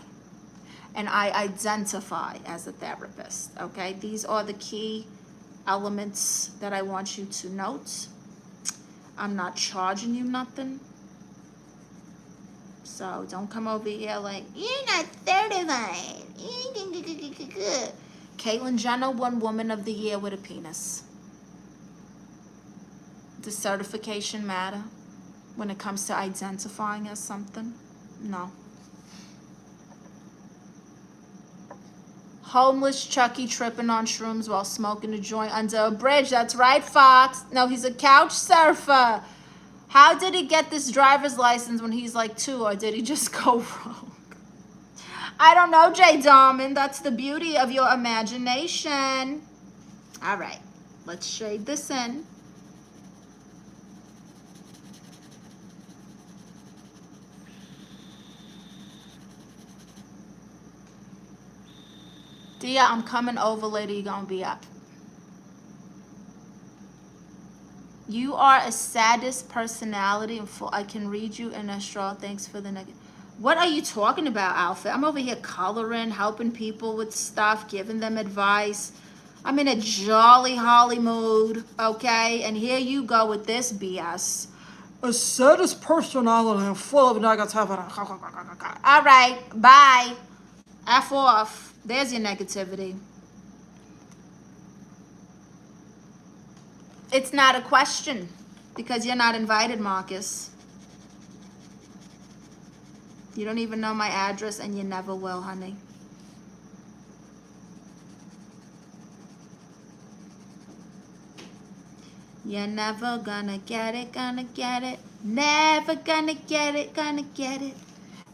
And I identify as a therapist, okay? These are the key elements that I want you to note. I'm not charging you nothing. So don't come over here like, you're not certified. Caitlyn Jenner won Woman of the Year with a penis. Does certification matter when it comes to identifying as something? No. Homeless Chucky tripping on shrooms while smoking a joint under a bridge. That's right, Fox. No, he's a couch surfer. How did he get this driver's license when he's like 2, or did he just go wrong? I don't know, Jay Darman. That's the beauty of your imagination. All right, let's shade this in. Dia, I'm coming over later. You're going to be up. You are a saddest personality. I can read you in a straw. Thanks for the negative. What are you talking about, Alfred? I'm over here coloring, helping people with stuff, giving them advice. I'm in a jolly holly mood, okay? And here you go with this BS. A saddest personality full of negativity. All right, bye. F off. There's your negativity. It's not a question because you're not invited, Marcus. You don't even know my address and you never will, honey. You're never gonna get it, gonna get it. Never gonna get it, gonna get it.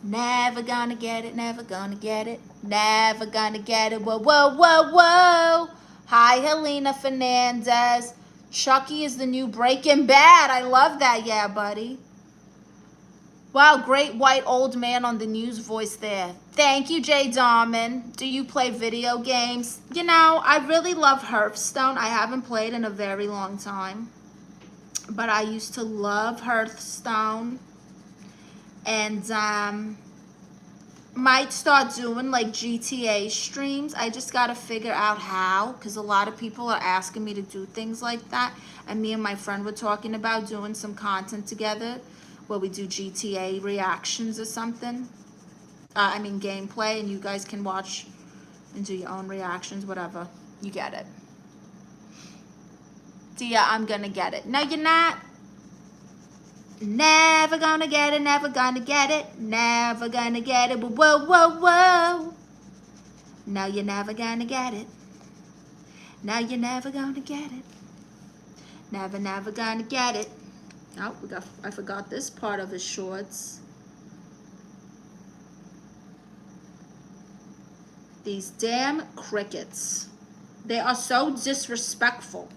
Never gonna get it, never gonna get it. Never gonna get it. Whoa, whoa, whoa, whoa. Hi, Helena Fernandez. Chucky is the new Breaking Bad. I love that. Yeah, buddy. Wow, great white old man on the news voice there. Thank you, Jay Darman. Do you play video games? You know, I really love Hearthstone. I haven't played in a very long time. But I used to love Hearthstone. And might start doing like GTA streams. I just got to figure out how, because a lot of people are asking me to do things like that. And me and my friend were talking about doing some content together where we do GTA reactions or something. I mean gameplay, and you guys can watch and do your own reactions, whatever. You get it. Tia, I'm gonna get it. No, you're not. Never gonna get it, never gonna get it, never gonna get it. Whoa, whoa, whoa. No, you're never gonna get it. No, you're never gonna get it. Never, never gonna get it. Oh, I forgot this part of his shorts. These damn crickets. They are so disrespectful.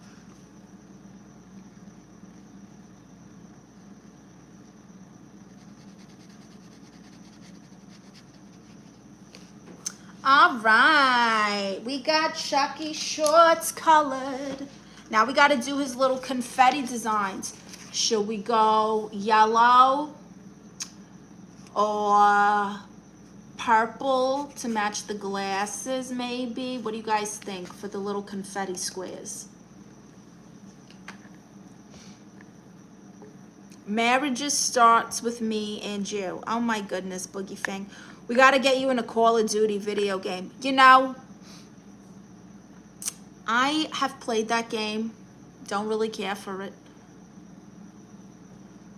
All right, we got Chucky shorts colored. Now we got to do his little confetti designs. Should we go yellow or purple to match the glasses maybe? What do you guys think for the little confetti squares? Marriages starts with me and you. Oh my goodness, Boogie Fang. We got to get you in a Call of Duty video game. You know, I have played that game. Don't really care for it.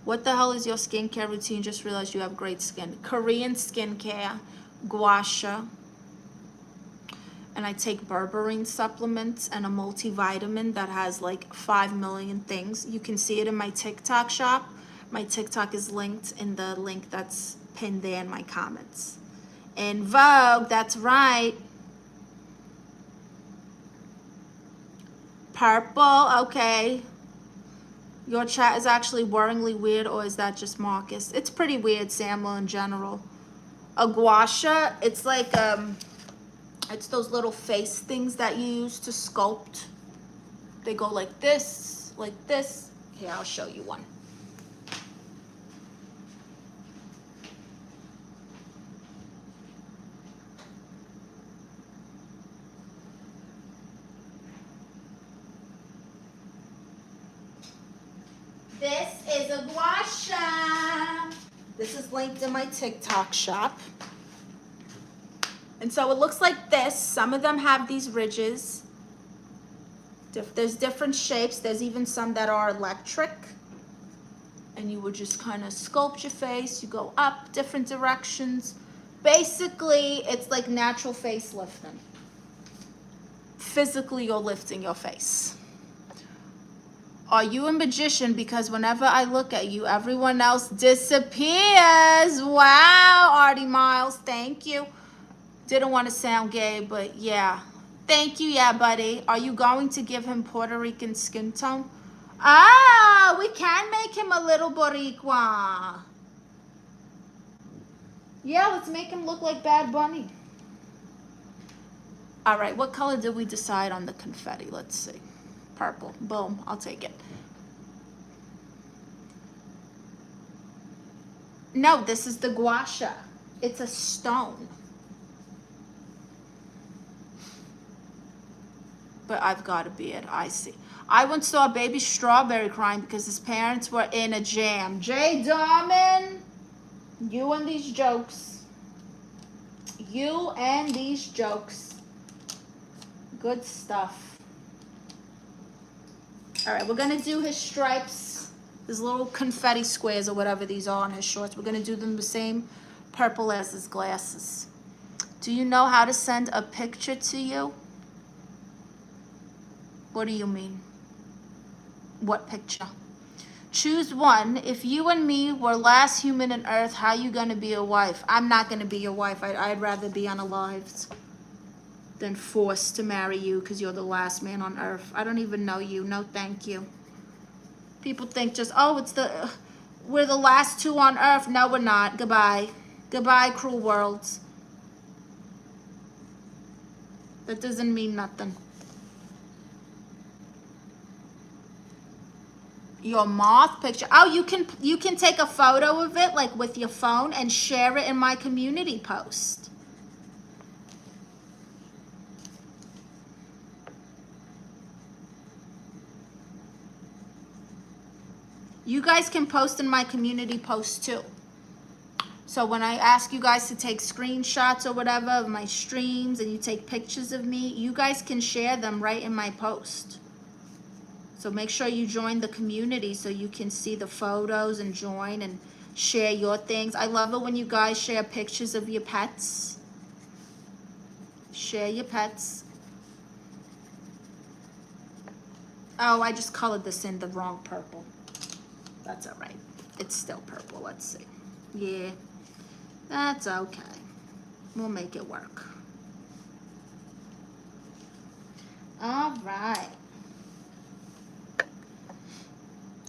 What the hell is your skincare routine? Just realized you have great skin. Korean skincare, gua sha. And I take berberine supplements and a multivitamin that has like 5 million things. You can see it in my TikTok shop. My TikTok is linked in the link that's pinned there in my comments. In Vogue, that's right. Purple, okay. Your chat is actually worryingly weird, or is that just Marcus? It's pretty weird, Samuel, in general. A gua sha, it's like, it's those little face things that you use to sculpt. They go like this, like this. Here, I'll show you one. This is a gua sha. This is linked in my TikTok shop. And so it looks like this. Some of them have these ridges. There's different shapes. There's even some that are electric. And you would just kind of sculpt your face. You go up different directions. Basically, it's like natural face lifting. Physically, you're lifting your face. Are you a magician? Because whenever I look at you, everyone else disappears. Wow, Artie Miles, thank you. Didn't want to sound gay, but yeah. Thank you, yeah, buddy. Are you going to give him Puerto Rican skin tone? Ah, we can make him a little Boricua. Yeah, let's make him look like Bad Bunny. All right, what color did we decide on the confetti? Let's see. Purple. Boom, I'll take it. No, this is the gua sha. It's a stone. But I've got a beard, I see. I once saw a baby strawberry crying because his parents were in a jam. Jay Darman, you and these jokes. You and these jokes. Good stuff. All right, we're gonna do his stripes, his little confetti squares or whatever these are on his shorts. We're gonna do them the same purple as his glasses. Do you know how to send a picture to you? What do you mean? What picture? Choose one. If you and me were last human on earth, how you gonna be a wife? I'm not gonna be your wife. I'd rather be unalived than forced to marry you because you're the last man on earth. I don't even know you. No, thank you. People think just, oh, we're the last two on earth. No, we're not. Goodbye. Goodbye, cruel worlds. That doesn't mean nothing. Your moth picture. Oh, you can take a photo of it like with your phone and share it in my community post. You guys can post in my community post too. So when I ask you guys to take screenshots or whatever of my streams and you take pictures of me, you guys can share them right in my post. So make sure you join the community so you can see the photos and join and share your things. I love it when you guys share pictures of your pets. Share your pets. Oh, I just colored this in the wrong purple. That's all right. It's still purple. Let's see. Yeah, that's okay. We'll make it work. All right.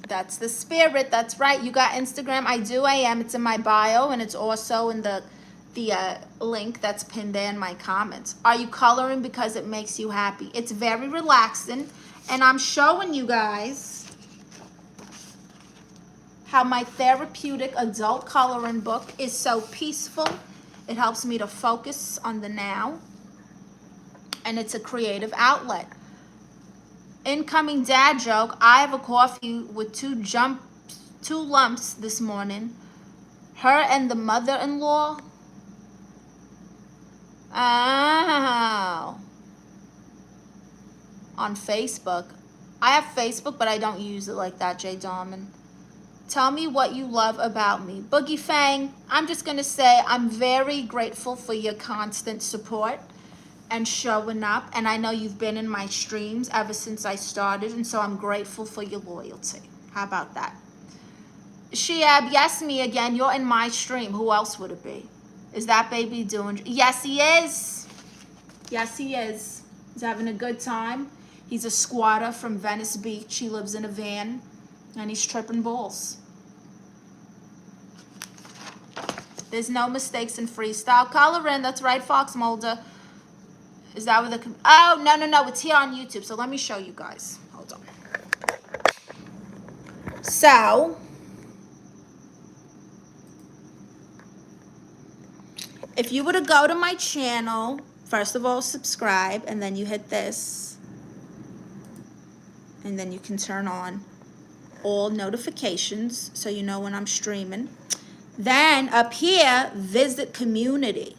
That's the spirit. That's right. You got Instagram. I do. I am. It's in my bio, and it's also in the link that's pinned there in my comments. Are you coloring because it makes you happy? It's very relaxing, and I'm showing you guys how my therapeutic adult coloring book is so peaceful. It helps me to focus on the now, and it's a creative outlet. Incoming dad joke. I have a coffee with two lumps this morning. Her and the mother-in-law. Oh. On Facebook. I have Facebook, but I don't use it like that, Jay Darman. Tell me what you love about me. Boogie Fang, I'm just going to say I'm very grateful for your constant support and showing up. And I know you've been in my streams ever since I started, and so I'm grateful for your loyalty. How about that? Shiab, yes, me again. You're in my stream. Who else would it be? Is that baby doing? Yes, he is. Yes, he is. He's having a good time. He's a squatter from Venice Beach. He lives in a van. And he's tripping balls. There's no mistakes in freestyle coloring. That's right, Fox Mulder. Is that where the... Oh, no. It's here on YouTube. So let me show you guys. Hold on. So, if you were to go to my channel, first of all, subscribe, and then you hit this. And then you can turn on all notifications so you know when I'm streaming. Then up here, visit community.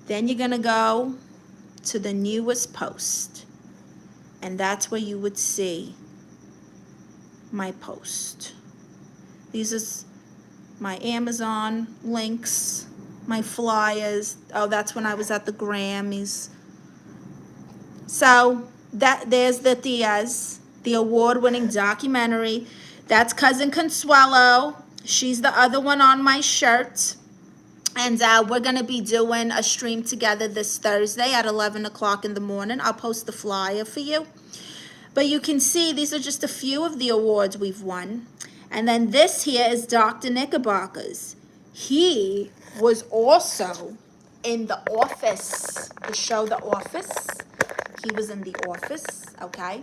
Then you're gonna go to the newest post, and that's where you would see my post. These are my Amazon links, my flyers. Oh, that's when I was at the Grammys. So there's the Tias, the award-winning documentary. That's Cousin Consuelo. She's the other one on my shirt. And we're going to be doing a stream together this Thursday at 11 o'clock in the morning. I'll post the flyer for you. But you can see these are just a few of the awards we've won. And then this here is Dr. Knickerbocker's. He was also in The Office, the show The Office. He was in The Office, okay?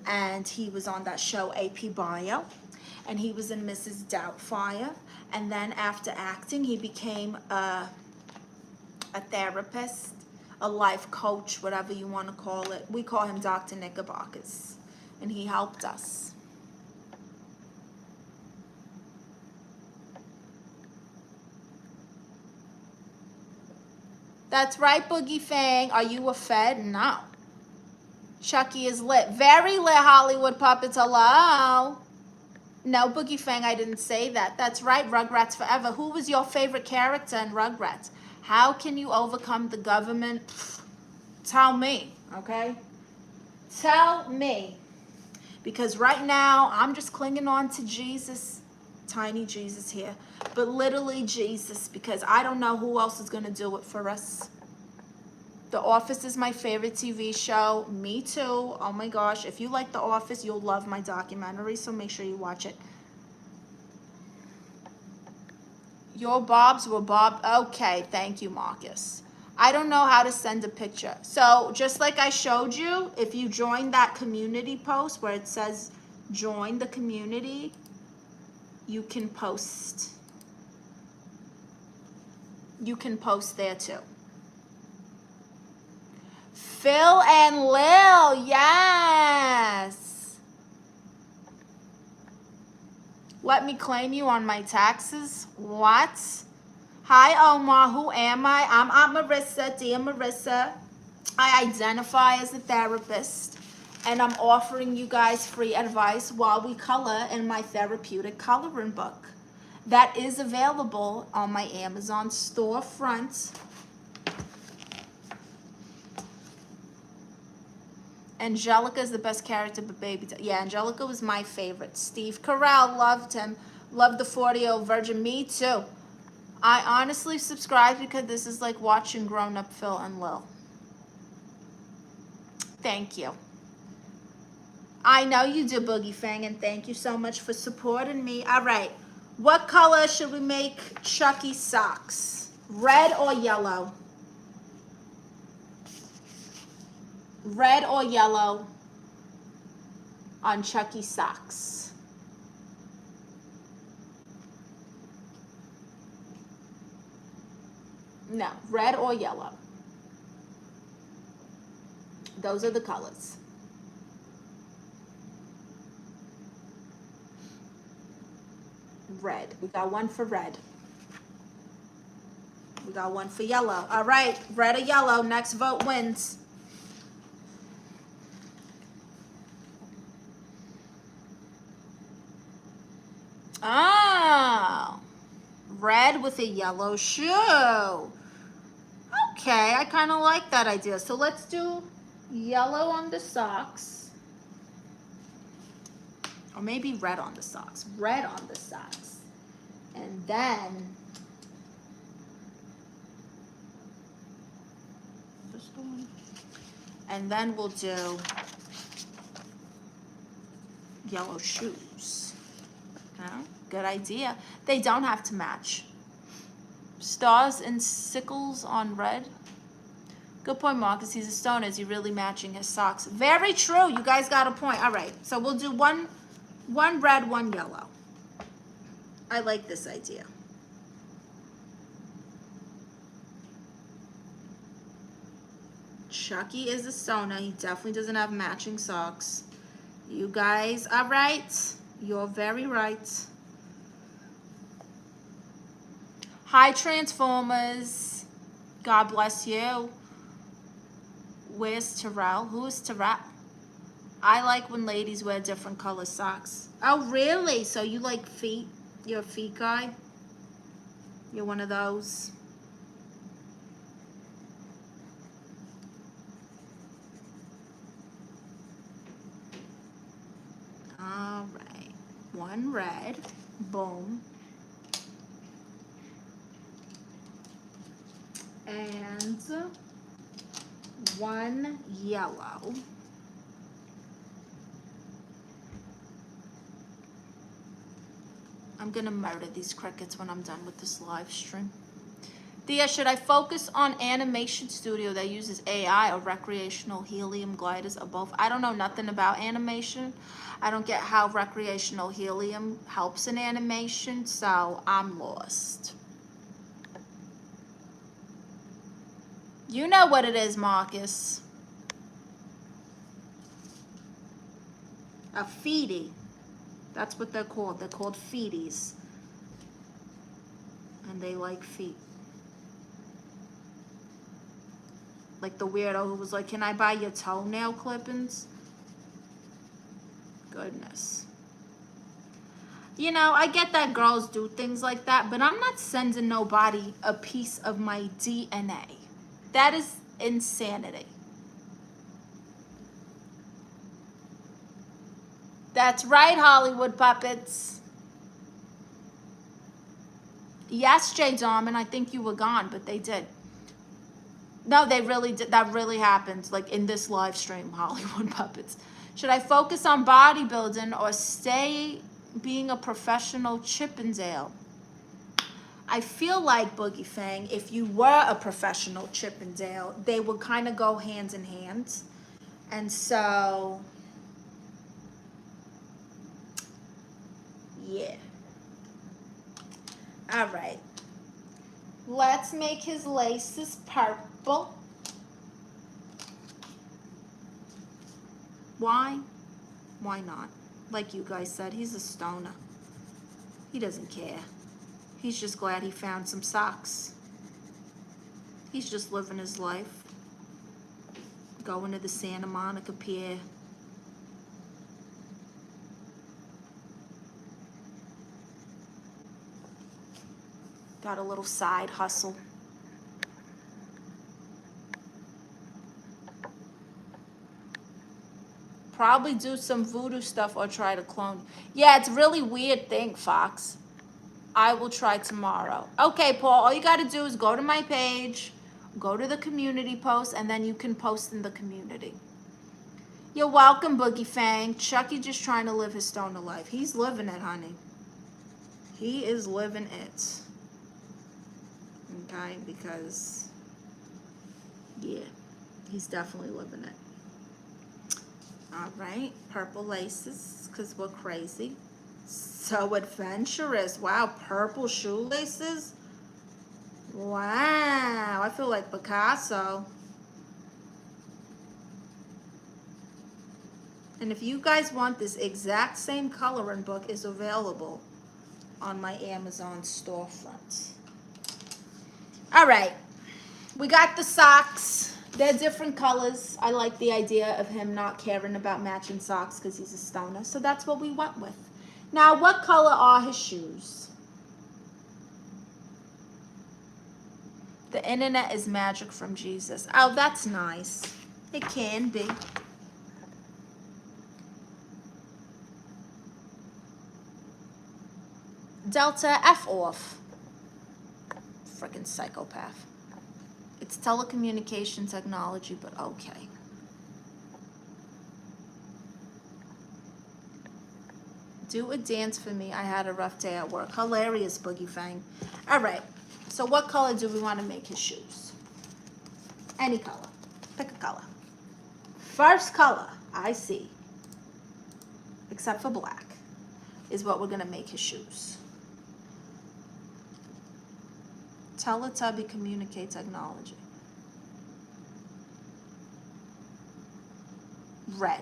And he was on that show AP Bio. And he was in Mrs. Doubtfire. And then after acting, he became a therapist, a life coach, whatever you want to call it. We call him Dr. Knickerbockers. And he helped us. That's right, Boogie Fang. Are you a Fed? No. Chucky is lit. Very lit, Hollywood Puppets. Hello. No, Boogie Fang, I didn't say that. That's right, Rugrats Forever. Who was your favorite character in Rugrats? How can you overcome the government? Pfft, tell me, okay? Tell me. because right now I'm just clinging on to Jesus, tiny Jesus here, but literally Jesus, because I don't know who else is going to do it for us. The Office is my favorite TV show. Me too. Oh my gosh. If you like The Office, you'll love my documentary, so make sure you watch it. Your bobs were bob. Okay, thank you, Marcus. I don't know how to send a picture. So just like I showed you, if you join that community post where it says join the community, you can post. You can post there too. Phil and Lil, yes. Let me claim you on my taxes. What? Hi, Omar. Who am I? I'm Aunt Marisa, Tia Marisa. I identify as a therapist, and I'm offering you guys free advice while we color in my therapeutic coloring book. That is available on my Amazon storefront. Angelica is the best character, but baby, yeah, Angelica was my favorite. Steve Carell, loved him. Loved the 40-year-old virgin. Me too. I honestly subscribe because this is like watching grown-up Phil and Lil. Thank you. I know you do, Boogie Fang, and thank you so much for supporting me. All right, what color should we make Chucky socks? Red or yellow? Red or yellow on Chucky socks? No, red or yellow. Those are the colors. Red. We got one for red. We got one for yellow. All right, red or yellow. Next vote wins. Oh, red with a yellow shoe. Okay, I kind of like that idea. So let's do yellow on the socks. Or maybe red on the socks. Red on the socks. And then this one. And then we'll do yellow shoes. Okay, good idea. They don't have to match. Stars and sickles on red. Good point, Marcus. He's a stoner. Is he really matching his socks? Very true. You guys got a point. All right. So we'll do one red, one yellow. I like this idea. Chucky is a stoner. He definitely doesn't have matching socks. You guys are right. You're very right. Hi, Transformers. God bless you. Where's Terrell? Who is Terrell? I like when ladies wear different color socks. Oh, really? So you like feet? You're a feet guy? You're one of those? All right. One red. Boom. And one yellow. I'm gonna murder these crickets when I'm done with this live stream. Thea, should I focus on animation studio that uses AI or recreational helium gliders or both? I don't know nothing about animation. I don't get how recreational helium helps in animation, so I'm lost. You know what it is, Marcus. A feedie. That's what they're called. They're called feedies. And they like feet. Like the weirdo who was like, can I buy your toenail clippings? Goodness. You know, I get that girls do things like that, but I'm not sending nobody a piece of my DNA. That is insanity. That's right, Hollywood puppets. Yes, Jay Dorman, I think you were gone, but they did. No, they really did. That really happened, like in this live stream, Hollywood puppets. Should I focus on bodybuilding or stay being a professional Chippendale? I feel like, Boogie Fang, if you were a professional Chippendale, they would kind of go hand in hand. And so, yeah. All right. Let's make his laces purple. Why? Why not? Like you guys said, he's a stoner. He doesn't care. He's just glad he found some socks. He's just living his life. Going to the Santa Monica Pier. Got a little side hustle. Probably do some voodoo stuff or try to clone. Yeah, it's a really weird thing, Fox. I will try tomorrow. Okay, Paul, all you got to do is go to my page, go to the community post, and then you can post in the community. You're welcome, Boogie Fang. Chucky just trying to live his stoner life. He's living it, honey. He is living it. Okay, because, yeah, he's definitely living it. All right, purple laces, because we're crazy. So adventurous. Wow, purple shoelaces. Wow, I feel like Picasso. And if you guys want this exact same coloring book, is available on my Amazon storefront. All right, we got the socks. They're different colors. I like the idea of him not caring about matching socks because he's a stoner. So that's what we went with. Now, what color are his shoes? The internet is magic from Jesus. Oh, that's nice. It can be. Delta, F off. Freaking psychopath. It's telecommunication technology, but okay. Do a dance for me. I had a rough day at work. Hilarious, Boogie Fang. All right. So what color do we want to make his shoes? Any color. Pick a color. First color I see, except for black, is what we're going to make his shoes. Teletubby communicate technology. Red.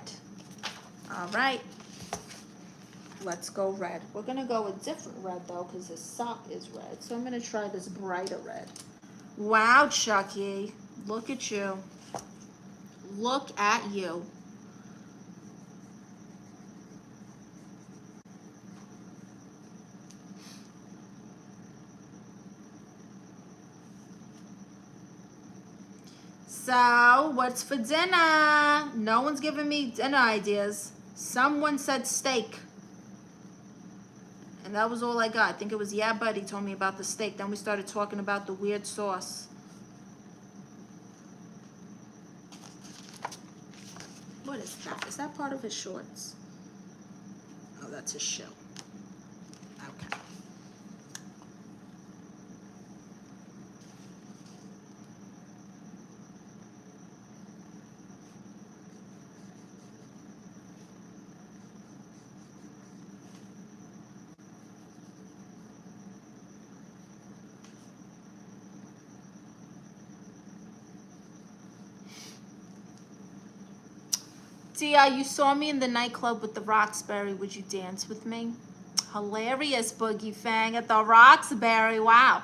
All right. Let's go red. We're going to go with different red, though, because his sock is red. So I'm going to try this brighter red. Wow, Chucky. Look at you. Look at you. So, what's for dinner? No one's giving me dinner ideas. Someone said steak. And that was all I got. I think it was Yeah Buddy told me about the steak. Then we started talking about the weird sauce. What is that? Is that part of his shorts? Oh, that's his shoe. Okay. Tia, you saw me in the nightclub with the Roxbury. Would you dance with me? Hilarious, Boogie Fang at the Roxbury. Wow.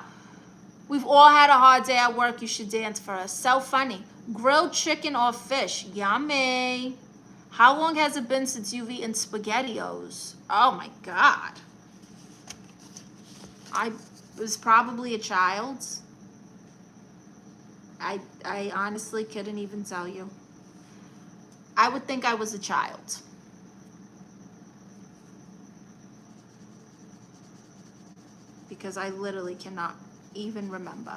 We've all had a hard day at work. You should dance for us. So funny. Grilled chicken or fish. Yummy. How long has it been since you've eaten SpaghettiOs? Oh my God. I was probably a child. I honestly couldn't even tell you. I would think I was a child. because I literally cannot even remember.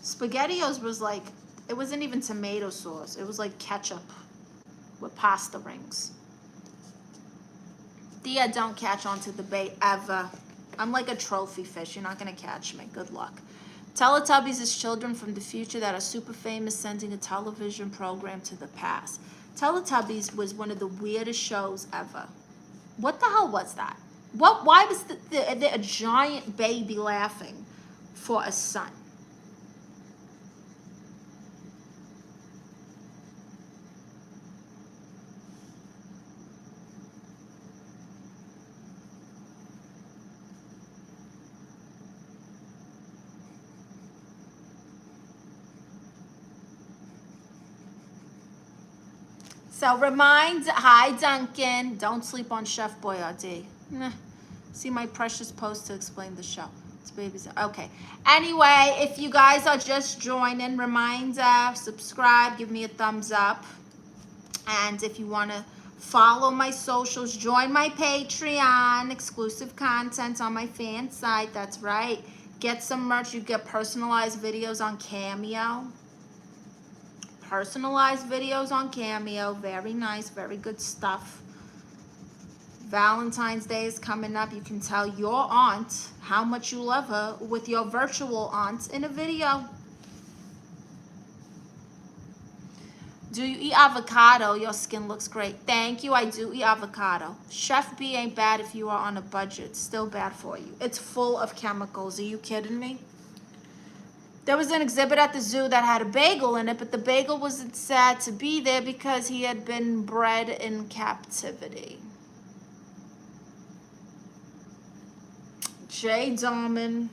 SpaghettiOs was like, it wasn't even tomato sauce. It was like ketchup with pasta rings. Thea, don't catch on to the bait ever. I'm like a trophy fish. You're not going to catch me. Good luck. Teletubbies is children from the future that are super famous sending a television program to the past. Teletubbies was one of the weirdest shows ever. What the hell was that? Why was a giant baby laughing for a son? So hi Duncan, don't sleep on Chef Boyardee. See my precious post to explain the show. It's babies. Okay. Anyway, if you guys are just joining, reminder, subscribe, give me a thumbs up. And if you want to follow my socials, join my Patreon, exclusive content on my fan site. That's right. Get some merch. You get personalized videos on CAMEO. Personalized videos on CAMEO. Very nice, very good stuff. Valentine's Day is coming up. You can tell your aunt how much you love her with your virtual aunt in a video. Do you eat avocado? Your skin looks great. Thank you. I do eat avocado. Chef B ain't bad if you are on a budget. It's still bad for you. It's full of chemicals. Are you kidding me? There was an exhibit at the zoo that had a bagel in it, but the bagel wasn't sad to be there because he had been bred in captivity. Jay Dahman,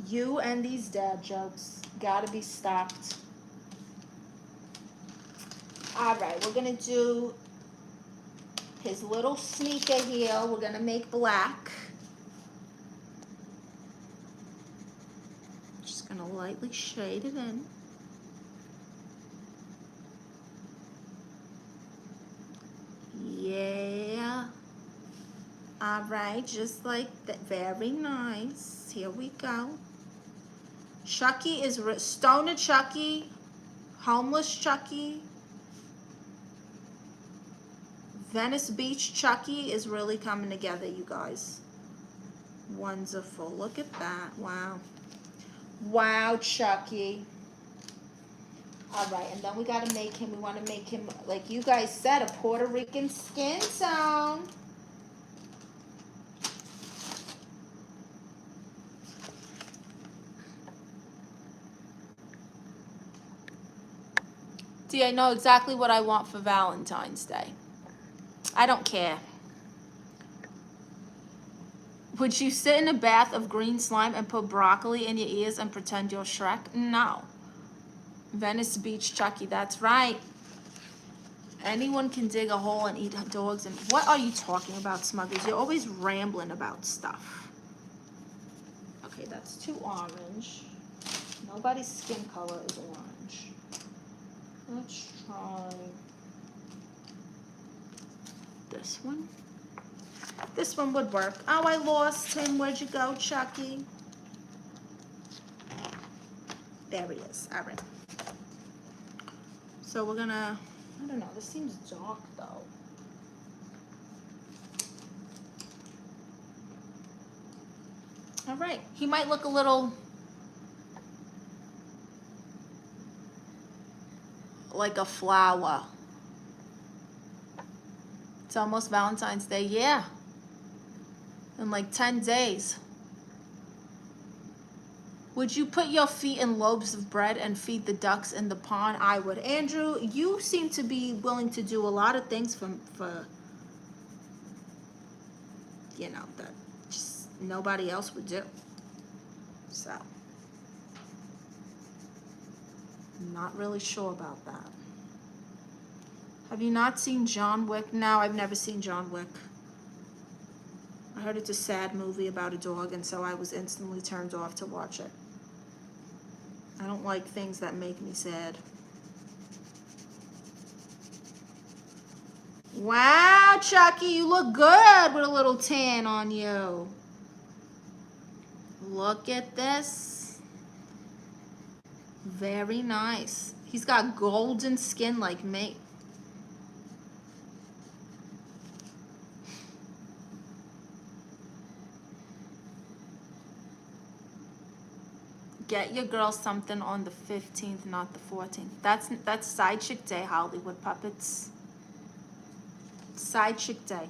you and these dad jokes gotta be stopped. All right, we're gonna do his little sneaker heel. We're gonna make black. Just gonna lightly shade it in. Yeah. All right, just like that. Very nice. Here we go. Chucky is Stoner Chucky, Homeless Chucky, Venice Beach Chucky is really coming together, you guys. Wonderful. Look at that. Wow. Wow, Chucky. All right, and then we got to make him, we want to make him, like you guys said, a Puerto Rican skin tone. See, I know exactly what I want for Valentine's Day. I don't care. Would you sit in a bath of green slime and put broccoli in your ears and pretend you're Shrek? No. Venice Beach Chucky, that's right. Anyone can dig a hole and eat dogs. And what are you talking about, Smuggles? You're always rambling about stuff. Okay, that's too orange. Nobody's skin color is orange. Let's try this one. This one would work. Oh, I lost him. Where'd you go, Chucky? There he is. All right. So we're gonna, I don't know, this seems dark though. All right. He might look a little like a flower. It's almost Valentine's Day. Yeah. In like 10 days. Would you put your feet in loaves of bread and feed the ducks in the pond? I would. Andrew, you seem to be willing to do a lot of things for you know, that just nobody else would do. So, I'm not really sure about that. Have you not seen John Wick? No, I've never seen John Wick. I heard it's a sad movie about a dog, and so I was instantly turned off to watch it. I don't like things that make me sad. Wow, Chucky, you look good with a little tan on you. Look at this. Very nice. He's got golden skin like me. Get your girl something on the 15th, not the 14th. That's Side Chick Day, Hollywood Puppets. Side Chick Day.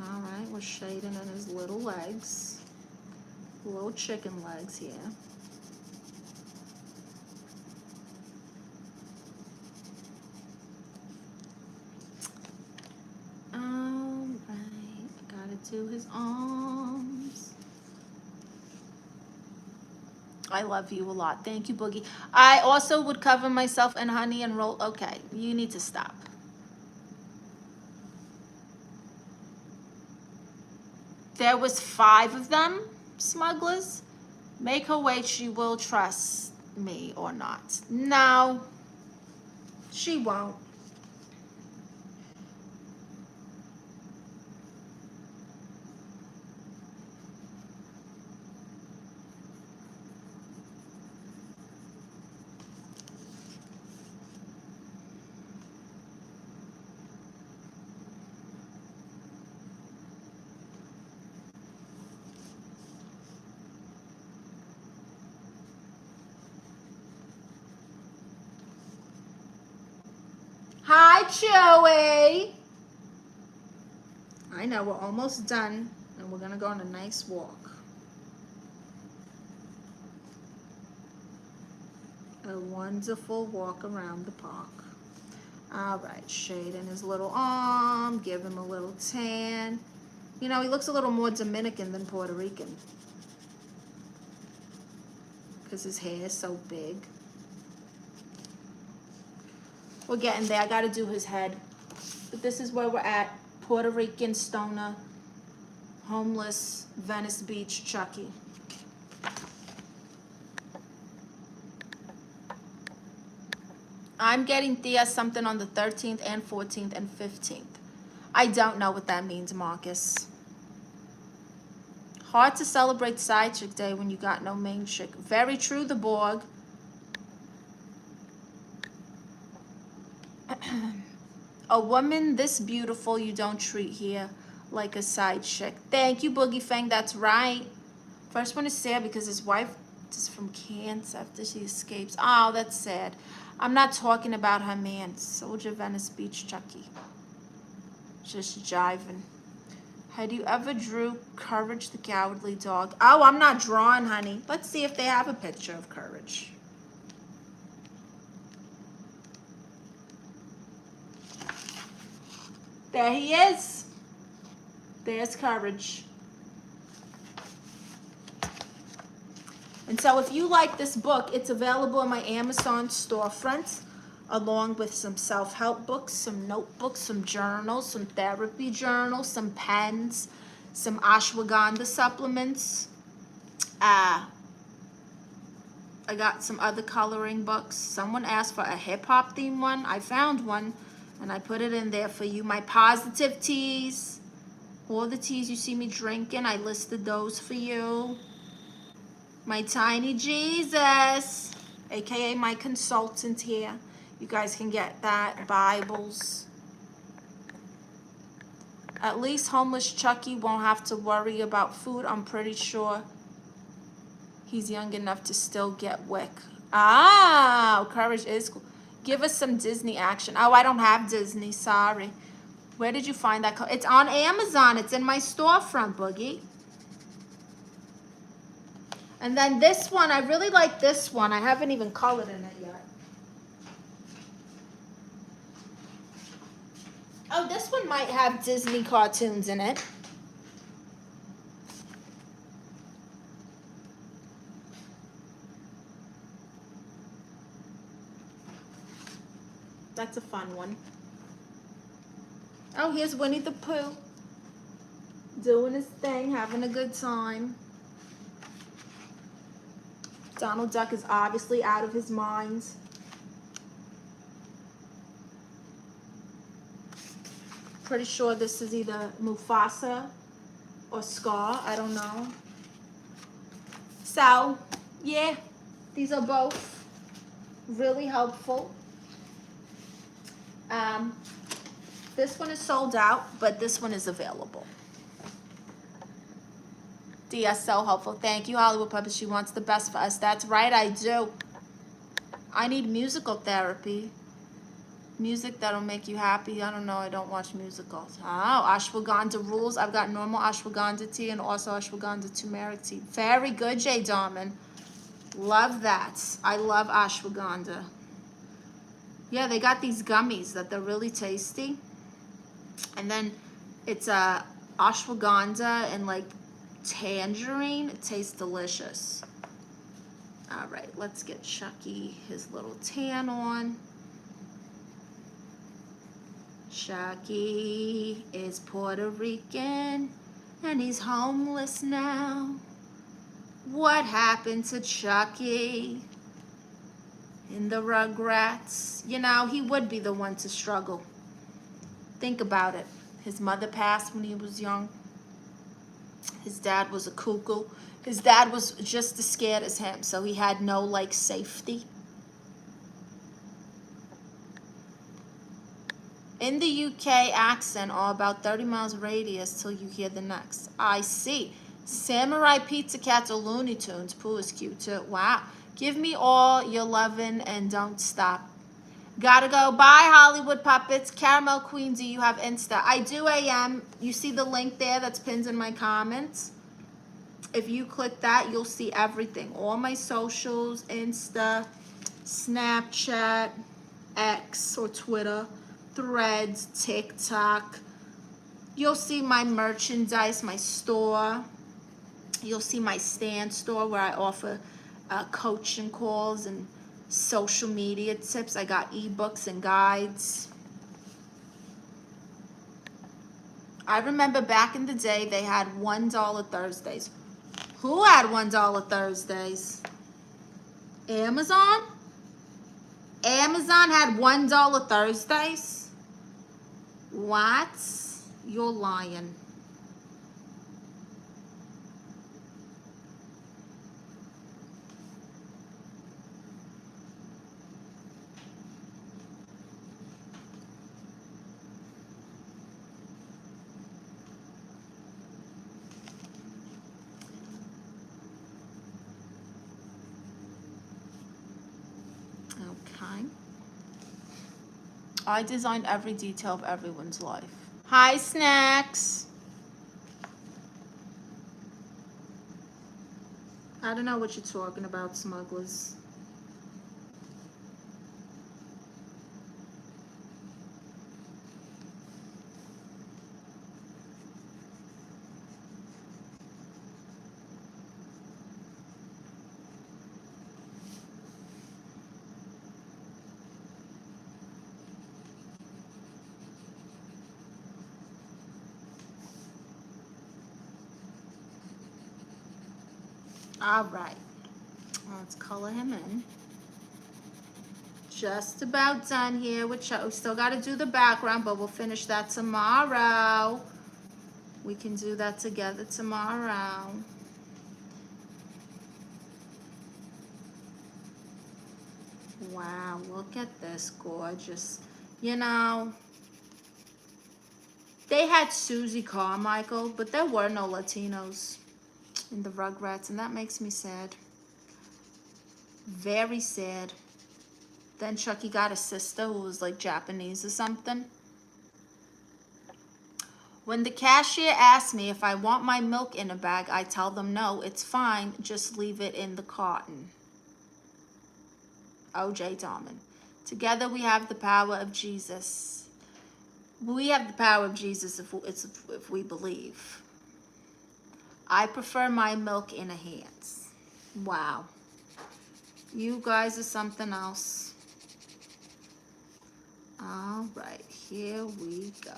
All right, we're shading in his little legs. Little chicken legs here. All right, gotta do his arms. I love you a lot. Thank you, Boogie. I also would cover myself in honey and roll. Okay, you need to stop. There was 5 of them, smugglers. Make her wait, she will trust me or not. No, she won't. Hi, Joey. I know, we're almost done, and we're gonna go on a nice walk. A wonderful walk around the park. All right, shade in his little arm, give him a little tan. You know, he looks a little more Dominican than Puerto Rican because his hair is so big. We're getting there. I got to do his head. But this is where we're at. Puerto Rican stoner, homeless, Venice Beach, Chucky. I'm getting Thea something on the 13th and 14th and 15th. I don't know what that means, Marcus. Hard to celebrate Side Chick Day when you got no main chick. Very true, the Borg. A woman this beautiful you don't treat here like a side chick. Thank you, Boogie Fang. That's right. First one is sad because his wife is from Cancer after she escapes. Oh, that's sad. I'm not talking about her man. Soldier Venice Beach Chucky. Just jiving. Had you ever drew Courage the Cowardly Dog? Oh, I'm not drawing, honey. Let's see if they have a picture of Courage. There he is. There's Courage. And so if you like this book, it's available in my Amazon storefront, along with some self-help books, some notebooks, some journals, some therapy journals, some pens, some ashwagandha supplements. I got some other coloring books. Someone asked for a hip-hop theme one. I found one, and I put it in there for you. My positive teas, all the teas you see me drinking, I listed those for you. My tiny Jesus, aka my consultant here. You guys can get that. Bibles. At least homeless Chucky won't have to worry about food. I'm pretty sure he's young enough to still get wick. Ah, Courage is cool. Give us some Disney action. Oh, I don't have Disney. Sorry. Where did you find that? It's on Amazon. It's in my storefront, Boogie. And then this one, I really like this one. I haven't even colored in it yet. Oh, this one might have Disney cartoons in it. That's a fun one. Oh, here's Winnie the Pooh. Doing his thing, having a good time. Donald Duck is obviously out of his mind. Pretty sure this is either Mufasa or Scar. I don't know. So, yeah, these are both really helpful. This one is sold out, but this one is available. Dia, so helpful. Thank you, Hollywood Puppet. She wants the best for us. That's right, I do. I need musical therapy. Music that'll make you happy. I don't know. I don't watch musicals. Oh, ashwagandha rules. I've got normal ashwagandha tea and also ashwagandha turmeric tea. Very good, Jay Darman. Love that. I love ashwagandha. Yeah, they got these gummies that they're really tasty. And then it's ashwagandha and like tangerine. It tastes delicious. All right, let's get Chucky his little tan on. Chucky is Puerto Rican and he's homeless now. What happened to Chucky in the Rugrats? You know, he would be the one to struggle. Think about it. His mother passed when he was young. His dad was a cuckoo. His dad was just as scared as him, so he had no, like, safety. In the UK accent, or about 30 miles radius till you hear the next. I see. Samurai Pizza Cats or Looney Tunes. Pooh is cute too. Wow. Give me all your lovin' and don't stop. Gotta go. Bye, Hollywood Puppets. Caramel Queen, do you have Insta? I do, AM. You see the link there that's pinned in my comments? If you click that, you'll see everything. All my socials, Insta, Snapchat, X or Twitter, Threads, TikTok. You'll see my merchandise, my store. You'll see my stand store where I offer coaching calls and social media tips. I got ebooks and guides. I remember back in the day they had $1 Thursdays. Who had $1 Thursdays? Amazon? Amazon had $1 Thursdays? What? You're lying. Okay. I designed every detail of everyone's life. Hi, Snacks. I don't know what you're talking about, smugglers. All right, let's color him in. Just about done here with we still got to do the background, but we'll finish that tomorrow. We can do that together tomorrow. Wow, look at this, gorgeous. You know, they had Susie Carmichael, but there were no Latinos in the Rugrats, and that makes me sad. Very sad. Then Chucky got a sister who was like Japanese or something. When the cashier asks me if I want my milk in a bag, I tell them no, it's fine, just leave it in the carton. O.J. Darman. Together we have the power of Jesus. We have the power of Jesus if we believe. I prefer my milk in a hands. Wow. You guys are something else. All right, here we go.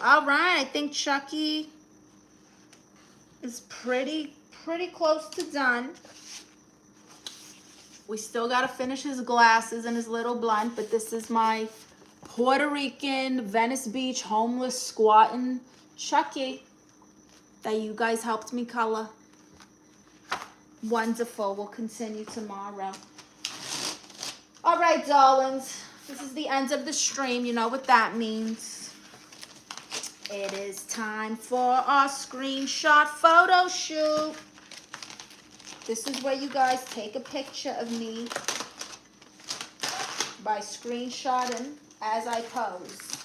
All right, I think Chucky is pretty close to done. We still got to finish his glasses and his little blunt, but this is my Puerto Rican, Venice Beach, homeless, squatting Chucky that you guys helped me color. Wonderful. We'll continue tomorrow. All right, darlings. This is the end of the stream. You know what that means. It is time for our screenshot photo shoot. This is where you guys take a picture of me by screenshotting as I pose.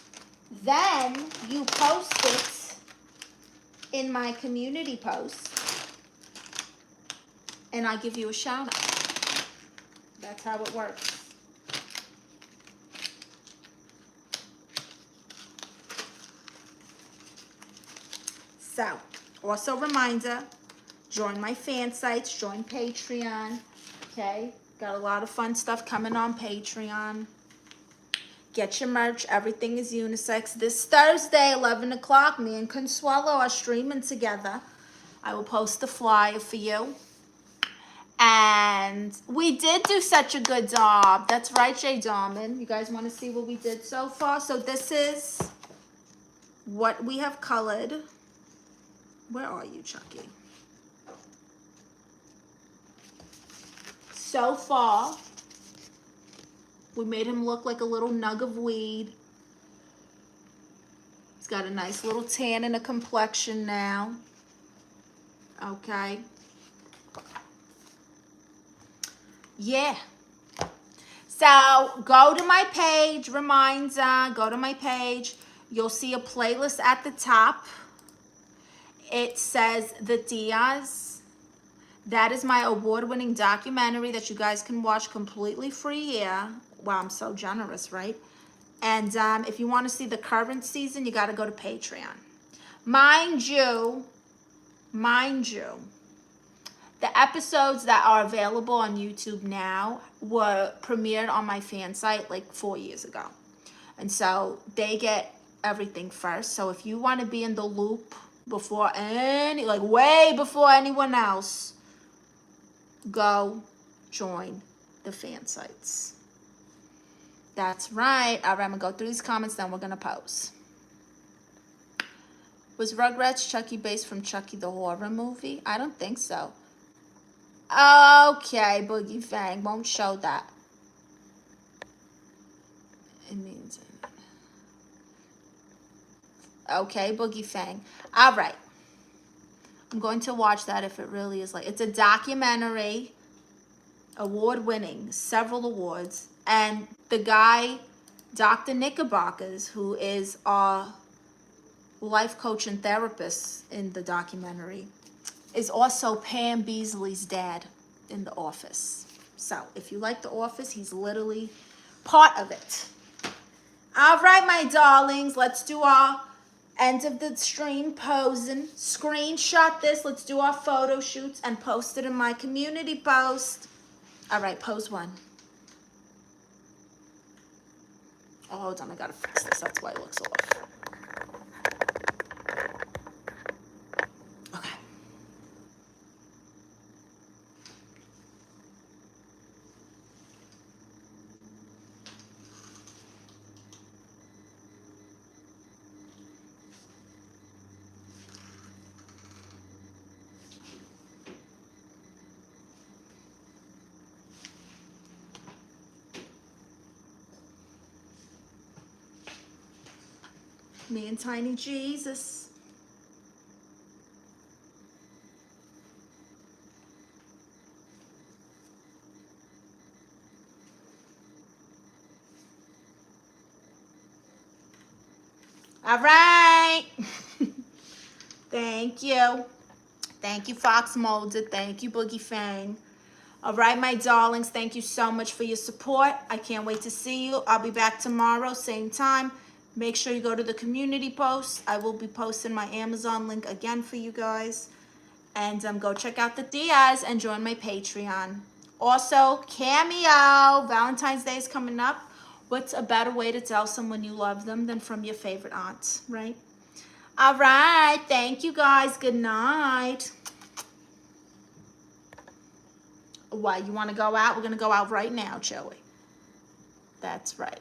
Then you post it in my community post and I give you a shout out. That's how it works. So, also reminder, join my fan sites, join Patreon, okay? Got a lot of fun stuff coming on Patreon. Get your merch, everything is unisex. This Thursday, 11 o'clock, me and Consuelo are streaming together. I will post the flyer for you. And we did do such a good job. That's right, Jay Darman. You guys want to see what we did so far? So this is what we have colored. Where are you, Chucky? So far, we made him look like a little nug of weed. He's got a nice little tan and a complexion now. Okay. Yeah. So go to my page, reminder, go to my page. You'll see a playlist at the top. It says The Tias. That is my award-winning documentary that you guys can watch completely free here. Wow, I'm so generous, right? And if you want to see the current season, you got to go to Patreon. Mind you, the episodes that are available on YouTube now were premiered on my fan site like 4 years ago. And so they get everything first. So if you want to be in the loop before way before anyone else, go join the fan sites. That's right. All right, I'm going to go through these comments, then we're going to pose. Was Rugrats Chucky based from Chucky the horror movie? I don't think so. Okay, Boogie Fang won't show that. It means... Okay, Boogie Fang. All right. I'm going to watch that if it really is like... It's a documentary, award-winning, several awards. And the guy, Dr. Knickerbockers, who is our life coach and therapist in the documentary, is also Pam Beasley's dad in The Office. So if you like The Office, he's literally part of it. All right, my darlings, let's do our end of the stream posing. Screenshot this. Let's do our photo shoots and post it in my community post. All right, pose one. Oh, hold on, I gotta fix this. That's why it looks off. Okay. Me and Tiny Jesus. All right. Thank you. Thank you, Fox Molded. Thank you, Boogie Fang. All right, my darlings. Thank you so much for your support. I can't wait to see you. I'll be back tomorrow, same time. Make sure you go to the community post. I will be posting my Amazon link again for you guys. And go check out the Tias and join my Patreon. Also, Cameo. Valentine's Day is coming up. What's a better way to tell someone you love them than from your favorite aunt, right? All right. Thank you, guys. Good night. Why, you want to go out? We're going to go out right now, Joey. That's right.